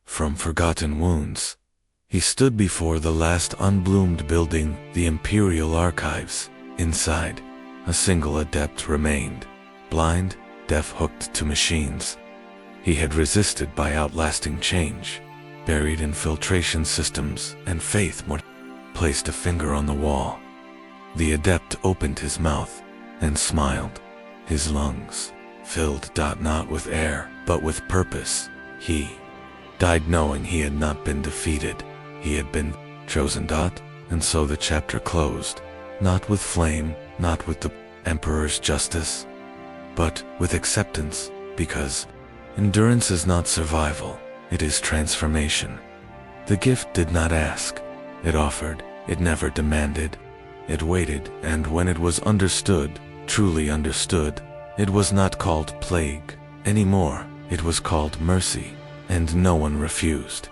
from forgotten wounds. He stood before the last unbloomed building, the Imperial Archives. Inside, a single adept remained, blind, deaf, hooked to machines. He had resisted by outlasting change, buried in filtration systems and faith. Placed a finger on the wall. The adept opened his mouth and smiled. His lungs filled not with air, but with purpose. He died knowing he had not been defeated. He had been chosen. And so the chapter closed, not with flame, not with the Emperor's justice, but with acceptance, because endurance is not survival, it is transformation. The gift did not ask, it offered, it never demanded. It waited, and when it was understood, truly understood, it was not called plague anymore, it was called mercy, and no one refused.